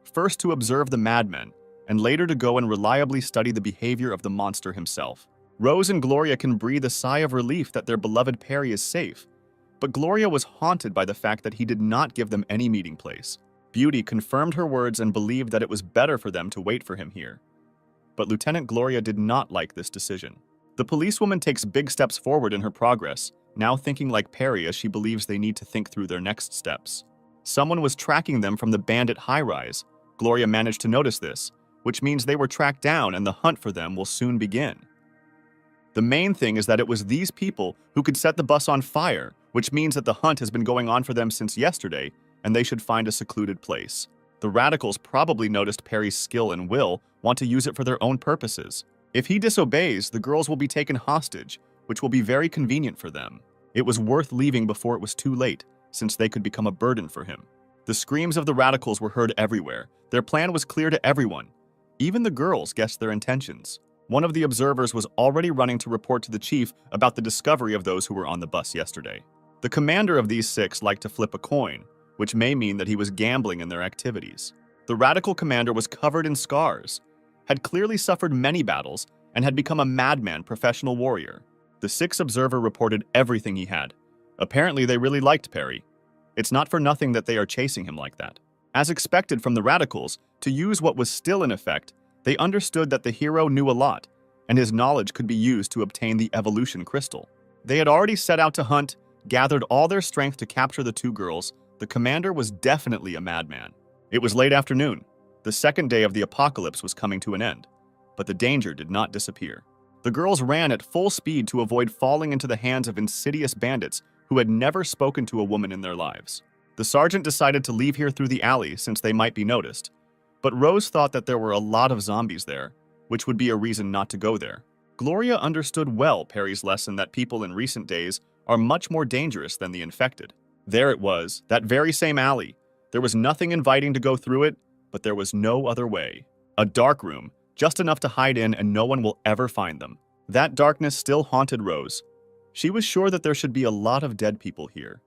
First to observe the madmen, and later to go and reliably study the behavior of the monster himself. Rose and Gloria can breathe a sigh of relief that their beloved Perry is safe, but Gloria was haunted by the fact that he did not give them any meeting place. Beauty confirmed her words and believed that it was better for them to wait for him here. But Lieutenant Gloria did not like this decision. The policewoman takes big steps forward in her progress, now thinking like Perry as she believes they need to think through their next steps. Someone was tracking them from the bandit high-rise. Gloria managed to notice this, which means they were tracked down and the hunt for them will soon begin. The main thing is that it was these people who could set the bus on fire, which means that the hunt has been going on for them since yesterday, and they should find a secluded place. The radicals probably noticed Perry's skill and will want to use it for their own purposes. If he disobeys, the girls will be taken hostage, which will be very convenient for them. It was worth leaving before it was too late, since they could become a burden for him. The screams of the radicals were heard everywhere. Their plan was clear to everyone. Even the girls guessed their intentions. One of the observers was already running to report to the chief about the discovery of those who were on the bus yesterday. The commander of these 6 liked to flip a coin, which may mean that he was gambling in their activities. The radical commander was covered in scars, had clearly suffered many battles, and had become a madman professional warrior. The 6th observer reported everything he had. Apparently, they really liked Perry. It's not for nothing that they are chasing him like that. As expected from the radicals, to use what was still in effect, they understood that the hero knew a lot, and his knowledge could be used to obtain the evolution crystal. They had already set out to hunt, gathered all their strength to capture the 2 girls. The commander was definitely a madman. It was late afternoon. The second day of the apocalypse was coming to an end, but the danger did not disappear. The girls ran at full speed to avoid falling into the hands of insidious bandits who had never spoken to a woman in their lives. The sergeant decided to leave here through the alley since they might be noticed, but Rose thought that there were a lot of zombies there, which would be a reason not to go there. Gloria understood well Perry's lesson that people in recent days are much more dangerous than the infected. There it was, that very same alley. There was nothing inviting to go through it, but there was no other way. A dark room, just enough to hide in and no one will ever find them. That darkness still haunted Rose. She was sure that there should be a lot of dead people here.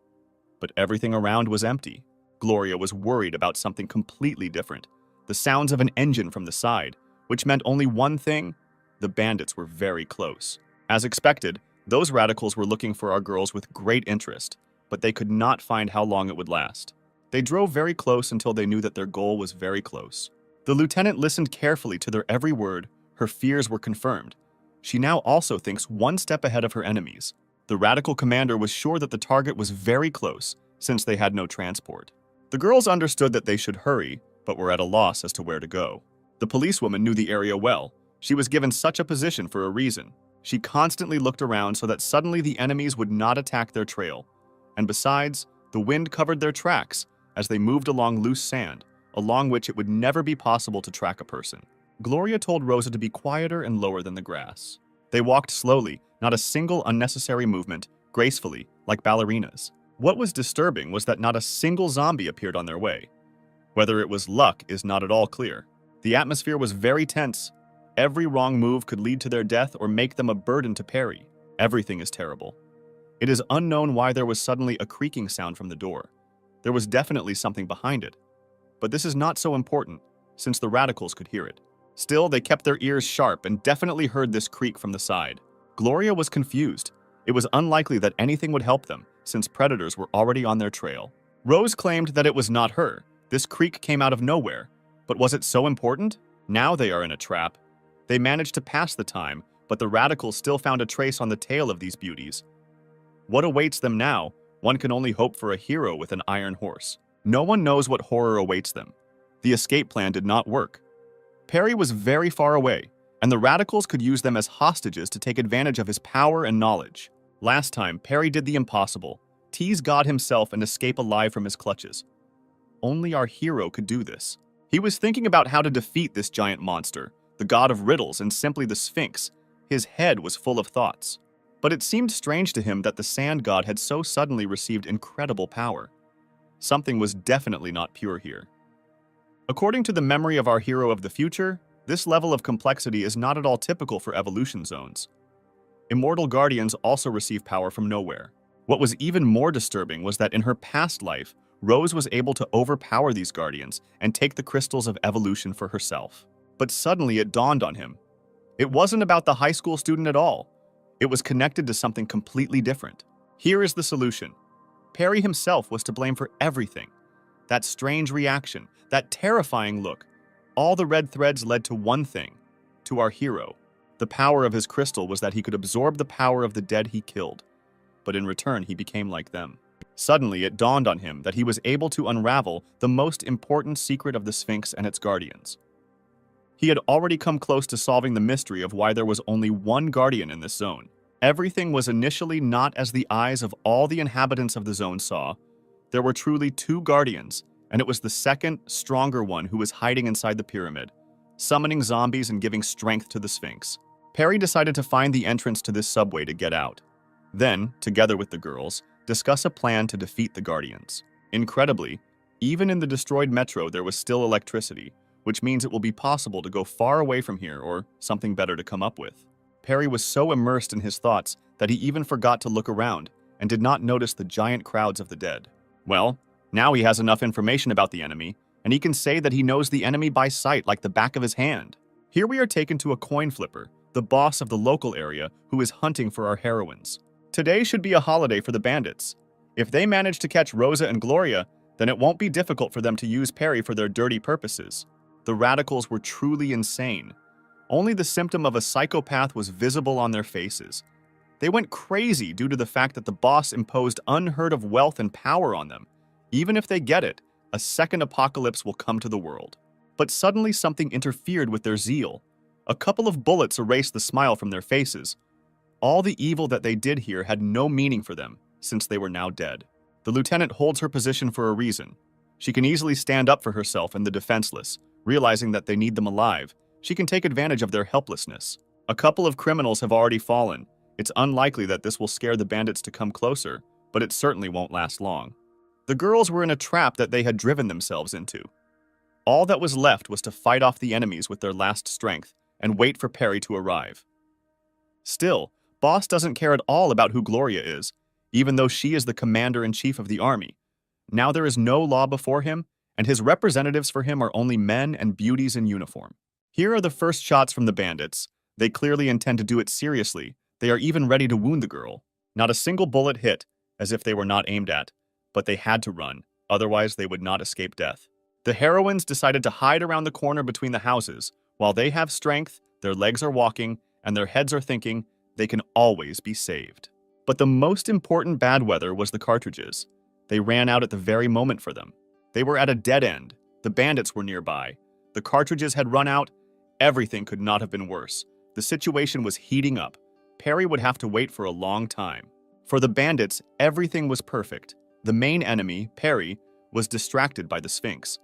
But everything around was empty. Gloria was worried about something completely different. The sounds of an engine from the side, which meant only one thing: the bandits were very close. As expected, those radicals were looking for our girls with great interest, but they could not find how long it would last. They drove very close until they knew that their goal was very close. The lieutenant listened carefully to their every word. Her fears were confirmed. She now also thinks one step ahead of her enemies. The radical commander was sure that the target was very close, since they had no transport. The girls understood that they should hurry, but were at a loss as to where to go. The policewoman knew the area well. She was given such a position for a reason. She constantly looked around so that suddenly the enemies would not attack their trail. And besides, the wind covered their tracks as they moved along loose sand, along which it would never be possible to track a person. Gloria told Rosa to be quieter and lower than the grass. They walked slowly, not a single unnecessary movement, gracefully, like ballerinas. What was disturbing was that not a single zombie appeared on their way. Whether it was luck is not at all clear. The atmosphere was very tense. Every wrong move could lead to their death or make them a burden to Perry. Everything is terrible. It is unknown why there was suddenly a creaking sound from the door. There was definitely something behind it. But this is not so important, since the radicals could hear it. Still, they kept their ears sharp and definitely heard this creak from the side. Gloria was confused. It was unlikely that anything would help them, since predators were already on their trail. Rose claimed that it was not her. This creak came out of nowhere. But was it so important? Now they are in a trap. They managed to pass the time, but the radicals still found a trace on the tail of these beauties. What awaits them now? One can only hope for a hero with an iron horse. No one knows what horror awaits them. The escape plan did not work. Perry was very far away, and the radicals could use them as hostages to take advantage of his power and knowledge. Last time, Perry did the impossible, tease God himself and escape alive from his clutches. Only our hero could do this. He was thinking about how to defeat this giant monster, the god of riddles and simply the Sphinx. His head was full of thoughts. But it seemed strange to him that the sand god had so suddenly received incredible power. Something was definitely not pure here. According to the memory of our hero of the future, this level of complexity is not at all typical for evolution zones. Immortal guardians also receive power from nowhere. What was even more disturbing was that in her past life, Rose was able to overpower these guardians and take the crystals of evolution for herself. But suddenly it dawned on him. It wasn't about the high school student at all. It was connected to something completely different. Here is the solution. Perry himself was to blame for everything. That strange reaction, that terrifying look, all the red threads led to one thing, to our hero. The power of his crystal was that he could absorb the power of the dead he killed, but in return he became like them. Suddenly it dawned on him that he was able to unravel the most important secret of the Sphinx and its guardians. He had already come close to solving the mystery of why there was only one guardian in this zone. Everything was initially not as the eyes of all the inhabitants of the zone saw. There were truly two guardians, and it was the second, stronger one who was hiding inside the pyramid, summoning zombies and giving strength to the Sphinx. Perry decided to find the entrance to this subway to get out. Then, together with the girls, discuss a plan to defeat the guardians. Incredibly, even in the destroyed metro there was still electricity, which means it will be possible to go far away from here or something better to come up with. Perry was so immersed in his thoughts that he even forgot to look around and did not notice the giant crowds of the dead. Well, now he has enough information about the enemy, and he can say that he knows the enemy by sight like the back of his hand. Here we are taken to a coin flipper, the boss of the local area who is hunting for our heroines. Today should be a holiday for the bandits. If they manage to catch Rosa and Gloria, then it won't be difficult for them to use Perry for their dirty purposes. The radicals were truly insane. Only the symptom of a psychopath was visible on their faces. They went crazy due to the fact that the boss imposed unheard of wealth and power on them. Even if they get it, a second apocalypse will come to the world. But suddenly something interfered with their zeal. A couple of bullets erased the smile from their faces. All the evil that they did here had no meaning for them, since they were now dead. The lieutenant holds her position for a reason. She can easily stand up for herself and the defenseless, realizing that they need them alive. She can take advantage of their helplessness. A couple of criminals have already fallen. It's unlikely that this will scare the bandits to come closer, but it certainly won't last long. The girls were in a trap that they had driven themselves into. All that was left was to fight off the enemies with their last strength and wait for Perry to arrive. Still, Boss doesn't care at all about who Gloria is, even though she is the commander-in-chief of the army. Now there is no law before him, and his representatives for him are only men and beauties in uniform. Here are the first shots from the bandits. They clearly intend to do it seriously. They are even ready to wound the girl. Not a single bullet hit, as if they were not aimed at, but they had to run, otherwise they would not escape death. The heroines decided to hide around the corner between the houses. While they have strength, their legs are walking, and their heads are thinking, they can always be saved. But the most important bad weather was the cartridges. They ran out at the very moment for them. They were at a dead end. The bandits were nearby. The cartridges had run out. Everything could not have been worse. The situation was heating up. Perry would have to wait for a long time. For the bandits, everything was perfect. The main enemy, Perry, was distracted by the Sphinx.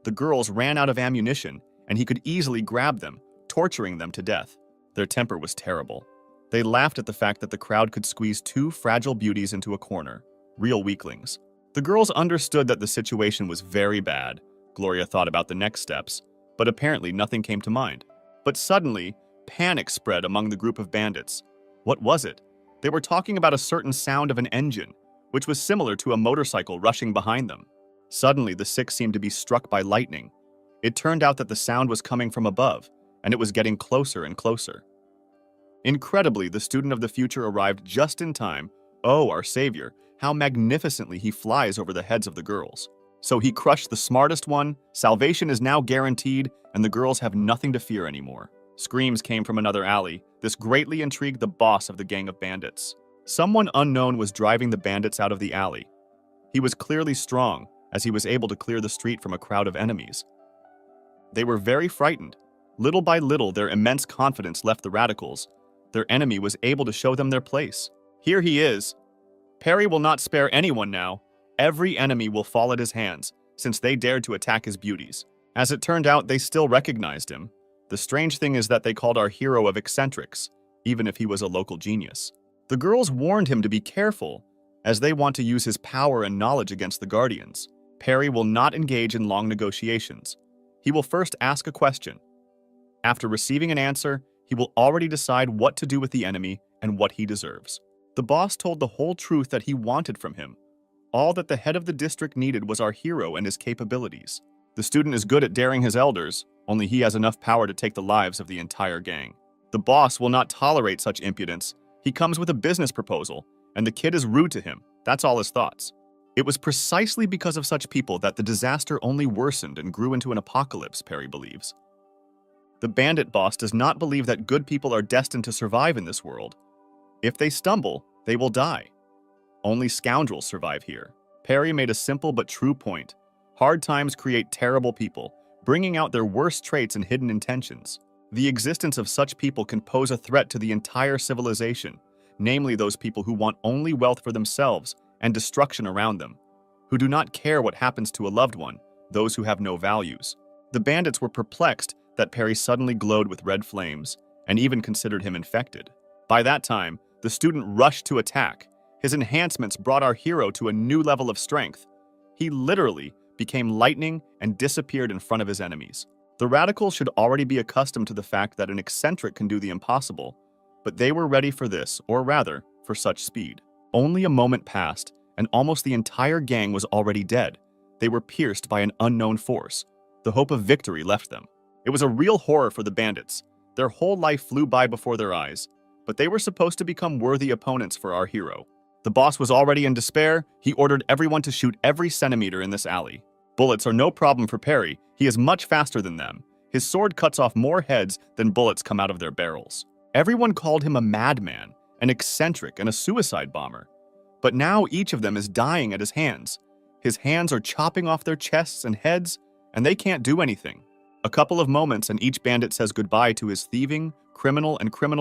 The girls ran out of ammunition, and he could easily grab them, torturing them to death. Their temper was terrible. They laughed at the fact that the crowd could squeeze two fragile beauties into a corner, real weaklings. The girls understood that the situation was very bad. Gloria thought about the next steps, but apparently nothing came to mind. But suddenly, panic spread among the group of bandits. What was it? They were talking about a certain sound of an engine, which was similar to a motorcycle rushing behind them. Suddenly, the six seemed to be struck by lightning. It turned out that the sound was coming from above, and it was getting closer and closer. Incredibly, the student of the future arrived just in time. Oh, our savior, how magnificently he flies over the heads of the girls. So he crushed the smartest one, salvation is now guaranteed, and the girls have nothing to fear anymore. Screams came from another alley. This greatly intrigued the boss of the gang of bandits. Someone unknown was driving the bandits out of the alley. He was clearly strong, as he was able to clear the street from a crowd of enemies. They were very frightened. Little by little, their immense confidence left the radicals. Their enemy was able to show them their place. Here he is. Perry will not spare anyone now. Every enemy will fall at his hands, since they dared to attack his beauties. As it turned out, they still recognized him. The strange thing is that they called our hero of eccentrics, even if he was a local genius. The girls warned him to be careful, as they want to use his power and knowledge against the Guardians. Perry will not engage in long negotiations. He will first ask a question. After receiving an answer, he will already decide what to do with the enemy and what he deserves. The boss told the whole truth that he wanted from him. All that the head of the district needed was our hero and his capabilities. The student is good at daring his elders, only he has enough power to take the lives of the entire gang. The boss will not tolerate such impudence. He comes with a business proposal, and the kid is rude to him. That's all his thoughts. It was precisely because of such people that the disaster only worsened and grew into an apocalypse, Perry believes. The bandit boss does not believe that good people are destined to survive in this world. If they stumble, they will die. Only scoundrels survive here. Perry made a simple but true point. Hard times create terrible people, bringing out their worst traits and hidden intentions. The existence of such people can pose a threat to the entire civilization, namely those people who want only wealth for themselves and destruction around them, who do not care what happens to a loved one, those who have no values. The bandits were perplexed that Perry suddenly glowed with red flames, and even considered him infected. By that time, the student rushed to attack. His enhancements brought our hero to a new level of strength. He literally became lightning and disappeared in front of his enemies. The radicals should already be accustomed to the fact that an eccentric can do the impossible, but they were ready for this, or rather, for such speed. Only a moment passed, and almost the entire gang was already dead. They were pierced by an unknown force. The hope of victory left them. It was a real horror for the bandits. Their whole life flew by before their eyes, but they were supposed to become worthy opponents for our hero. The boss was already in despair. He ordered everyone to shoot every centimeter in this alley. Bullets are no problem for Perry. He is much faster than them. His sword cuts off more heads than bullets come out of their barrels. Everyone called him a madman, an eccentric, and a suicide bomber. But now each of them is dying at his hands. His hands are chopping off their chests and heads, and they can't do anything. A couple of moments and each bandit says goodbye to his thieving, criminal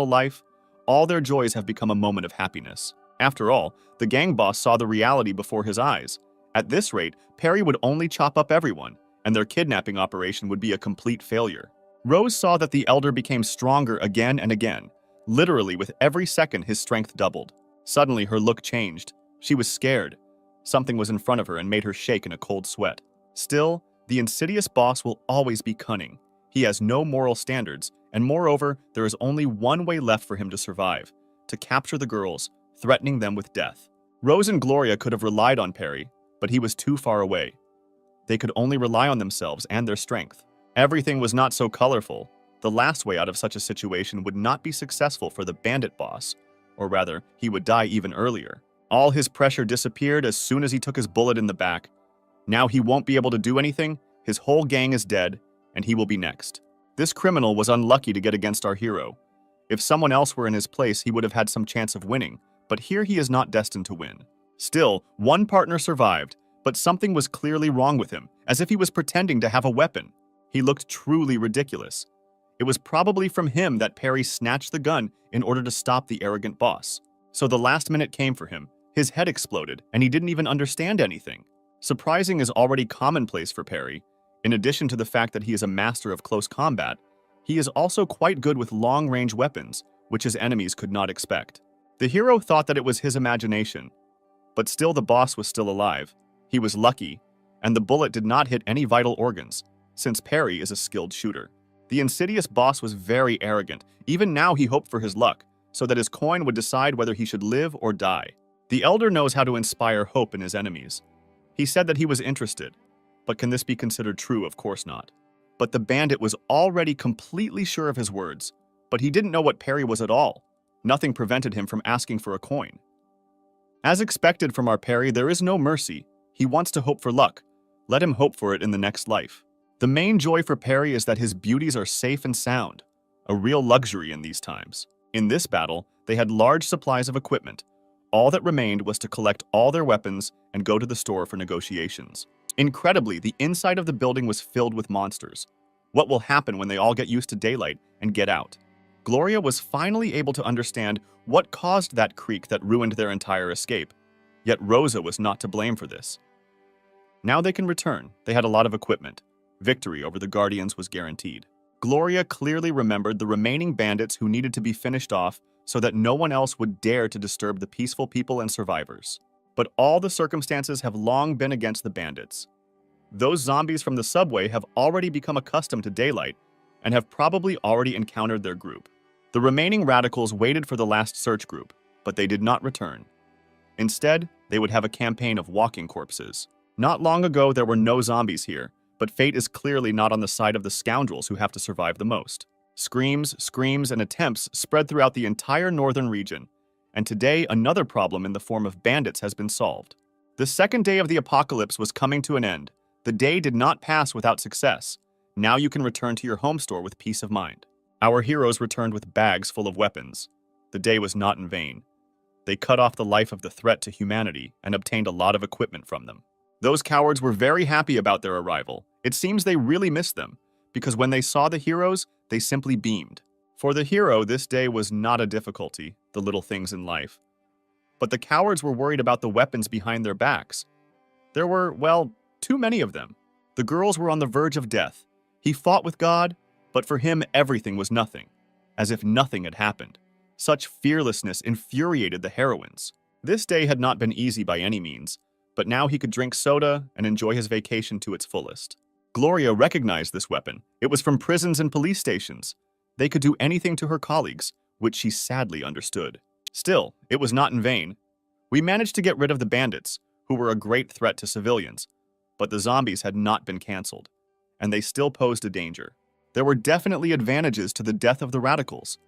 life. All their joys have become a moment of happiness. After all, the gang boss saw the reality before his eyes. At this rate, Perry would only chop up everyone, and their kidnapping operation would be a complete failure. Rose saw that the elder became stronger again and again. Literally, with every second, his strength doubled. Suddenly, her look changed. She was scared. Something was in front of her and made her shake in a cold sweat. Still, the insidious boss will always be cunning. He has no moral standards, and moreover, there is only one way left for him to survive: to capture the girls, threatening them with death. Rose and Gloria could have relied on Perry, but he was too far away. They could only rely on themselves and their strength. Everything was not so colorful. The last way out of such a situation would not be successful for the bandit boss, or rather, he would die even earlier. All his pressure disappeared as soon as he took his bullet in the back. Now he won't be able to do anything, his whole gang is dead, and he will be next. This criminal was unlucky to get against our hero. If someone else were in his place, he would have had some chance of winning, but here he is not destined to win. Still, one partner survived, but something was clearly wrong with him, as if he was pretending to have a weapon. He looked truly ridiculous. It was probably from him that Perry snatched the gun in order to stop the arrogant boss. So the last minute came for him. His head exploded, and he didn't even understand anything. Surprising is already commonplace for Perry. In addition to the fact that he is a master of close combat, he is also quite good with long-range weapons, which his enemies could not expect. The hero thought that it was his imagination, but still the boss was still alive. He was lucky, and the bullet did not hit any vital organs, since Perry is a skilled shooter. The insidious boss was very arrogant. Even now he hoped for his luck, so that his coin would decide whether he should live or die. The elder knows how to inspire hope in his enemies. He said that he was interested, but can this be considered true? Of course not. But the bandit was already completely sure of his words, but he didn't know what Perry was at all. Nothing prevented him from asking for a coin. As expected from our Perry, there is no mercy. He wants to hope for luck. Let him hope for it in the next life. The main joy for Perry is that his beauties are safe and sound, a real luxury in these times. In this battle, they had large supplies of equipment. All that remained was to collect all their weapons and go to the store for negotiations. Incredibly, the inside of the building was filled with monsters. What will happen when they all get used to daylight and get out? Gloria was finally able to understand what caused that creak that ruined their entire escape. Yet Rosa was not to blame for this. Now they can return. They had a lot of equipment. Victory over the Guardians was guaranteed. Gloria clearly remembered the remaining bandits who needed to be finished off so that no one else would dare to disturb the peaceful people and survivors. But all the circumstances have long been against the bandits. Those zombies from the subway have already become accustomed to daylight and have probably already encountered their group. The remaining radicals waited for the last search group, but they did not return. Instead, they would have a campaign of walking corpses. Not long ago, there were no zombies here, but fate is clearly not on the side of the scoundrels who have to survive the most. Screams, and attempts spread throughout the entire northern region, and today another problem in the form of bandits has been solved. The second day of the apocalypse was coming to an end. The day did not pass without success. Now you can return to your home store with peace of mind. Our heroes returned with bags full of weapons. The day was not in vain. They cut off the life of the threat to humanity and obtained a lot of equipment from them. Those cowards were very happy about their arrival. It seems they really missed them, because when they saw the heroes, they simply beamed. For the hero, this day was not a difficulty, the little things in life. But the cowards were worried about the weapons behind their backs. There were, well, too many of them. The girls were on the verge of death. He fought with God, but for him everything was nothing, as if nothing had happened. Such fearlessness infuriated the heroines. This day had not been easy by any means, but now he could drink soda and enjoy his vacation to its fullest. Gloria recognized this weapon. It was from prisons and police stations. They could do anything to her colleagues, which she sadly understood. Still, it was not in vain. We managed to get rid of the bandits, who were a great threat to civilians, but the zombies had not been canceled, and they still posed a danger. There were definitely advantages to the death of the radicals.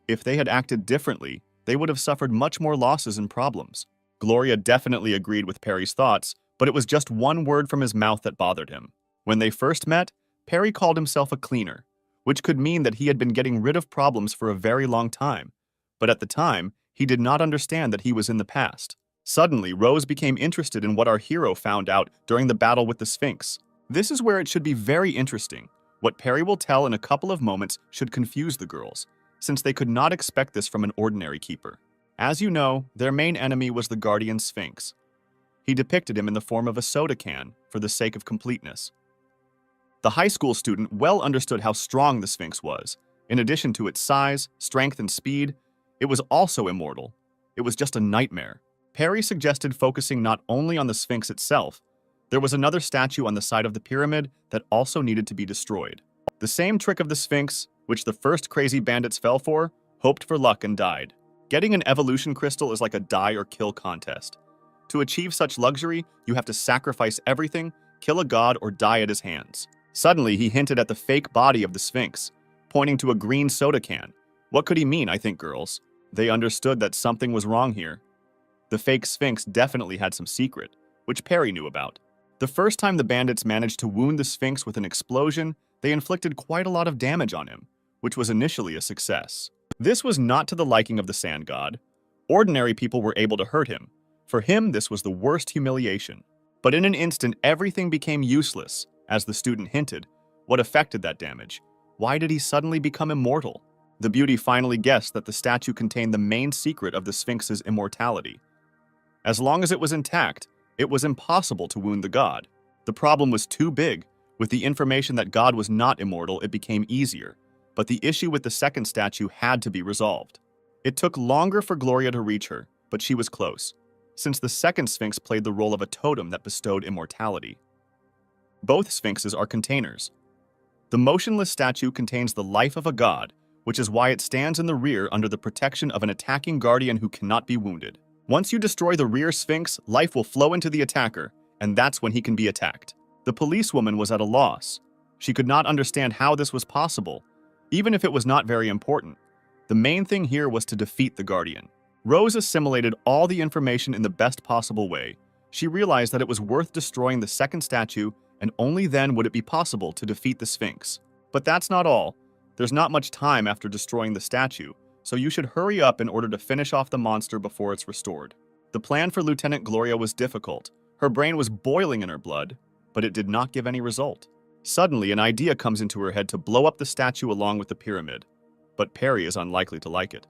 If they had acted differently, they would have suffered much more losses and problems. Gloria definitely agreed with Perry's thoughts, but it was just one word from his mouth that bothered him. When they first met, Perry called himself a cleaner, which could mean that he had been getting rid of problems for a very long time. But at the time, he did not understand that he was in the past. Suddenly, Rose became interested in what our hero found out during the battle with the Sphinx. This is where it should be very interesting. What Perry will tell in a couple of moments should confuse the girls, since they could not expect this from an ordinary keeper. As you know, their main enemy was the Guardian Sphinx. He depicted him in the form of a soda can, for the sake of completeness. The high school student well understood how strong the Sphinx was. In addition to its size, strength, and speed, it was also immortal. It was just a nightmare. Perry suggested focusing not only on the Sphinx itself. There was another statue on the side of the pyramid that also needed to be destroyed. The same trick of the Sphinx, which the first crazy bandits fell for, hoped for luck and died. Getting an evolution crystal is like a die or kill contest. To achieve such luxury, you have to sacrifice everything, kill a god, or die at his hands. Suddenly, he hinted at the fake body of the Sphinx, pointing to a green soda can. What could he mean, I think, girls? They understood that something was wrong here. The fake Sphinx definitely had some secret, which Perry knew about. The first time the bandits managed to wound the Sphinx with an explosion, they inflicted quite a lot of damage on him, which was initially a success. This was not to the liking of the sand god. Ordinary people were able to hurt him. For him, this was the worst humiliation. But in an instant, everything became useless. As the student hinted, what affected that damage? Why did he suddenly become immortal? The beauty finally guessed that the statue contained the main secret of the Sphinx's immortality. As long as it was intact, it was impossible to wound the god. The problem was too big. With the information that God was not immortal, it became easier. But the issue with the second statue had to be resolved. It took longer for Gloria to reach her, but she was close, since the second Sphinx played the role of a totem that bestowed immortality. Both Sphinxes are containers. The motionless statue contains the life of a god, which is why it stands in the rear under the protection of an attacking guardian who cannot be wounded. Once you destroy the rear Sphinx, life will flow into the attacker, and that's when he can be attacked. The policewoman was at a loss. She could not understand how this was possible, even if it was not very important. The main thing here was to defeat the guardian. Rose assimilated all the information in the best possible way. She realized that it was worth destroying the second statue, and only then would it be possible to defeat the Sphinx. But that's not all. There's not much time after destroying the statue, so you should hurry up in order to finish off the monster before it's restored. The plan for Lieutenant Gloria was difficult. Her brain was boiling in her blood, but it did not give any result. Suddenly, an idea comes into her head to blow up the statue along with the pyramid, but Perry is unlikely to like it.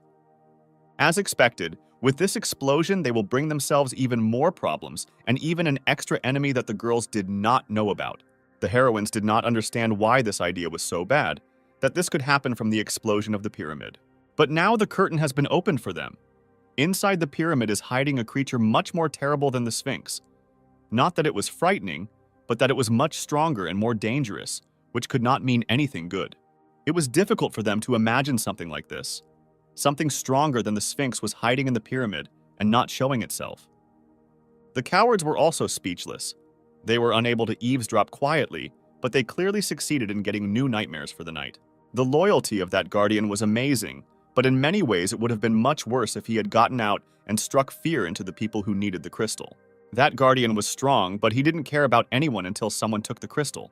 As expected, with this explosion, they will bring themselves even more problems and even an extra enemy that the girls did not know about. The heroines did not understand why this idea was so bad, that this could happen from the explosion of the pyramid. But now the curtain has been opened for them. Inside the pyramid is hiding a creature much more terrible than the Sphinx. Not that it was frightening, but that it was much stronger and more dangerous, which could not mean anything good. It was difficult for them to imagine something like this. Something stronger than the Sphinx was hiding in the pyramid and not showing itself. The cowards were also speechless. They were unable to eavesdrop quietly, but they clearly succeeded in getting new nightmares for the night. The loyalty of that guardian was amazing, but in many ways it would have been much worse if he had gotten out and struck fear into the people who needed the crystal. That guardian was strong, but he didn't care about anyone until someone took the crystal.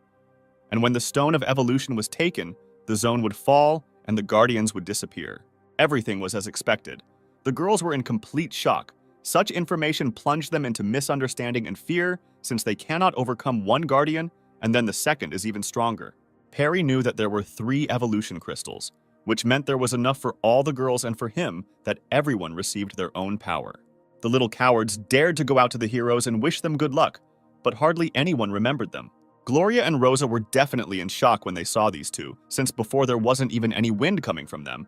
And when the stone of evolution was taken, the zone would fall and the guardians would disappear. Everything was as expected. The girls were in complete shock. Such information plunged them into misunderstanding and fear, since they cannot overcome one guardian, and then the second is even stronger. Perry knew that there were 3 evolution crystals, which meant there was enough for all the girls and for him that everyone received their own power. The little cowards dared to go out to the heroes and wish them good luck, but hardly anyone remembered them. Gloria and Rosa were definitely in shock when they saw these two, since before there wasn't even any wind coming from them.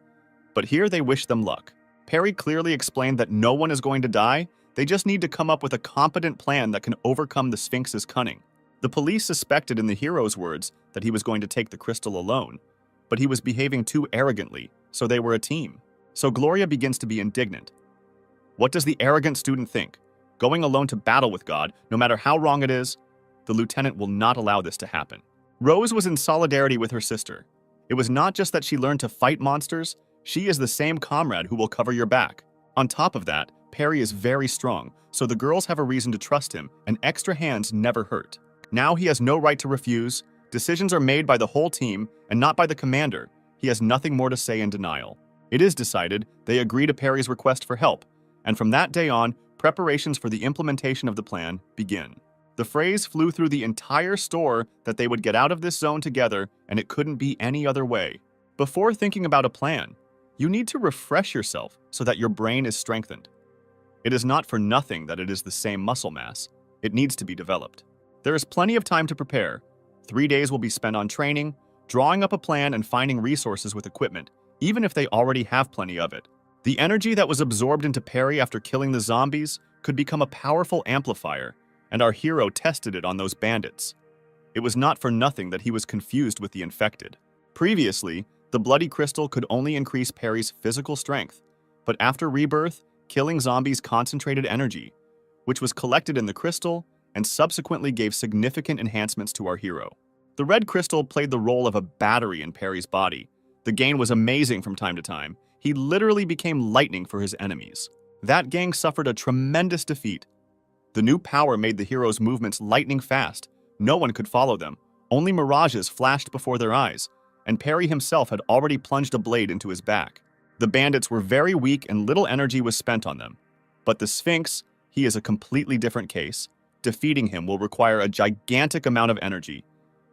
But here they wished them luck. Perry clearly explained that no one is going to die, they just need to come up with a competent plan that can overcome the Sphinx's cunning. The police suspected in the hero's words that he was going to take the crystal alone, but he was behaving too arrogantly, so they were a team. So Gloria begins to be indignant. What does the arrogant student think? Going alone to battle with God, no matter how wrong it is? The lieutenant will not allow this to happen. Rose was in solidarity with her sister. It was not just that she learned to fight monsters, she is the same comrade who will cover your back. On top of that, Perry is very strong, so the girls have a reason to trust him, and extra hands never hurt. Now he has no right to refuse. Decisions are made by the whole team, and not by the commander. He has nothing more to say in denial. It is decided, they agree to Perry's request for help, and from that day on, preparations for the implementation of the plan begin. The phrase flew through the entire store that they would get out of this zone together, and it couldn't be any other way. Before thinking about a plan, you need to refresh yourself so that your brain is strengthened. It is not for nothing that it is the same muscle mass. It needs to be developed. There is plenty of time to prepare. 3 days will be spent on training, drawing up a plan, and finding resources with equipment, even if they already have plenty of it. The energy that was absorbed into Perry after killing the zombies could become a powerful amplifier, and our hero tested it on those bandits. It was not for nothing that he was confused with the infected. Previously, the bloody crystal could only increase Perry's physical strength, but after rebirth, killing zombies concentrated energy, which was collected in the crystal and subsequently gave significant enhancements to our hero. The red crystal played the role of a battery in Perry's body. The gain was amazing from time to time. He literally became lightning for his enemies. That gang suffered a tremendous defeat. The new power made the hero's movements lightning fast. No one could follow them. Only mirages flashed before their eyes, and Perry himself had already plunged a blade into his back. The bandits were very weak and little energy was spent on them. But the Sphinx, he is a completely different case. Defeating him will require a gigantic amount of energy.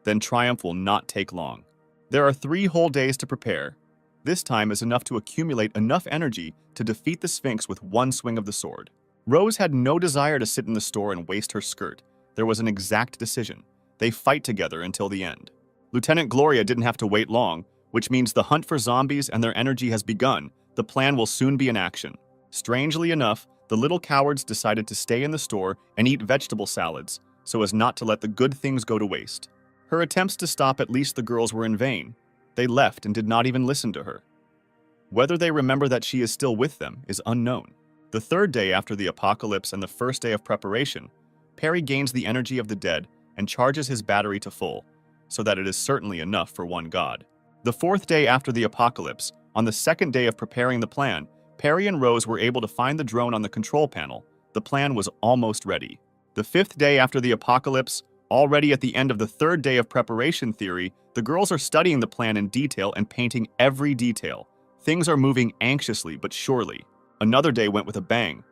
Then triumph will not take long. There are 3 whole days to prepare. This time is enough to accumulate enough energy to defeat the Sphinx with one swing of the sword. Rose had no desire to sit in the store and waste her skirt. There was an exact decision. They fight together until the end. Lieutenant Gloria didn't have to wait long, which means the hunt for zombies and their energy has begun. The plan will soon be in action. Strangely enough, the little cowards decided to stay in the store and eat vegetable salads, so as not to let the good things go to waste. Her attempts to stop at least the girls were in vain. They left and did not even listen to her. Whether they remember that she is still with them is unknown. The 3rd day after the apocalypse and the 1st day of preparation, Perry gains the energy of the dead and charges his battery to full, so that it is certainly enough for one god. The 4th day after the apocalypse, on the 2nd day of preparing the plan, Perry and Rose were able to find the drone on the control panel. The plan was almost ready. The 5th day after the apocalypse, already at the end of the 3rd day of preparation theory, the girls are studying the plan in detail and painting every detail. Things are moving anxiously but surely. Another day went with a bang.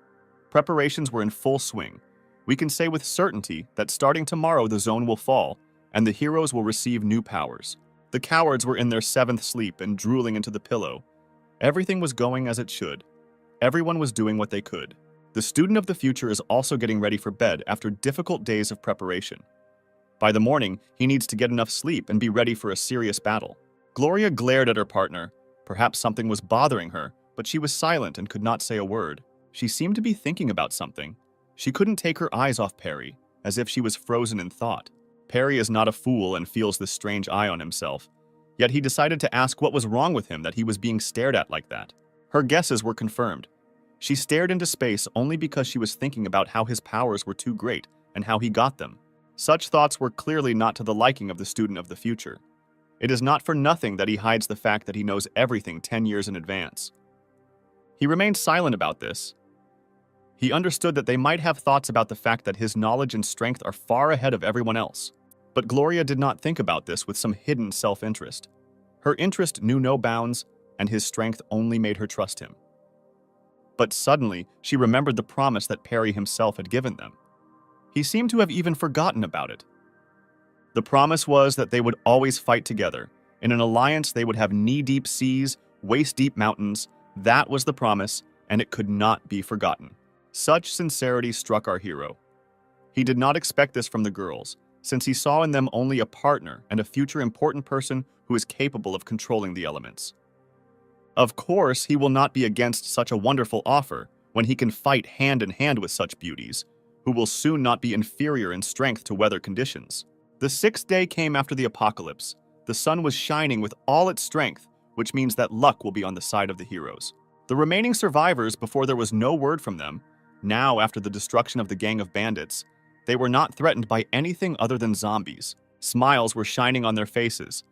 Preparations were in full swing. We can say with certainty that starting tomorrow the zone will fall, and the heroes will receive new powers. The cowards were in their 7th sleep and drooling into the pillow. Everything was going as it should. Everyone was doing what they could. The student of the future is also getting ready for bed after difficult days of preparation. By the morning, he needs to get enough sleep and be ready for a serious battle. Gloria glared at her partner. Perhaps something was bothering her, but she was silent and could not say a word. She seemed to be thinking about something. She couldn't take her eyes off Perry, as if she was frozen in thought. Perry is not a fool and feels this strange eye on himself. Yet he decided to ask what was wrong with him that he was being stared at like that. Her guesses were confirmed. She stared into space only because she was thinking about how his powers were too great and how he got them. Such thoughts were clearly not to the liking of the student of the future. It is not for nothing that he hides the fact that he knows everything 10 years in advance. He remained silent about this. He understood that they might have thoughts about the fact that his knowledge and strength are far ahead of everyone else. But Gloria did not think about this with some hidden self-interest. Her interest knew no bounds, and his strength only made her trust him. But suddenly, she remembered the promise that Perry himself had given them. He seemed to have even forgotten about it. The promise was that they would always fight together. In an alliance, they would have knee-deep seas, waist-deep mountains. That was the promise, and it could not be forgotten. Such sincerity struck our hero. He did not expect this from the girls, since he saw in them only a partner and a future important person who is capable of controlling the elements. Of course, he will not be against such a wonderful offer when he can fight hand in hand with such beauties, who will soon not be inferior in strength to weather conditions. The 6th day came after the apocalypse. The sun was shining with all its strength, which means that luck will be on the side of the heroes. The remaining survivors, before there was no word from them, now after the destruction of the gang of bandits, they were not threatened by anything other than zombies. Smiles were shining on their faces.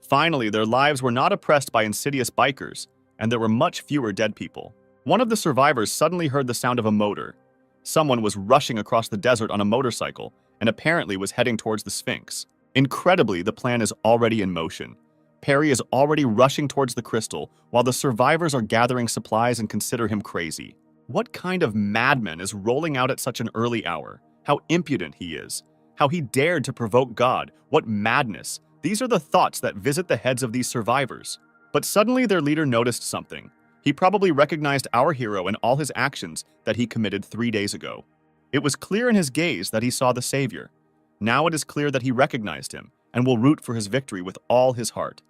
Finally, their lives were not oppressed by insidious bikers, and there were much fewer dead people. One of the survivors suddenly heard the sound of a motor. Someone was rushing across the desert on a motorcycle and apparently was heading towards the Sphinx. Incredibly, the plan is already in motion. Perry is already rushing towards the crystal, while the survivors are gathering supplies and consider him crazy. What kind of madman is rolling out at such an early hour? How impudent he is. How he dared to provoke God. What madness. These are the thoughts that visit the heads of these survivors. But suddenly their leader noticed something. He probably recognized our hero and all his actions that he committed 3 days ago. It was clear in his gaze that he saw the savior. Now it is clear that he recognized him and will root for his victory with all his heart.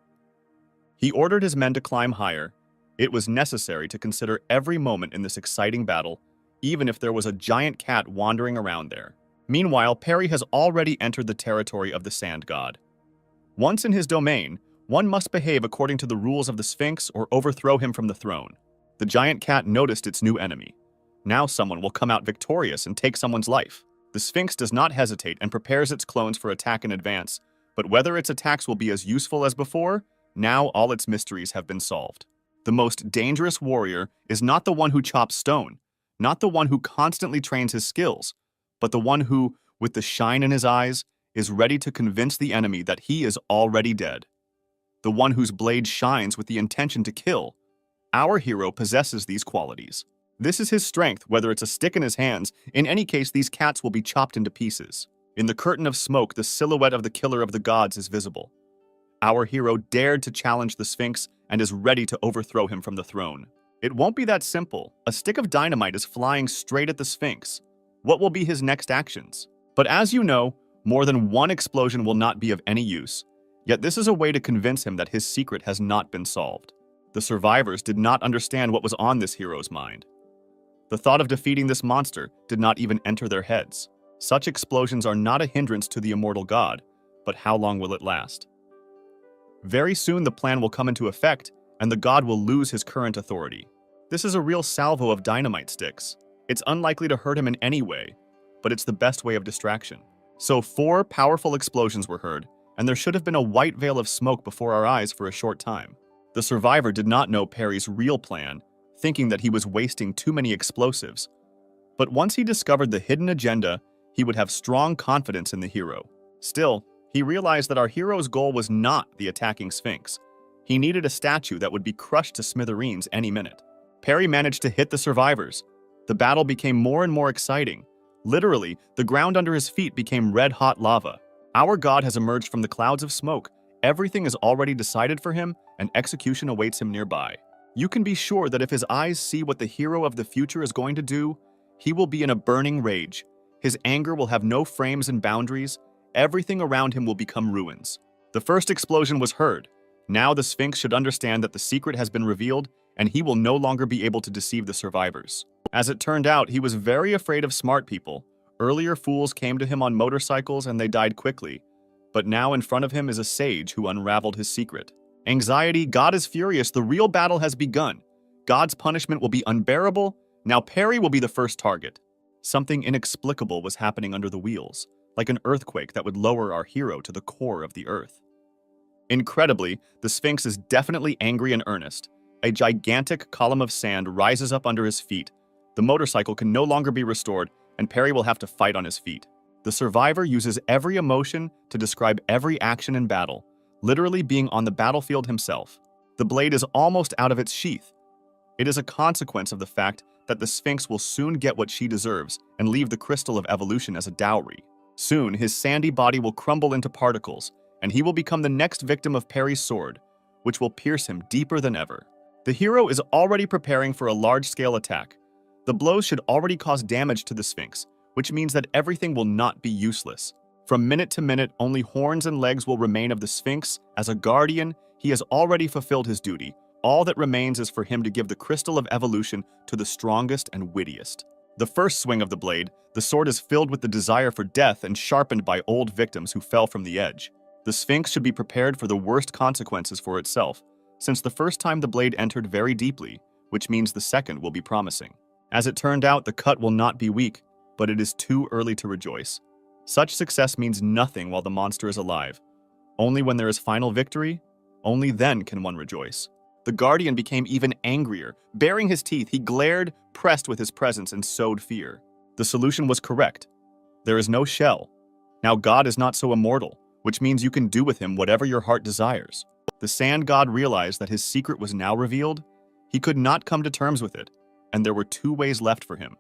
He ordered his men to climb higher. It was necessary to consider every moment in this exciting battle, even if there was a giant cat wandering around there. Meanwhile, Perry has already entered the territory of the Sand God. Once in his domain, one must behave according to the rules of the Sphinx or overthrow him from the throne. The giant cat noticed its new enemy. Now someone will come out victorious and take someone's life. The Sphinx does not hesitate and prepares its clones for attack in advance, but whether its attacks will be as useful as before, now all its mysteries have been solved. The most dangerous warrior is not the one who chops stone, not the one who constantly trains his skills, but the one who, with the shine in his eyes, is ready to convince the enemy that he is already dead. The one whose blade shines with the intention to kill. Our hero possesses these qualities. This is his strength, whether it's a stick in his hands. In any case, these cats will be chopped into pieces. In the curtain of smoke, the silhouette of the killer of the gods is visible. Our hero dared to challenge the Sphinx and is ready to overthrow him from the throne. It won't be that simple. A stick of dynamite is flying straight at the Sphinx. What will be his next actions? But as you know, more than one explosion will not be of any use. Yet this is a way to convince him that his secret has not been solved. The survivors did not understand what was on this hero's mind. The thought of defeating this monster did not even enter their heads. Such explosions are not a hindrance to the immortal god, but how long will it last? Very soon the plan will come into effect, and the god will lose his current authority. This is a real salvo of dynamite sticks. It's unlikely to hurt him in any way, but it's the best way of distraction. So 4 powerful explosions were heard, and there should have been a white veil of smoke before our eyes for a short time. The survivor did not know Perry's real plan, thinking that he was wasting too many explosives. But once he discovered the hidden agenda, he would have strong confidence in the hero. Still, he realized that our hero's goal was not the attacking Sphinx. He needed a statue that would be crushed to smithereens any minute. Perry managed to hit the survivors. The battle became more and more exciting. Literally, the ground under his feet became red-hot lava. Our god has emerged from the clouds of smoke. Everything is already decided for him, and execution awaits him nearby. You can be sure that if his eyes see what the hero of the future is going to do, he will be in a burning rage. His anger will have no frames and boundaries. Everything around him will become ruins. The first explosion was heard. Now the Sphinx should understand that the secret has been revealed, and he will no longer be able to deceive the survivors. As it turned out, he was very afraid of smart people. Earlier fools came to him on motorcycles and they died quickly. But now in front of him is a sage who unraveled his secret. Anxiety, God is furious, the real battle has begun. God's punishment will be unbearable. Now Perry will be the first target. Something inexplicable was happening under the wheels, like an earthquake that would lower our hero to the core of the earth. Incredibly, the Sphinx is definitely angry and earnest. A gigantic column of sand rises up under his feet. The motorcycle can no longer be restored, and Perry will have to fight on his feet. The survivor uses every emotion to describe every action in battle, literally being on the battlefield himself. The blade is almost out of its sheath. It is a consequence of the fact that the Sphinx will soon get what she deserves and leave the crystal of evolution as a dowry. Soon, his sandy body will crumble into particles, and he will become the next victim of Perry's sword, which will pierce him deeper than ever. The hero is already preparing for a large-scale attack. The blows should already cause damage to the Sphinx, which means that everything will not be useless. From minute to minute, only horns and legs will remain of the Sphinx. As a guardian, he has already fulfilled his duty. All that remains is for him to give the crystal of evolution to the strongest and wittiest. The first swing of the blade, the sword is filled with the desire for death and sharpened by old victims who fell from the edge. The Sphinx should be prepared for the worst consequences for itself, since the first time the blade entered very deeply, which means the second will be promising. As it turned out, the cut will not be weak, but it is too early to rejoice. Such success means nothing while the monster is alive. Only when there is final victory, only then can one rejoice. The guardian became even angrier. Baring his teeth, he glared, pressed with his presence, and sowed fear. The solution was correct. There is no shell. Now God is not so immortal, which means you can do with him whatever your heart desires. The sand god realized that his secret was now revealed. He could not come to terms with it, and there were 2 ways left for him: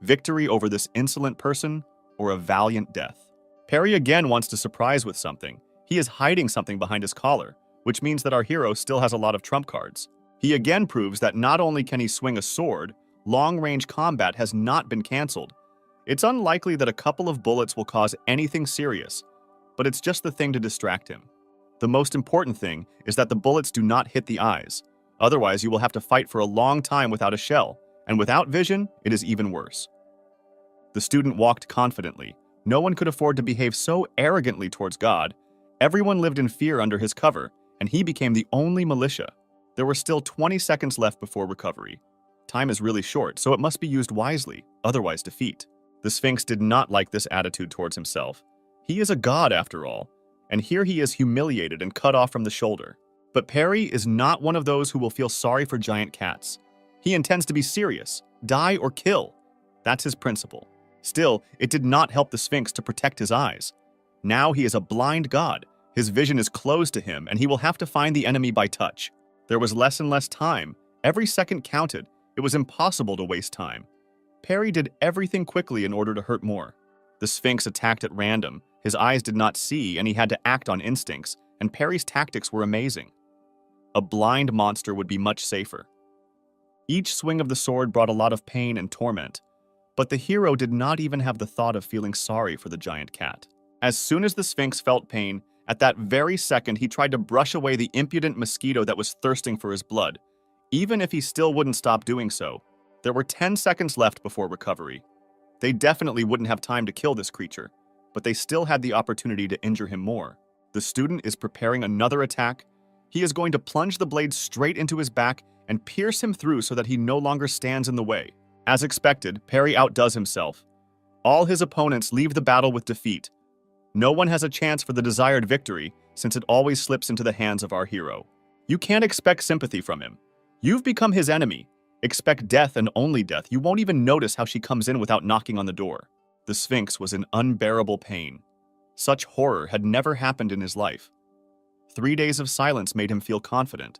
victory over this insolent person, or a valiant death. Perry again wants to surprise with something. He is hiding something behind his collar, which means that our hero still has a lot of trump cards. He again proves that not only can he swing a sword, long-range combat has not been cancelled. It's unlikely that a couple of bullets will cause anything serious, but it's just the thing to distract him. The most important thing is that the bullets do not hit the eyes. Otherwise, you will have to fight for a long time without a shell, and without vision, it is even worse. The student walked confidently. No one could afford to behave so arrogantly towards God. Everyone lived in fear under his cover, and he became the only militia. There were still 20 seconds left before recovery. Time is really short, so it must be used wisely, otherwise defeat. The Sphinx did not like this attitude towards himself. He is a god after all, and here he is humiliated and cut off from the shoulder. But Perry is not one of those who will feel sorry for giant cats. He intends to be serious, die or kill. That's his principle. Still, it did not help the Sphinx to protect his eyes. Now he is a blind god. His vision is closed to him, and he will have to find the enemy by touch. There was less and less time. Every second counted. It was impossible to waste time. Perry did everything quickly in order to hurt more. The Sphinx attacked at random. His eyes did not see, and he had to act on instincts, and Perry's tactics were amazing. A blind monster would be much safer. Each swing of the sword brought a lot of pain and torment, but the hero did not even have the thought of feeling sorry for the giant cat. As soon as the Sphinx felt pain, at that very second he tried to brush away the impudent mosquito that was thirsting for his blood. Even if he still wouldn't stop doing so, there were 10 seconds left before recovery. They definitely wouldn't have time to kill this creature, but they still had the opportunity to injure him more. The student is preparing another attack. He is going to plunge the blade straight into his back and pierce him through so that he no longer stands in the way. As expected, Perry outdoes himself. All his opponents leave the battle with defeat. No one has a chance for the desired victory, since it always slips into the hands of our hero. You can't expect sympathy from him. You've become his enemy. Expect death and only death. You won't even notice how she comes in without knocking on the door. The Sphinx was in unbearable pain. Such horror had never happened in his life. 3 days of silence made him feel confident,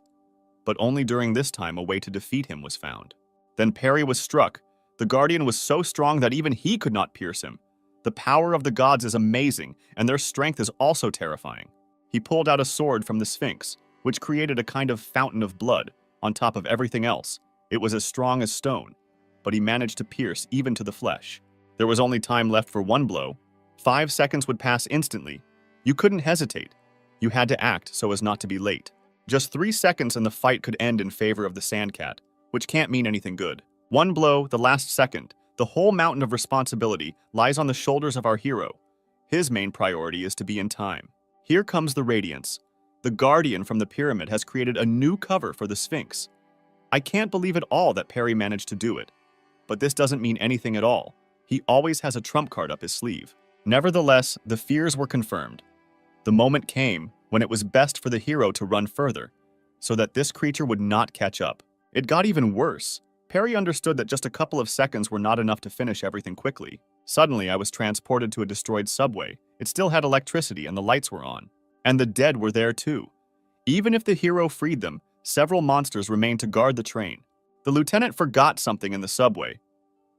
but only during this time a way to defeat him was found. Then Perry was struck. The Guardian was so strong that even he could not pierce him. The power of the gods is amazing, and their strength is also terrifying. He pulled out a sword from the Sphinx, which created a kind of fountain of blood on top of everything else. It was as strong as stone, but he managed to pierce even to the flesh. There was only time left for one blow. 5 seconds would pass instantly. You couldn't hesitate. You had to act so as not to be late. Just 3 seconds and the fight could end in favor of the Sandcat, which can't mean anything good. One blow, the last second. The whole mountain of responsibility lies on the shoulders of our hero. His main priority is to be in time. Here comes the radiance. The Guardian from the pyramid has created a new cover for the Sphinx. I can't believe at all that Perry managed to do it. But this doesn't mean anything at all. He always has a trump card up his sleeve. Nevertheless, the fears were confirmed. The moment came when it was best for the hero to run further, so that this creature would not catch up. It got even worse. Perry understood that just a couple of seconds were not enough to finish everything quickly. Suddenly, I was transported to a destroyed subway. It still had electricity and the lights were on. And the dead were there too. Even if the hero freed them, several monsters remained to guard the train. The lieutenant forgot something in the subway.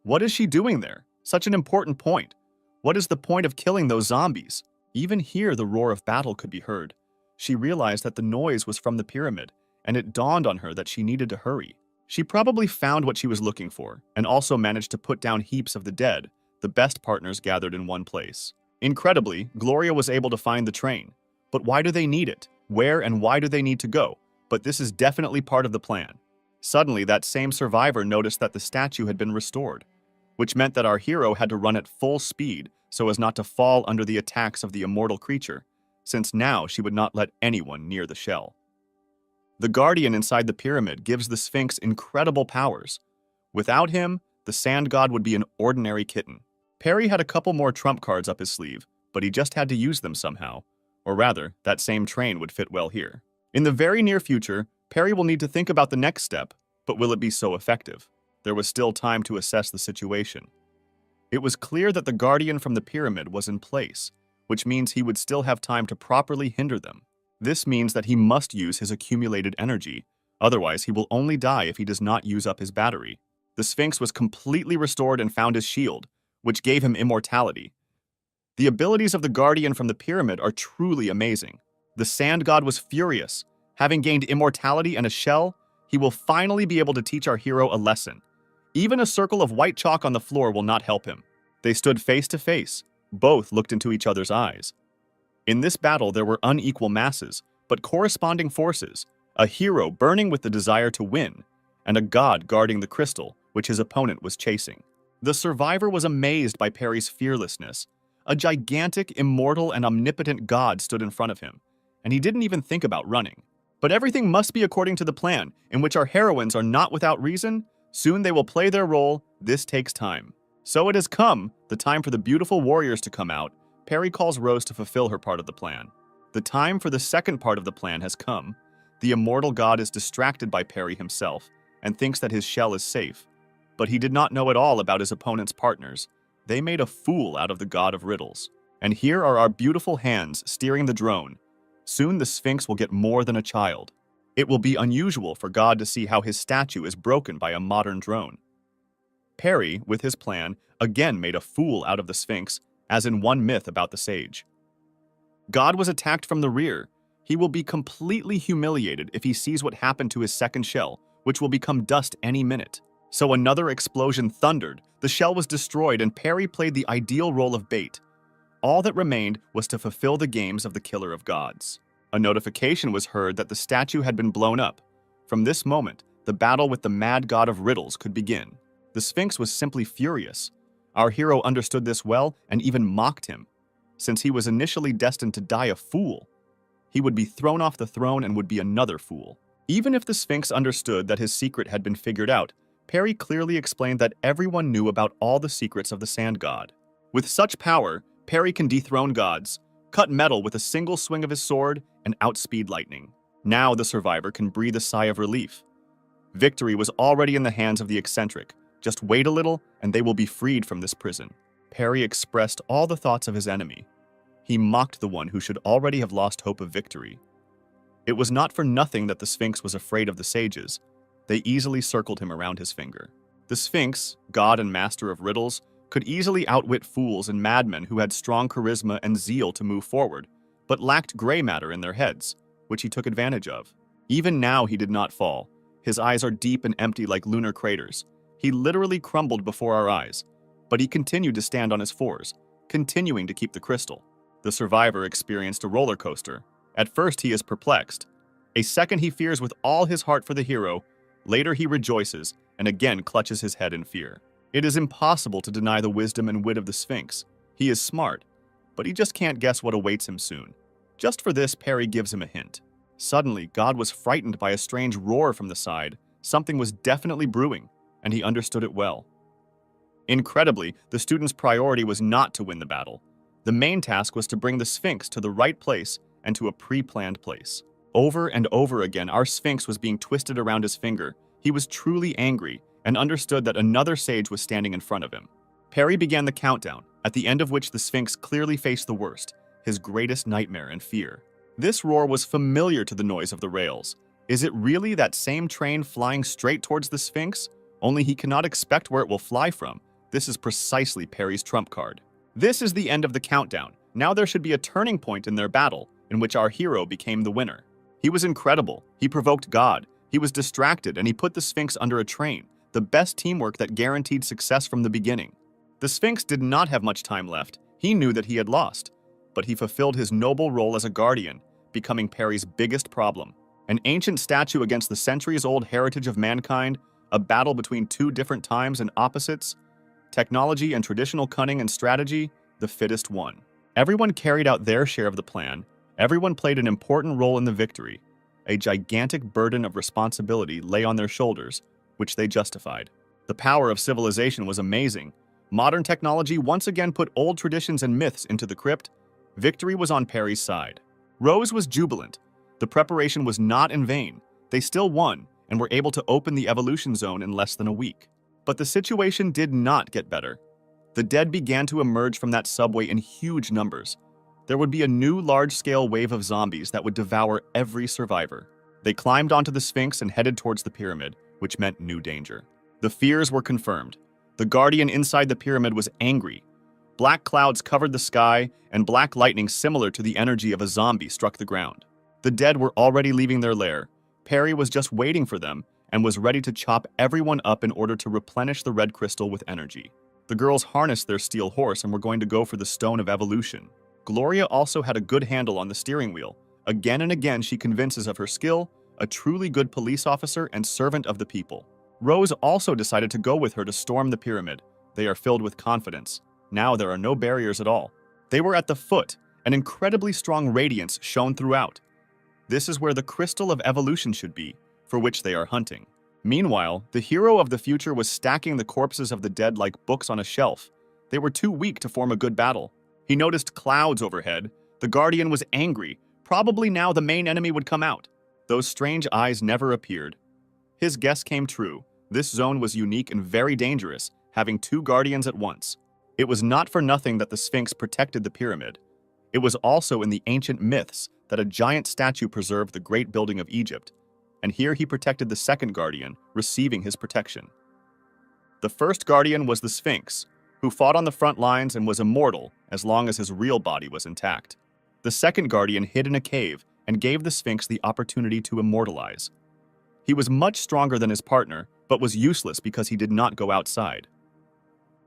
What is she doing there? Such an important point. What is the point of killing those zombies? Even here, the roar of battle could be heard. She realized that the noise was from the pyramid, and it dawned on her that she needed to hurry. She probably found what she was looking for, and also managed to put down heaps of the dead, the best partners gathered in one place. Incredibly, Gloria was able to find the train. But why do they need it? Where and why do they need to go? But this is definitely part of the plan. Suddenly, that same survivor noticed that the statue had been restored, which meant that our hero had to run at full speed so as not to fall under the attacks of the immortal creature, since now she would not let anyone near the shell. The Guardian inside the pyramid gives the Sphinx incredible powers. Without him, the sand god would be an ordinary kitten. Perry had a couple more trump cards up his sleeve, but he just had to use them somehow. Or rather, that same train would fit well here. In the very near future, Perry will need to think about the next step, but will it be so effective? There was still time to assess the situation. It was clear that the Guardian from the pyramid was in place, which means he would still have time to properly hinder them. This means that he must use his accumulated energy, otherwise he will only die if he does not use up his battery. The Sphinx was completely restored and found his shield, which gave him immortality. The abilities of the Guardian from the pyramid are truly amazing. The Sand God was furious. Having gained immortality and a shell, he will finally be able to teach our hero a lesson. Even a circle of white chalk on the floor will not help him. They stood face to face. Both looked into each other's eyes. In this battle, there were unequal masses, but corresponding forces, a hero burning with the desire to win, and a god guarding the crystal, which his opponent was chasing. The survivor was amazed by Perry's fearlessness. A gigantic, immortal, and omnipotent god stood in front of him, and he didn't even think about running. But everything must be according to the plan, in which our heroines are not without reason. Soon they will play their role. This takes time. So it has come, the time for the beautiful warriors to come out. Perry calls Rose to fulfill her part of the plan. The time for the second part of the plan has come. The immortal god is distracted by Perry himself and thinks that his shell is safe. But he did not know at all about his opponent's partners. They made a fool out of the god of riddles. And here are our beautiful hands steering the drone. Soon the Sphinx will get more than a child. It will be unusual for God to see how his statue is broken by a modern drone. Perry, with his plan, again made a fool out of the Sphinx, as in one myth about the sage. God was attacked from the rear. He will be completely humiliated if he sees what happened to his second shell, which will become dust any minute. So another explosion thundered, the shell was destroyed, and Perry played the ideal role of bait. All that remained was to fulfill the games of the Killer of Gods. A notification was heard that the statue had been blown up. From this moment, the battle with the mad god of riddles could begin. The Sphinx was simply furious. Our hero understood this well and even mocked him. Since he was initially destined to die a fool, he would be thrown off the throne and would be another fool. Even if the Sphinx understood that his secret had been figured out, Perry clearly explained that everyone knew about all the secrets of the Sand God. With such power, Perry can dethrone gods, cut metal with a single swing of his sword, and outspeed lightning. Now the survivor can breathe a sigh of relief. Victory was already in the hands of the eccentric. Just wait a little, and they will be freed from this prison. Perry expressed all the thoughts of his enemy. He mocked the one who should already have lost hope of victory. It was not for nothing that the Sphinx was afraid of the sages. They easily circled him around his finger. The Sphinx, god and master of riddles, could easily outwit fools and madmen who had strong charisma and zeal to move forward, but lacked gray matter in their heads, which he took advantage of. Even now he did not fall. His eyes are deep and empty like lunar craters. He literally crumbled before our eyes, but he continued to stand on his fours, continuing to keep the crystal. The survivor experienced a roller coaster. At first he is perplexed. A second he fears with all his heart for the hero. Later he rejoices and again clutches his head in fear. It is impossible to deny the wisdom and wit of the Sphinx. He is smart, but he just can't guess what awaits him soon. Just for this, Perry gives him a hint. Suddenly, God was frightened by a strange roar from the side. Something was definitely brewing, and he understood it well. Incredibly, the student's priority was not to win the battle. The main task was to bring the Sphinx to the right place and to a pre-planned place. Over and over again, our Sphinx was being twisted around his finger. He was truly angry and understood that another sage was standing in front of him. Perry began the countdown, at the end of which the Sphinx clearly faced the worst, his greatest nightmare and fear. This roar was familiar to the noise of the rails. Is it really that same train flying straight towards the Sphinx? Only he cannot expect where it will fly from. This is precisely Perry's trump card. This is the end of the countdown. Now there should be a turning point in their battle, in which our hero became the winner. He was incredible. He provoked God. He was distracted, and he put the Sphinx under a train. The best teamwork that guaranteed success from the beginning. The Sphinx did not have much time left. He knew that he had lost, but he fulfilled his noble role as a guardian, becoming Perry's biggest problem. An ancient statue against the centuries-old heritage of mankind, a battle between two different times and opposites, technology and traditional cunning and strategy, the fittest won. Everyone carried out their share of the plan. Everyone played an important role in the victory. A gigantic burden of responsibility lay on their shoulders, which they justified. The power of civilization was amazing. Modern technology once again put old traditions and myths into the crypt. Victory was on Perry's side. Rose was jubilant. The preparation was not in vain. They still won and were able to open the evolution zone in less than a week. But the situation did not get better. The dead began to emerge from that subway in huge numbers. There would be a new large-scale wave of zombies that would devour every survivor. They climbed onto the Sphinx and headed towards the pyramid, which meant new danger. The fears were confirmed. The guardian inside the pyramid was angry. Black clouds covered the sky, and black lightning similar to the energy of a zombie struck the ground. The dead were already leaving their lair. Perry was just waiting for them and was ready to chop everyone up in order to replenish the red crystal with energy. The girls harnessed their steel horse and were going to go for the Stone of Evolution. Gloria also had a good handle on the steering wheel. Again and again she convinces of her skill, a truly good police officer and servant of the people. Rose also decided to go with her to storm the pyramid. They are filled with confidence. Now there are no barriers at all. They were at the foot. An incredibly strong radiance shone throughout. This is where the Crystal of Evolution should be, for which they are hunting. Meanwhile, the hero of the future was stacking the corpses of the dead like books on a shelf. They were too weak to form a good battle. He noticed clouds overhead. The Guardian was angry. Probably now the main enemy would come out. Those strange eyes never appeared. His guess came true. This zone was unique and very dangerous, having two Guardians at once. It was not for nothing that the Sphinx protected the pyramid. It was also in the ancient myths that a giant statue preserved the great building of Egypt, and here he protected the second Guardian, receiving his protection. The first Guardian was the Sphinx, who fought on the front lines and was immortal as long as his real body was intact. The second Guardian hid in a cave and gave the Sphinx the opportunity to immortalize. He was much stronger than his partner, but was useless because he did not go outside.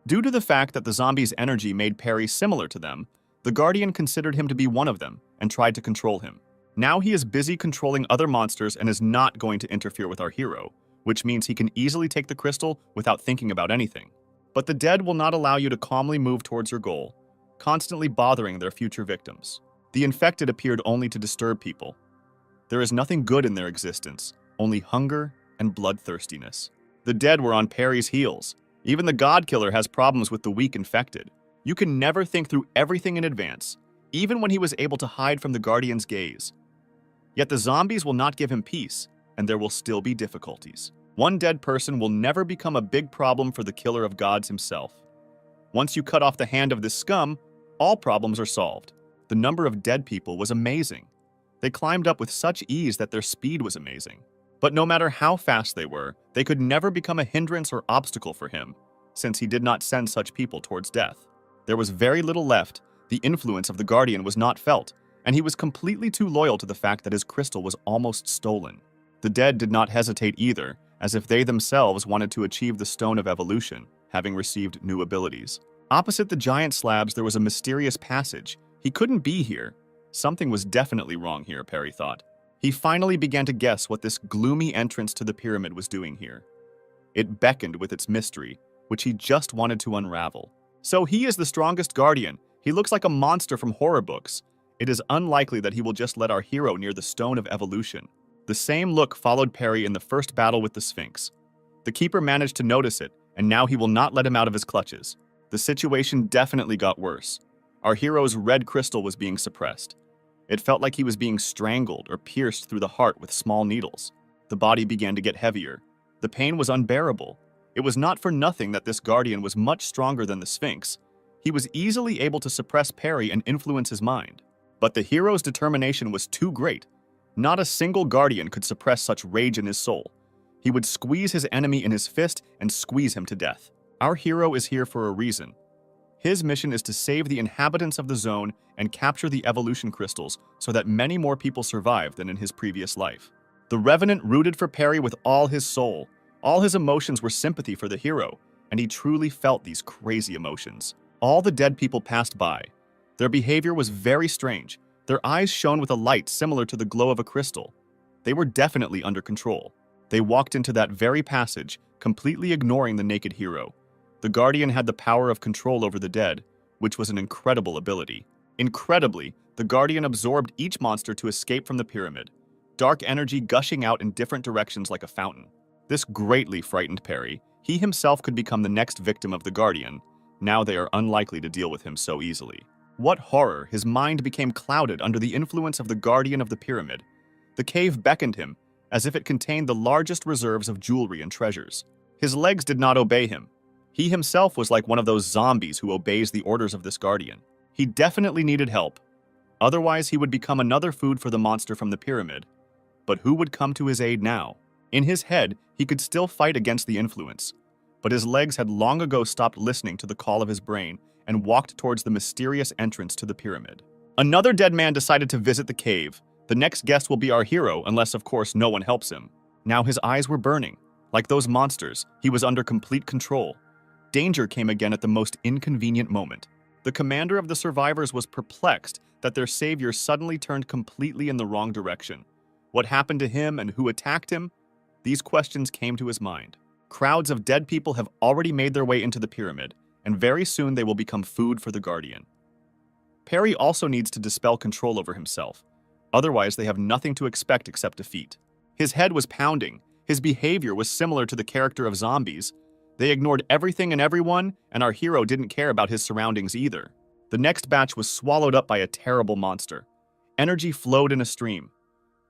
Due to the fact that the zombies' energy made Perry similar to them, the Guardian considered him to be one of them and tried to control him. Now he is busy controlling other monsters and is not going to interfere with our hero, which means he can easily take the crystal without thinking about anything. But the dead will not allow you to calmly move towards your goal, constantly bothering their future victims. The infected appeared only to disturb people. There is nothing good in their existence, only hunger and bloodthirstiness. The dead were on Perry's heels. Even the God Killer has problems with the weak infected. You can never think through everything in advance, even when he was able to hide from the Guardian's gaze. Yet the zombies will not give him peace, and there will still be difficulties. One dead person will never become a big problem for the killer of gods himself. Once you cut off the hand of this scum, all problems are solved. The number of dead people was amazing. They climbed up with such ease that their speed was amazing. But no matter how fast they were, they could never become a hindrance or obstacle for him, since he did not send such people towards death. There was very little left. The influence of the Guardian was not felt, and he was completely too loyal to the fact that his crystal was almost stolen. The dead did not hesitate either, as if they themselves wanted to achieve the Stone of Evolution, having received new abilities. Opposite the giant slabs, there was a mysterious passage. He couldn't be here. Something was definitely wrong here, Perry thought. He finally began to guess what this gloomy entrance to the pyramid was doing here. It beckoned with its mystery, which he just wanted to unravel. So he is the strongest Guardian. He looks like a monster from horror books. It is unlikely that he will just let our hero near the Stone of Evolution. The same look followed Perry in the first battle with the Sphinx. The Keeper managed to notice it, and now he will not let him out of his clutches. The situation definitely got worse. Our hero's red crystal was being suppressed. It felt like he was being strangled or pierced through the heart with small needles. The body began to get heavier. The pain was unbearable. It was not for nothing that this Guardian was much stronger than the Sphinx. He was easily able to suppress Perry and influence his mind. But the hero's determination was too great. Not a single Guardian could suppress such rage in his soul. He would squeeze his enemy in his fist and squeeze him to death. Our hero is here for a reason. His mission is to save the inhabitants of the zone and capture the evolution crystals so that many more people survive than in his previous life. The Revenant rooted for Perry with all his soul. All his emotions were sympathy for the hero, and he truly felt these crazy emotions. All the dead people passed by. Their behavior was very strange. Their eyes shone with a light similar to the glow of a crystal. They were definitely under control. They walked into that very passage, completely ignoring the naked hero. The Guardian had the power of control over the dead, which was an incredible ability. Incredibly, the Guardian absorbed each monster to escape from the pyramid, dark energy gushing out in different directions like a fountain. This greatly frightened Perry. He himself could become the next victim of the Guardian. Now they are unlikely to deal with him so easily. What horror! His mind became clouded under the influence of the Guardian of the pyramid. The cave beckoned him, as if it contained the largest reserves of jewelry and treasures. His legs did not obey him. He himself was like one of those zombies who obeys the orders of this Guardian. He definitely needed help. Otherwise, he would become another food for the monster from the pyramid. But who would come to his aid now? In his head, he could still fight against the influence. But his legs had long ago stopped listening to the call of his brain, and walked towards the mysterious entrance to the pyramid. Another dead man decided to visit the cave. The next guest will be our hero, unless, of course, no one helps him. Now his eyes were burning. Like those monsters, he was under complete control. Danger came again at the most inconvenient moment. The commander of the survivors was perplexed that their savior suddenly turned completely in the wrong direction. What happened to him and who attacked him? These questions came to his mind. Crowds of dead people have already made their way into the pyramid, and very soon they will become food for the Guardian. Perry also needs to dispel control over himself. Otherwise, they have nothing to expect except defeat. His head was pounding. His behavior was similar to the character of zombies. They ignored everything and everyone, and our hero didn't care about his surroundings either. The next batch was swallowed up by a terrible monster. Energy flowed in a stream.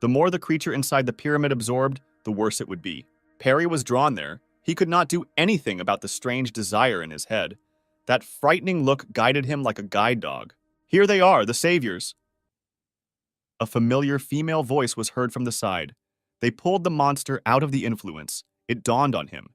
The more the creature inside the pyramid absorbed, the worse it would be. Perry was drawn there. He could not do anything about the strange desire in his head. That frightening look guided him like a guide dog. Here they are, the saviors. A familiar female voice was heard from the side. They pulled the monster out of the influence. It dawned on him.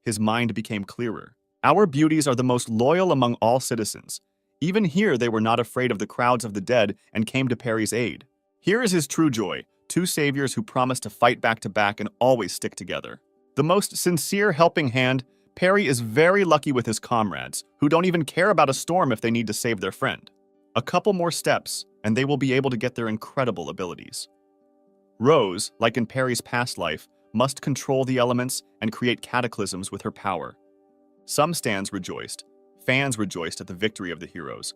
His mind became clearer. Our beauties are the most loyal among all citizens. Even here, they were not afraid of the crowds of the dead and came to Perry's aid. Here is his true joy, two saviors who promise to fight back to back and always stick together. The most sincere helping hand, Perry is very lucky with his comrades, who don't even care about a storm if they need to save their friend. A couple more steps, and they will be able to get their incredible abilities. Rose, like in Perry's past life, must control the elements and create cataclysms with her power. Some stands rejoiced. Fans rejoiced at the victory of the heroes.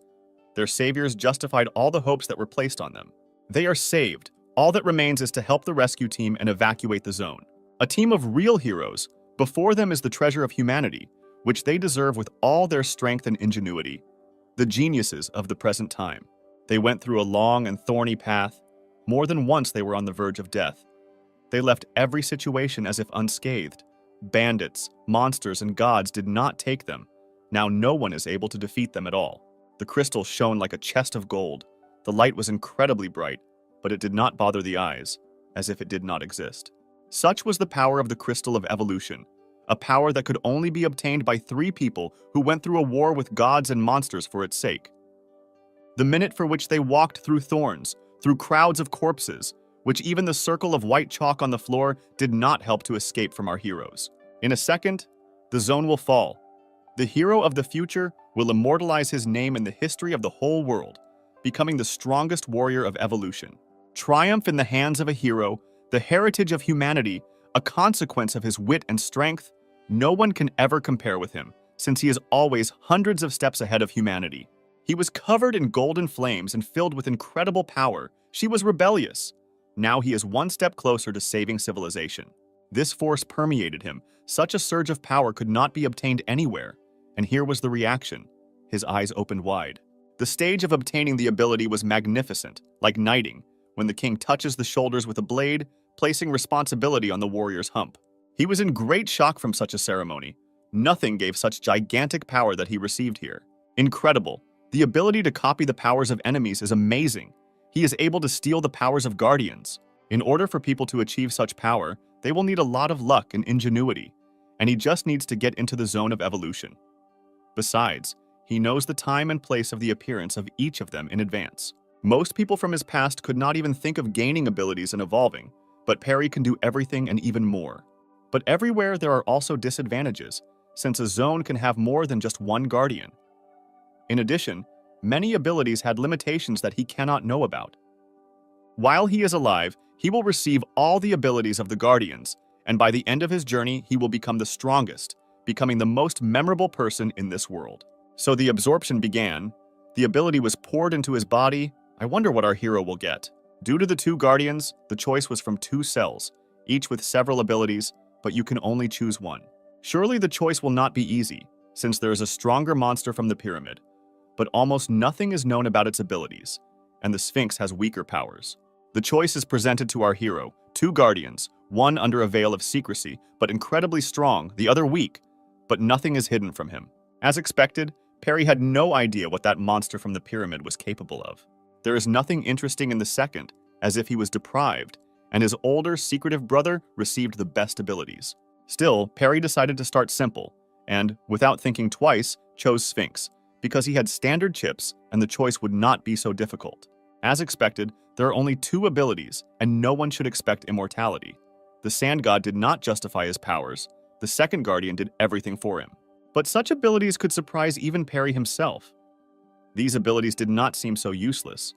Their saviors justified all the hopes that were placed on them. They are saved. All that remains is to help the rescue team and evacuate the zone. A team of real heroes. Before them is the treasure of humanity, which they deserve with all their strength and ingenuity. The geniuses of the present time. They went through a long and thorny path. More than once they were on the verge of death. They left every situation as if unscathed. Bandits, monsters, and gods did not take them. Now no one is able to defeat them at all. The crystal shone like a chest of gold. The light was incredibly bright, but it did not bother the eyes, as if it did not exist. Such was the power of the crystal of evolution, a power that could only be obtained by 3 people who went through a war with gods and monsters for its sake. The minute for which they walked through thorns, through crowds of corpses, which even the circle of white chalk on the floor did not help to escape from our heroes. In a second, the zone will fall. The hero of the future will immortalize his name in the history of the whole world, becoming the strongest warrior of evolution. Triumph in the hands of a hero, the heritage of humanity, a consequence of his wit and strength. No one can ever compare with him, since he is always hundreds of steps ahead of humanity. He was covered in golden flames and filled with incredible power. She was rebellious. Now he is one step closer to saving civilization. This force permeated him. Such a surge of power could not be obtained anywhere. And here was the reaction. His eyes opened wide. The stage of obtaining the ability was magnificent, like knighting, when the king touches the shoulders with a blade, placing responsibility on the warrior's hump. He was in great shock from such a ceremony. Nothing gave such gigantic power that he received here. Incredible. The ability to copy the powers of enemies is amazing. He is able to steal the powers of guardians. In order for people to achieve such power, they will need a lot of luck and ingenuity, and he just needs to get into the zone of evolution. Besides, he knows the time and place of the appearance of each of them in advance. Most people from his past could not even think of gaining abilities and evolving, but Perry can do everything and even more. But everywhere there are also disadvantages, since a zone can have more than just one guardian. In addition, many abilities had limitations that he cannot know about. While he is alive, he will receive all the abilities of the Guardians, and by the end of his journey, he will become the strongest, becoming the most memorable person in this world. So the absorption began. The ability was poured into his body. I wonder what our hero will get. Due to the 2 Guardians, the choice was from 2 cells, each with several abilities, but you can only choose one. Surely the choice will not be easy, since there is a stronger monster from the pyramid, but almost nothing is known about its abilities, and the Sphinx has weaker powers. The choice is presented to our hero, 2 Guardians, one under a veil of secrecy, but incredibly strong, the other weak, but nothing is hidden from him. As expected, Perry had no idea what that monster from the pyramid was capable of. There is nothing interesting in the second, as if he was deprived, and his older, secretive brother received the best abilities. Still, Perry decided to start simple, and, without thinking twice, chose Sphinx, because he had standard chips and the choice would not be so difficult. As expected, there are only 2 abilities, and no one should expect immortality. The Sand God did not justify his powers. The second Guardian did everything for him. But such abilities could surprise even Perry himself. These abilities did not seem so useless.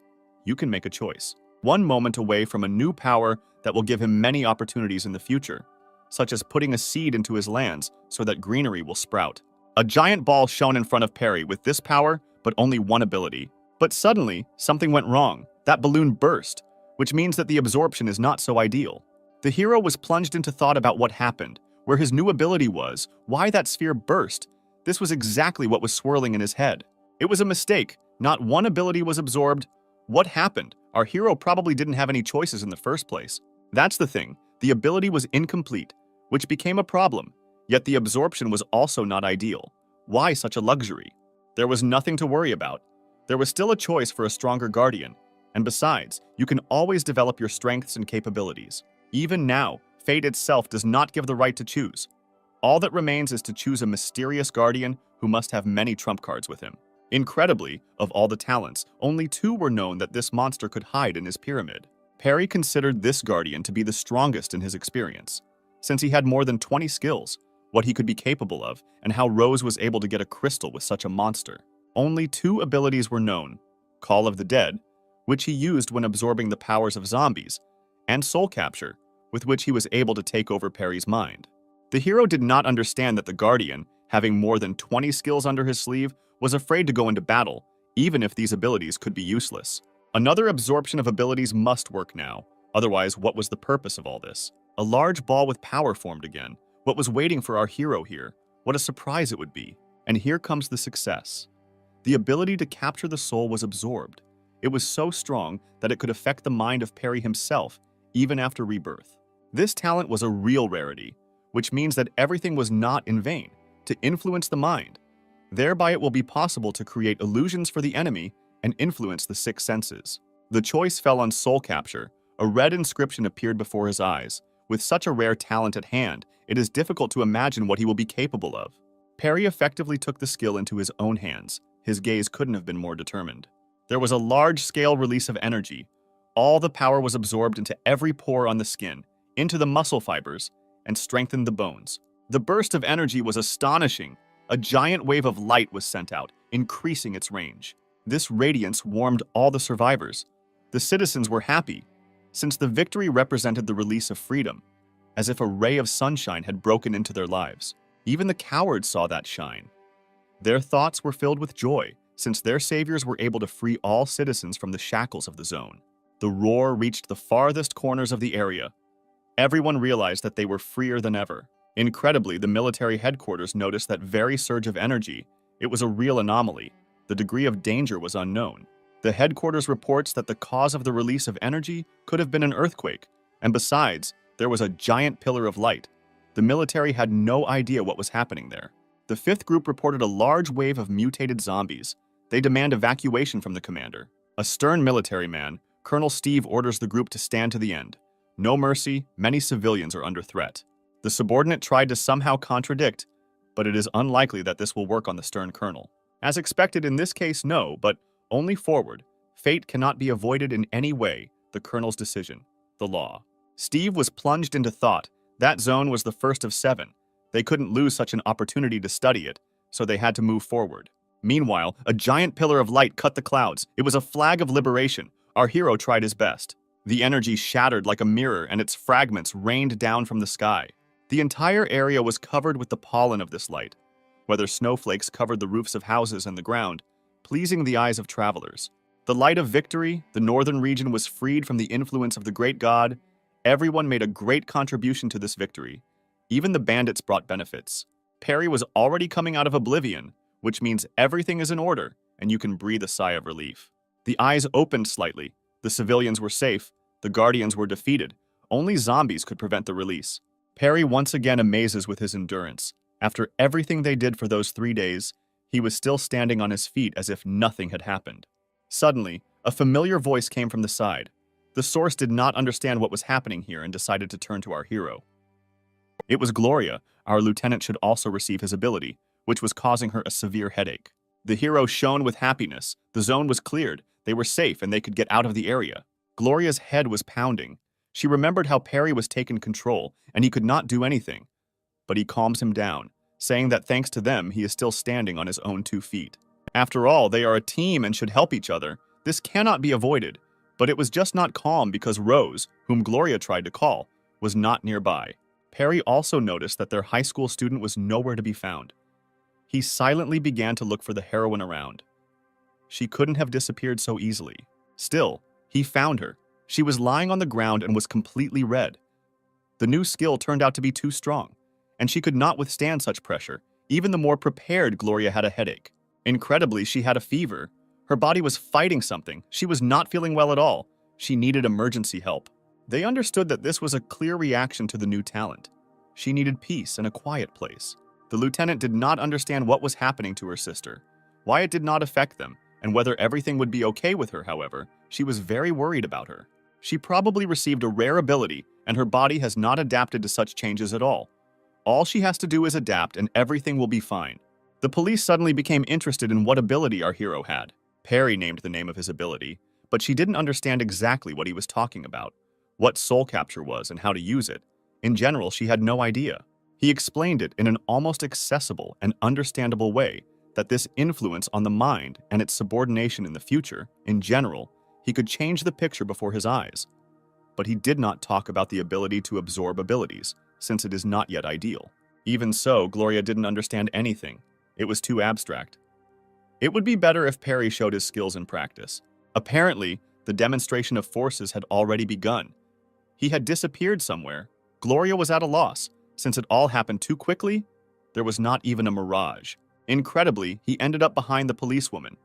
You can make a choice. One moment away from a new power that will give him many opportunities in the future, such as putting a seed into his lands so that greenery will sprout. A giant ball shone in front of Perry with this power, but only one ability. But suddenly, something went wrong. That balloon burst, which means that the absorption is not so ideal. The hero was plunged into thought about what happened, where his new ability was, why that sphere burst. This was exactly what was swirling in his head. It was a mistake. Not one ability was absorbed. What happened? Our hero probably didn't have any choices in the first place. That's the thing. The ability was incomplete, which became a problem. Yet the absorption was also not ideal. Why such a luxury? There was nothing to worry about. There was still a choice for a stronger guardian. And besides, you can always develop your strengths and capabilities. Even now, fate itself does not give the right to choose. All that remains is to choose a mysterious guardian who must have many trump cards with him. Incredibly, of all the talents, only 2 were known that this monster could hide in his pyramid. Perry considered this guardian to be the strongest in his experience, since he had more than 20 skills, what he could be capable of, and how Rose was able to get a crystal with such a monster. Only 2 abilities were known: Call of the Dead, which he used when absorbing the powers of zombies, and Soul Capture, with which he was able to take over Perry's mind. The hero did not understand that the Guardian, having more than 20 skills under his sleeve, was afraid to go into battle, even if these abilities could be useless. Another absorption of abilities must work now. Otherwise, what was the purpose of all this? A large ball with power formed again. What was waiting for our hero here? What a surprise it would be. And here comes the success. The ability to capture the soul was absorbed. It was so strong that it could affect the mind of Perry himself, even after rebirth. This talent was a real rarity, which means that everything was not in vain. To influence the mind. Thereby it will be possible to create illusions for the enemy and influence the 6 senses. The choice fell on Soul Capture. A red inscription appeared before his eyes. With such a rare talent at hand, it is difficult to imagine what he will be capable of. Perry effectively took the skill into his own hands. His gaze couldn't have been more determined. There was a large-scale release of energy. All the power was absorbed into every pore on the skin, into the muscle fibers, and strengthened the bones. The burst of energy was astonishing. A giant wave of light was sent out, increasing its range. This radiance warmed all the survivors. The citizens were happy, since the victory represented the release of freedom, as if a ray of sunshine had broken into their lives. Even the cowards saw that shine. Their thoughts were filled with joy, since their saviors were able to free all citizens from the shackles of the zone. The roar reached the farthest corners of the area. Everyone realized that they were freer than ever. Incredibly, the military headquarters noticed that very surge of energy. It was a real anomaly. The degree of danger was unknown. The headquarters reports that the cause of the release of energy could have been an earthquake, and besides, there was a giant pillar of light. The military had no idea what was happening there. The 5th group reported a large wave of mutated zombies. They demand evacuation from the commander. A stern military man, Colonel Steve, orders the group to stand to the end. No mercy, many civilians are under threat. The subordinate tried to somehow contradict, but it is unlikely that this will work on the stern colonel. As expected in this case, no, but only forward. Fate cannot be avoided in any way. The colonel's decision. The law. Steve was plunged into thought. That zone was the first of 7. They couldn't lose such an opportunity to study it, so they had to move forward. Meanwhile, a giant pillar of light cut the clouds. It was a flag of liberation. Our hero tried his best. The energy shattered like a mirror, and its fragments rained down from the sky. The entire area was covered with the pollen of this light, whether snowflakes covered the roofs of houses and the ground, pleasing the eyes of travelers. The light of victory, the northern region was freed from the influence of the great god. Everyone made a great contribution to this victory. Even the bandits brought benefits. Perry was already coming out of oblivion, which means everything is in order, and you can breathe a sigh of relief. The eyes opened slightly. The civilians were safe. The guardians were defeated. Only zombies could prevent the release. Perry once again amazes with his endurance. After everything they did for those 3 days, he was still standing on his feet as if nothing had happened. Suddenly, a familiar voice came from the side. The source did not understand what was happening here and decided to turn to our hero. It was Gloria. Our lieutenant should also receive his ability, which was causing her a severe headache. The hero shone with happiness. The zone was cleared. They were safe and they could get out of the area. Gloria's head was pounding. She remembered how Perry was taking control and he could not do anything. But he calms him down, saying that thanks to them, he is still standing on his own 2 feet. After all, they are a team and should help each other. This cannot be avoided. But it was just not calm because Rose, whom Gloria tried to call, was not nearby. Perry also noticed that their high school student was nowhere to be found. He silently began to look for the heroine around. She couldn't have disappeared so easily. Still, he found her. She was lying on the ground and was completely red. The new skill turned out to be too strong, and she could not withstand such pressure. Even the more prepared Gloria had a headache. Incredibly, she had a fever. Her body was fighting something. She was not feeling well at all. She needed emergency help. They understood that this was a clear reaction to the new talent. She needed peace and a quiet place. The lieutenant did not understand what was happening to her sister, why it did not affect them, and whether everything would be okay with her. However, she was very worried about her. She probably received a rare ability, and her body has not adapted to such changes at all. All she has to do is adapt, and everything will be fine. The police suddenly became interested in what ability our hero had. Perry named the name of his ability, but she didn't understand exactly what he was talking about, what soul capture was and how to use it. In general, she had no idea. He explained it in an almost accessible and understandable way, that this influence on the mind and its subordination in the future, in general, he could change the picture before his eyes. But he did not talk about the ability to absorb abilities, since it is not yet ideal. Even so, Gloria didn't understand anything. It was too abstract. It would be better if Perry showed his skills in practice. Apparently, the demonstration of forces had already begun. He had disappeared somewhere. Gloria was at a loss. Since it all happened too quickly, there was not even a mirage. Incredibly, he ended up behind the policewoman.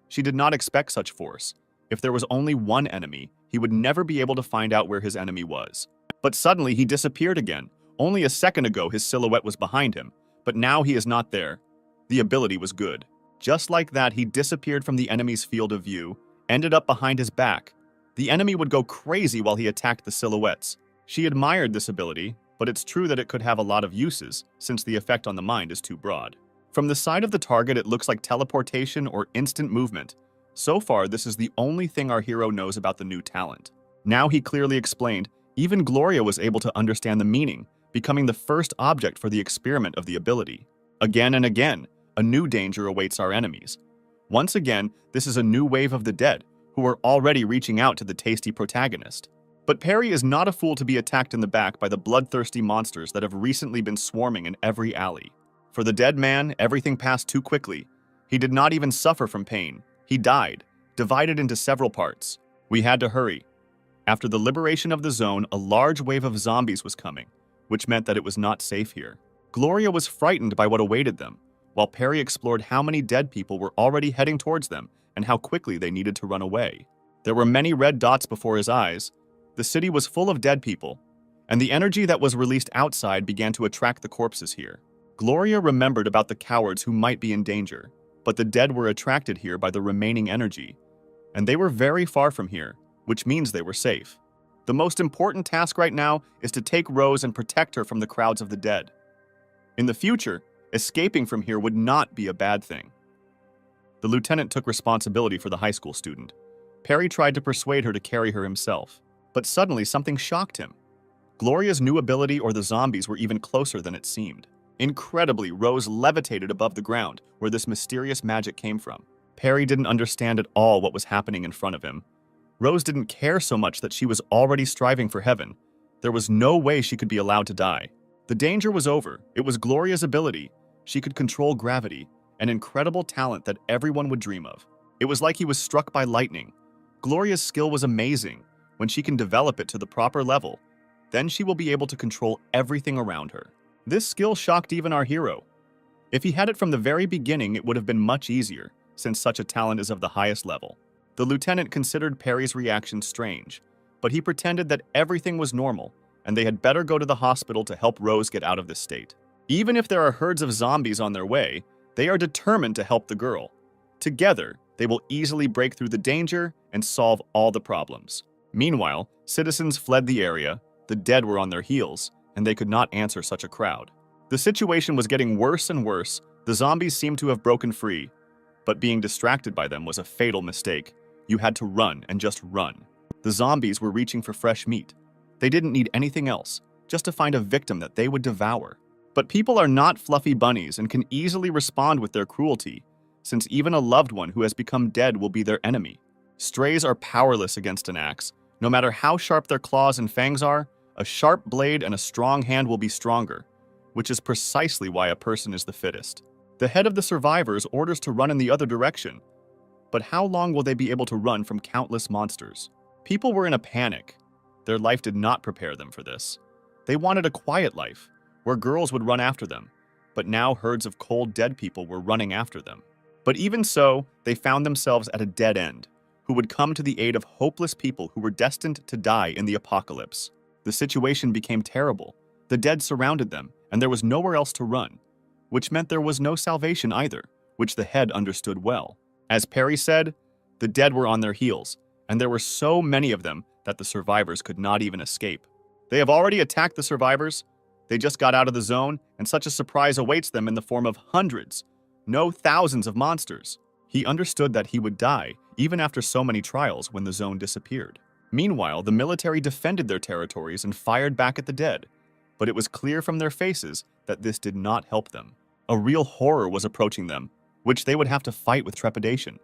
She did not expect such force. If there was only one enemy, he would never be able to find out where his enemy was. But suddenly, he disappeared again. Only a second ago, his silhouette was behind him, but now he is not there. The ability was good. Just like that, he disappeared from the enemy's field of view, ended up behind his back. The enemy would go crazy while he attacked the silhouettes. She admired this ability, but it's true that it could have a lot of uses, since the effect on the mind is too broad. From the side of the target, it looks like teleportation or instant movement. So far, this is the only thing our hero knows about the new talent. Now he clearly explained, even Gloria was able to understand the meaning, becoming the first object for the experiment of the ability. Again and again, a new danger awaits our enemies. Once again, this is a new wave of the dead, who are already reaching out to the tasty protagonist. But Perry is not a fool to be attacked in the back by the bloodthirsty monsters that have recently been swarming in every alley. For the dead man, everything passed too quickly. He did not even suffer from pain. He died, divided into several parts. We had to hurry. After the liberation of the zone, a large wave of zombies was coming, which meant that it was not safe here. Gloria was frightened by what awaited them, while Perry explored how many dead people were already heading towards them and how quickly they needed to run away. There were many red dots before his eyes. The city was full of dead people, and the energy that was released outside began to attract the corpses here. Gloria remembered about the cowards who might be in danger, but the dead were attracted here by the remaining energy, and they were very far from here, which means they were safe. The most important task right now is to take Rose and protect her from the crowds of the dead. In the future, escaping from here would not be a bad thing. The lieutenant took responsibility for the high school student. Perry tried to persuade her to carry her himself, but suddenly something shocked him. Gloria's new ability or the zombies were even closer than it seemed. Incredibly, Rose levitated above the ground where this mysterious magic came from. Perry didn't understand at all what was happening in front of him. Rose didn't care so much that she was already striving for heaven. There was no way she could be allowed to die. The danger was over. It was Gloria's ability. She could control gravity, an incredible talent that everyone would dream of. It was like he was struck by lightning. Gloria's skill was amazing. When she can develop it to the proper level, then she will be able to control everything around her. This skill shocked even our hero. If he had it from the very beginning, it would have been much easier, since such a talent is of the highest level. The lieutenant considered Perry's reaction strange, but he pretended that everything was normal, and they had better go to the hospital to help Rose get out of this state. Even if there are herds of zombies on their way, they are determined to help the girl. Together, they will easily break through the danger and solve all the problems. Meanwhile, citizens fled the area, the dead were on their heels, and they could not answer such a crowd. The situation was getting worse and worse. The zombies seemed to have broken free. But being distracted by them was a fatal mistake. You had to run and just run. The zombies were reaching for fresh meat. They didn't need anything else, just to find a victim that they would devour. But people are not fluffy bunnies and can easily respond with their cruelty, since even a loved one who has become dead will be their enemy. Strays are powerless against an axe. No matter how sharp their claws and fangs are, a sharp blade and a strong hand will be stronger, which is precisely why a person is the fittest. The head of the survivors orders to run in the other direction. But how long will they be able to run from countless monsters? People were in a panic. Their life did not prepare them for this. They wanted a quiet life, where girls would run after them, but now herds of cold dead people were running after them. But even so, they found themselves at a dead end, who would come to the aid of hopeless people who were destined to die in the apocalypse. The situation became terrible. The dead surrounded them, and there was nowhere else to run, which meant there was no salvation either, which the head understood well. As Perry said, the dead were on their heels, and there were so many of them that the survivors could not even escape. They have already attacked the survivors. They just got out of the zone, and such a surprise awaits them in the form of hundreds, no thousands of monsters. He understood that he would die, even after so many trials when the zone disappeared. Meanwhile, the military defended their territories and fired back at the dead, but it was clear from their faces that this did not help them. A real horror was approaching them, which they would have to fight with trepidation.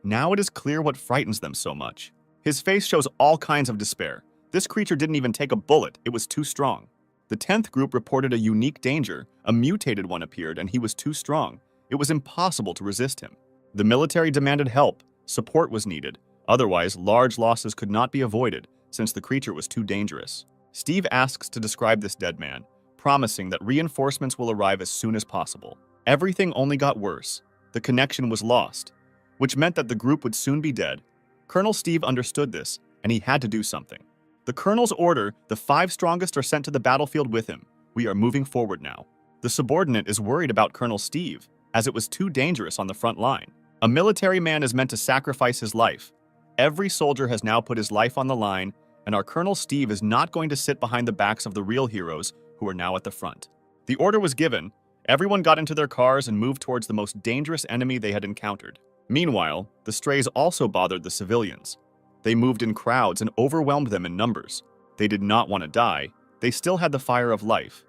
Now it is clear what frightens them so much. His face shows all kinds of despair. This creature didn't even take a bullet, it was too strong. The 10th group reported a unique danger. A mutated one appeared, and he was too strong. It was impossible to resist him. The military demanded help. Support was needed. Otherwise, large losses could not be avoided, since the creature was too dangerous. Steve asks to describe this dead man, promising that reinforcements will arrive as soon as possible. Everything only got worse. The connection was lost, which meant that the group would soon be dead. Colonel Steve understood this, and he had to do something. The colonel's order, the 5 strongest are sent to the battlefield with him. We are moving forward now. The subordinate is worried about Colonel Steve, as it was too dangerous on the front line. A military man is meant to sacrifice his life. Every soldier has now put his life on the line, and our Colonel Steve is not going to sit behind the backs of the real heroes who are now at the front. The order was given. Everyone got into their cars and moved towards the most dangerous enemy they had encountered. Meanwhile, the strays also bothered the civilians. They moved in crowds and overwhelmed them in numbers. They did not want to die. They still had the fire of life.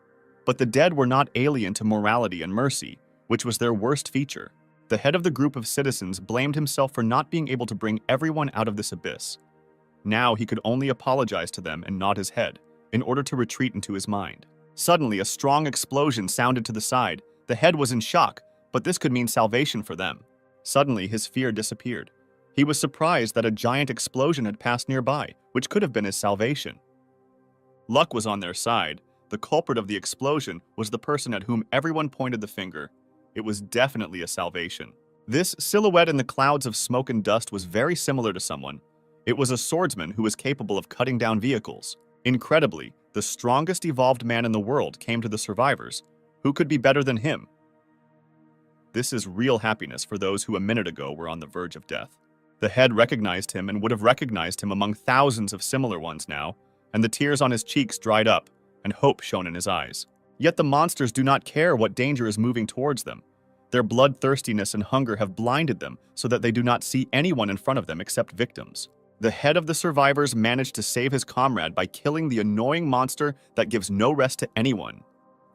But the dead were not alien to morality and mercy, which was their worst feature. The head of the group of citizens blamed himself for not being able to bring everyone out of this abyss. Now he could only apologize to them and nod his head, in order to retreat into his mind. Suddenly, a strong explosion sounded to the side. The head was in shock, but this could mean salvation for them. Suddenly, his fear disappeared. He was surprised that a giant explosion had passed nearby, which could have been his salvation. Luck was on their side. The culprit of the explosion was the person at whom everyone pointed the finger. It was definitely a salvation. This silhouette in the clouds of smoke and dust was very similar to someone. It was a swordsman who was capable of cutting down vehicles. Incredibly, the strongest evolved man in the world came to the survivors. Who could be better than him? This is real happiness for those who a minute ago were on the verge of death. The head recognized him and would have recognized him among thousands of similar ones now, and the tears on his cheeks dried up, and hope shone in his eyes. Yet the monsters do not care what danger is moving towards them. Their bloodthirstiness and hunger have blinded them so that they do not see anyone in front of them except victims. The head of the survivors managed to save his comrade by killing the annoying monster that gives no rest to anyone.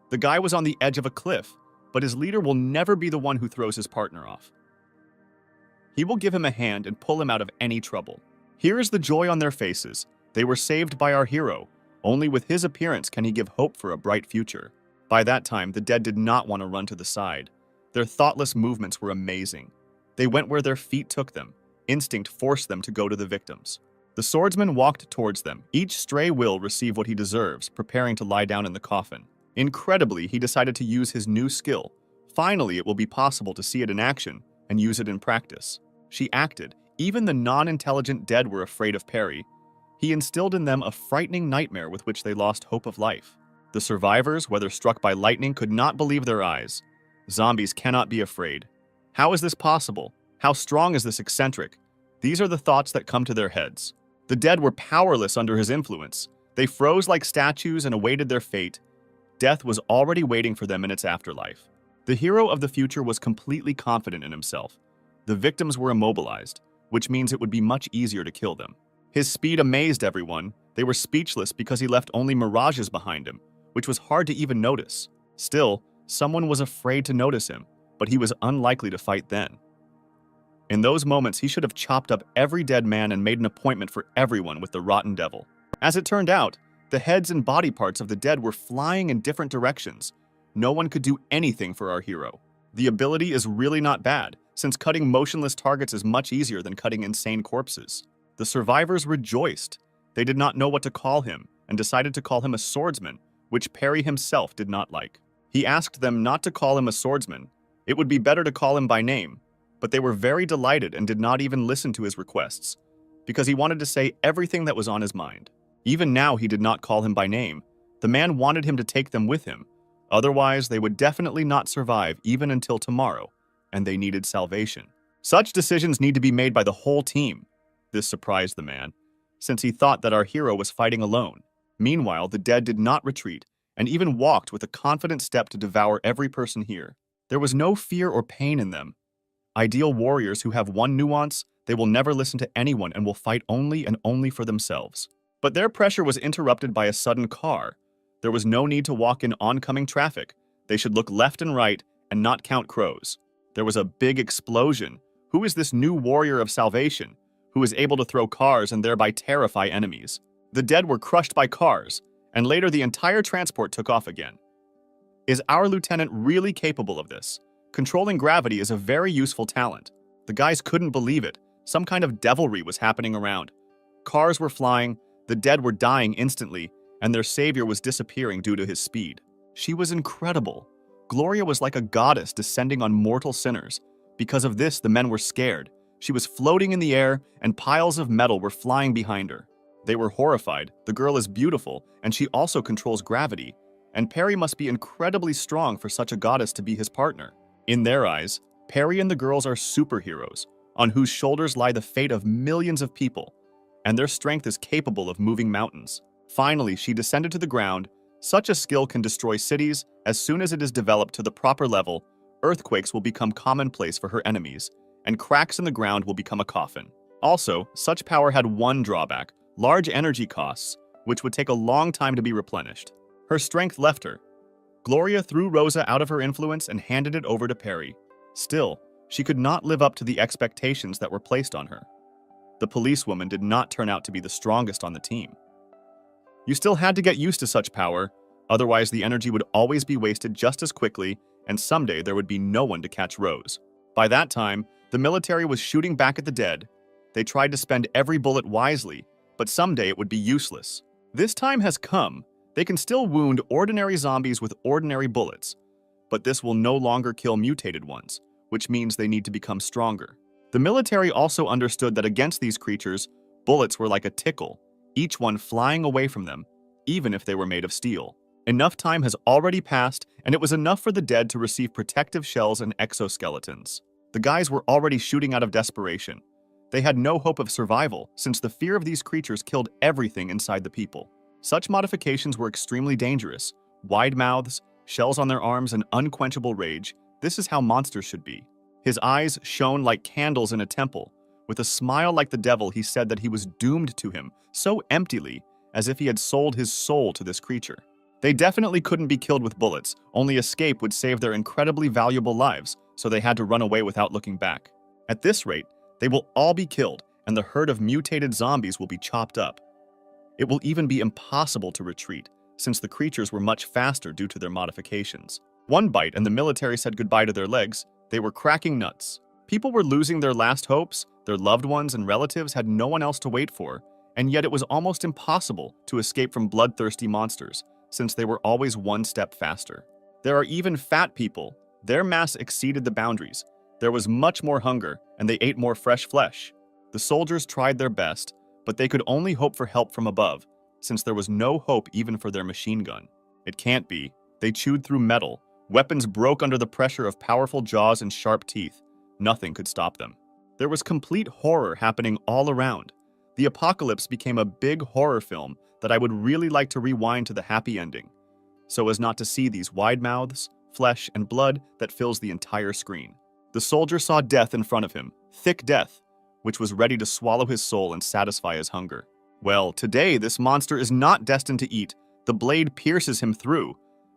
The guy was on the edge of a cliff, but his leader will never be the one who throws his partner off. He will give him a hand and pull him out of any trouble. Here is the joy on their faces. They were saved by our hero. Only with his appearance can he give hope for a bright future. By that time, the dead did not want to run to the side. Their thoughtless movements were amazing. They went where their feet took them. Instinct forced them to go to the victims. The swordsman walked towards them. Each stray will receive what he deserves, preparing to lie down in the coffin. Incredibly, he decided to use his new skill. Finally, it will be possible to see it in action and use it in practice. She acted. Even the non-intelligent dead were afraid of Perry. He instilled in them a frightening nightmare with which they lost hope of life. The survivors, whether struck by lightning, could not believe their eyes. Zombies cannot be afraid. How is this possible? How strong is this eccentric? These are the thoughts that come to their heads. The dead were powerless under his influence. They froze like statues and awaited their fate. Death was already waiting for them in its afterlife. The hero of the future was completely confident in himself. The victims were immobilized, which means it would be much easier to kill them. His speed amazed everyone. They were speechless because he left only mirages behind him, which was hard to even notice. Still, someone was afraid to notice him, but he was unlikely to fight then. In those moments, he should have chopped up every dead man and made an appointment for everyone with the rotten devil. As it turned out, the heads and body parts of the dead were flying in different directions. No one could do anything for our hero. The ability is really not bad, since cutting motionless targets is much easier than cutting insane corpses. The survivors rejoiced. They did not know what to call him, and decided to call him a swordsman, which Perry himself did not like. He asked them not to call him a swordsman. It would be better to call him by name, but they were very delighted and did not even listen to his requests, because he wanted to say everything that was on his mind. Even now, he did not call him by name. The man wanted him to take them with him. Otherwise, they would definitely not survive even until tomorrow, and they needed salvation. Such decisions need to be made by the whole team. This surprised the man, since he thought that our hero was fighting alone. Meanwhile, the dead did not retreat, and even walked with a confident step to devour every person here. There was no fear or pain in them. Ideal warriors who have one nuance: they will never listen to anyone and will fight only and only for themselves. But their pressure was interrupted by a sudden car. There was no need to walk in oncoming traffic. They should look left and right and not count crows. There was a big explosion. Who is this new warrior of salvation, who is able to throw cars and thereby terrify enemies? The dead were crushed by cars, and later the entire transport took off again. Is our lieutenant really capable of this? Controlling gravity is a very useful talent. The guys couldn't believe it. Some kind of devilry was happening around. Cars were flying, the dead were dying instantly, and their savior was disappearing due to his speed. She was incredible. Gloria was like a goddess descending on mortal sinners. Because of this, the men were scared. She was floating in the air, and piles of metal were flying behind her. They were horrified. The girl is beautiful, and she also controls gravity. And Perry must be incredibly strong for such a goddess to be his partner. In their eyes, Perry and the girls are superheroes, on whose shoulders lie the fate of millions of people, and their strength is capable of moving mountains. Finally, she descended to the ground. Such a skill can destroy cities. As soon as it is developed to the proper level, earthquakes will become commonplace for her enemies, and cracks in the ground will become a coffin. Also, such power had one drawback: large energy costs, which would take a long time to be replenished. Her strength left her. Gloria threw Rosa out of her influence and handed it over to Perry. Still, she could not live up to the expectations that were placed on her. The policewoman did not turn out to be the strongest on the team. You still had to get used to such power, otherwise the energy would always be wasted just as quickly, and someday there would be no one to catch Rose. By that time, the military was shooting back at the dead. They tried to spend every bullet wisely, but someday it would be useless. This time has come. They can still wound ordinary zombies with ordinary bullets, but this will no longer kill mutated ones, which means they need to become stronger. The military also understood that against these creatures, bullets were like a tickle, each one flying away from them, even if they were made of steel. Enough time has already passed, and it was enough for the dead to receive protective shells and exoskeletons. The guys were already shooting out of desperation. They had no hope of survival, since the fear of these creatures killed everything inside the people. Such modifications were extremely dangerous. Wide mouths, shells on their arms, and unquenchable rage. This is how monsters should be. His eyes shone like candles in a temple. With a smile like the devil, he said that he was doomed to him, so emptily, as if he had sold his soul to this creature. They definitely couldn't be killed with bullets. Only escape would save their incredibly valuable lives, so they had to run away without looking back. At this rate, they will all be killed, and the herd of mutated zombies will be chopped up. It will even be impossible to retreat, since the creatures were much faster due to their modifications. One bite and the military said goodbye to their legs. They were cracking nuts. People were losing their last hopes. Their loved ones and relatives had no one else to wait for, and yet it was almost impossible to escape from bloodthirsty monsters, since they were always one step faster. There are even fat people. Their mass exceeded the boundaries. There was much more hunger, and they ate more fresh flesh. The soldiers tried their best, but they could only hope for help from above, since there was no hope even for their machine gun. It can't be. They chewed through metal. Weapons broke under the pressure of powerful jaws and sharp teeth. Nothing could stop them. There was complete horror happening all around. The apocalypse became a big horror film that I would really like to rewind to the happy ending, so as not to see these wide mouths, flesh, and blood that fills the entire screen. The The soldier saw death in front of him, thick death, which was ready to swallow his soul and satisfy his hunger. Well, today this monster is not destined to eat. The blade pierces him through.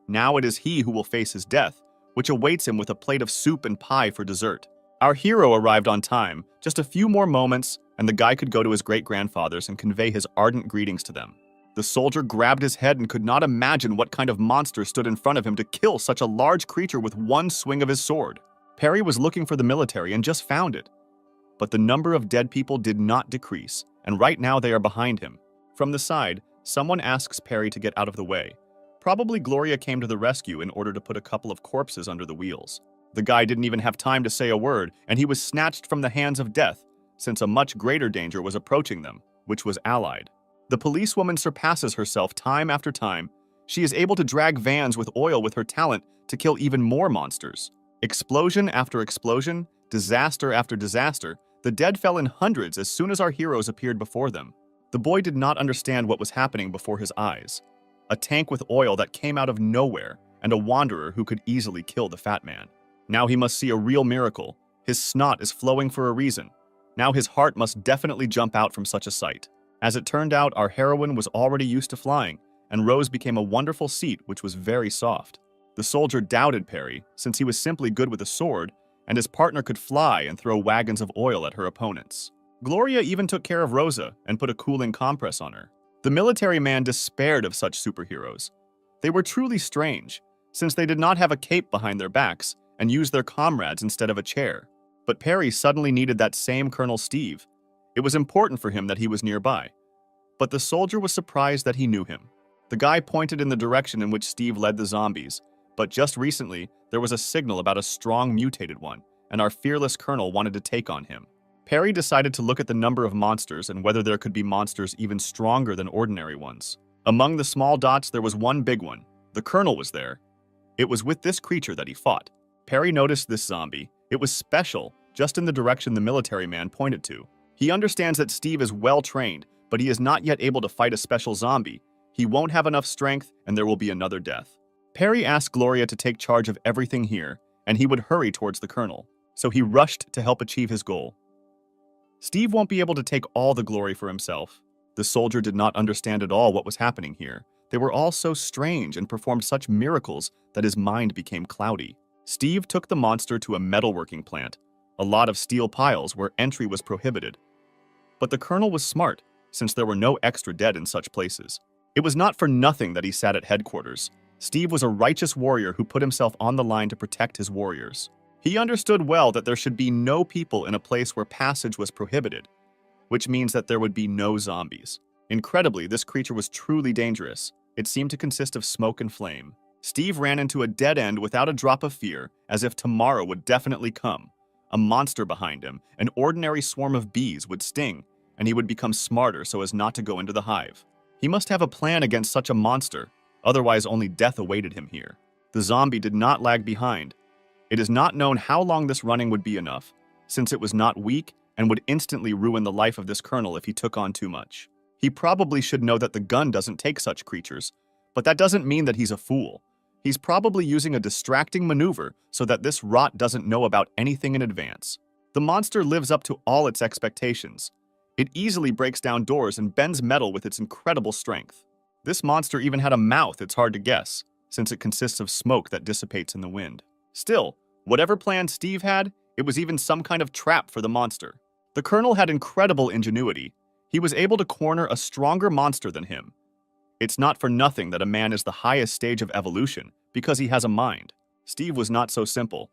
Now it is he who will face his death, which awaits him with a plate of soup and pie for dessert. Our hero arrived on time, just a few more moments, and the guy could go to his great-grandfathers and convey his ardent greetings to them. The soldier grabbed his head and could not imagine what kind of monster stood in front of him to kill such a large creature with one swing of his sword. Perry was looking for the military and just found it. But the number of dead people did not decrease, and right now they are behind him. From the side, someone asks Perry to get out of the way. Probably Gloria came to the rescue in order to put a couple of corpses under the wheels. The guy didn't even have time to say a word, and he was snatched from the hands of death, since a much greater danger was approaching them, which was allied. The policewoman surpasses herself time after time. She is able to drag vans with oil with her talent to kill even more monsters. Explosion after explosion, disaster after disaster, the dead fell in hundreds as soon as our heroes appeared before them. The boy did not understand what was happening before his eyes. A tank with oil that came out of nowhere, and a wanderer who could easily kill the fat man. Now he must see a real miracle. His snot is flowing for a reason. Now his heart must definitely jump out from such a sight. As it turned out, our heroine was already used to flying, and Rose became a wonderful seat which was very soft. The soldier doubted Perry, since he was simply good with a sword, and his partner could fly and throw wagons of oil at her opponents. Gloria even took care of Rosa and put a cooling compress on her. The military man despaired of such superheroes. They were truly strange, since they did not have a cape behind their backs and used their comrades instead of a chair. But Perry suddenly needed that same Colonel Steve. It was important for him that he was nearby. But the soldier was surprised that he knew him. The guy pointed in the direction in which Steve led the zombies, but just recently, there was a signal about a strong mutated one, and our fearless colonel wanted to take on him. Perry decided to look at the number of monsters and whether there could be monsters even stronger than ordinary ones. Among the small dots, there was one big one. The colonel was there. It was with this creature that he fought. Perry noticed this zombie. It was special, just in the direction the military man pointed to. He understands that Steve is well trained, but he is not yet able to fight a special zombie. He won't have enough strength, and there will be another death. Perry asked Gloria to take charge of everything here, and he would hurry towards the colonel. So he rushed to help achieve his goal. Steve won't be able to take all the glory for himself. The soldier did not understand at all what was happening here. They were all so strange and performed such miracles that his mind became cloudy. Steve took the monster to a metalworking plant, a lot of steel piles where entry was prohibited. But the colonel was smart, since there were no extra dead in such places. It was not for nothing that he sat at headquarters. Steve was a righteous warrior who put himself on the line to protect his warriors. He understood well that there should be no people in a place where passage was prohibited, which means that there would be no zombies. Incredibly, this creature was truly dangerous. It seemed to consist of smoke and flame. Steve ran into a dead end without a drop of fear, as if tomorrow would definitely come. A monster behind him, an ordinary swarm of bees, would sting, and he would become smarter so as not to go into the hive. He must have a plan against such a monster, otherwise only death awaited him here. The zombie did not lag behind. It is not known how long this running would be enough, since it was not weak and would instantly ruin the life of this colonel if he took on too much. He probably should know that the gun doesn't take such creatures, but that doesn't mean that he's a fool. He's probably using a distracting maneuver so that this rot doesn't know about anything in advance. The monster lives up to all its expectations. It easily breaks down doors and bends metal with its incredible strength. This monster even had a mouth it's hard to guess, since it consists of smoke that dissipates in the wind. Still, whatever plan Steve had, it was even some kind of trap for the monster. The colonel had incredible ingenuity. He was able to corner a stronger monster than him. It's not for nothing that a man is the highest stage of evolution, because he has a mind. Steve was not so simple.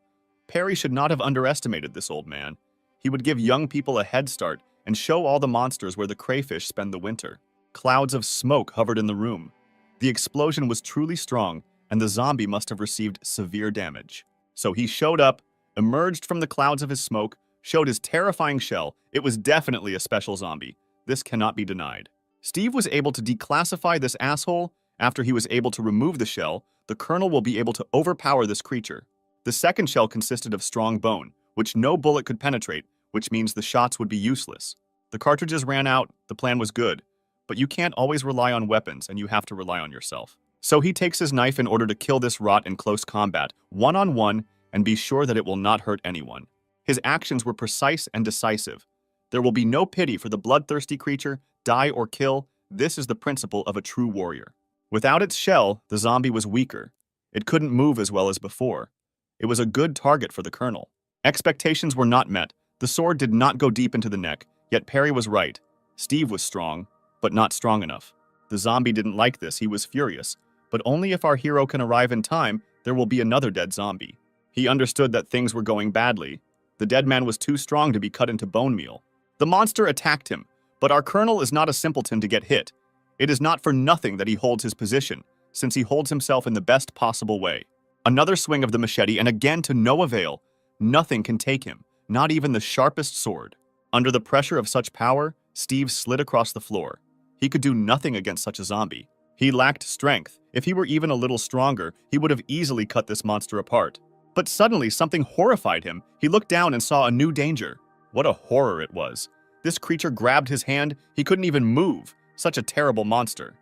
Perry should not have underestimated this old man. He would give young people a head start and show all the monsters where the crayfish spend the winter. Clouds of smoke hovered in the room. The explosion was truly strong, and the zombie must have received severe damage. So he showed up, emerged from the clouds of his smoke, showed his terrifying shell. It was definitely a special zombie. This cannot be denied. Steve was able to declassify this asshole. After he was able to remove the shell, the colonel will be able to overpower this creature. The second shell consisted of strong bone, which no bullet could penetrate, which means the shots would be useless. The cartridges ran out, the plan was good, but you can't always rely on weapons and you have to rely on yourself. So he takes his knife in order to kill this rot in close combat, one-on-one, and be sure that it will not hurt anyone. His actions were precise and decisive. There will be no pity for the bloodthirsty creature, die or kill. This is the principle of a true warrior. Without its shell, the zombie was weaker. It couldn't move as well as before. It was a good target for the colonel. Expectations were not met. The sword did not go deep into the neck, yet Perry was right. Steve was strong, but not strong enough. The zombie didn't like this. He was furious. But only if our hero can arrive in time, there will be another dead zombie. He understood that things were going badly. The dead man was too strong to be cut into bone meal. The monster attacked him, but our colonel is not a simpleton to get hit. It is not for nothing that he holds his position, since he holds himself in the best possible way. Another swing of the machete, and again to no avail. Nothing can take him, not even the sharpest sword. Under the pressure of such power, Steve slid across the floor. He could do nothing against such a zombie. He lacked strength. If he were even a little stronger, he would have easily cut this monster apart. But suddenly, something horrified him. He looked down and saw a new danger. What a horror it was. This creature grabbed his hand. He couldn't even move. Such a terrible monster.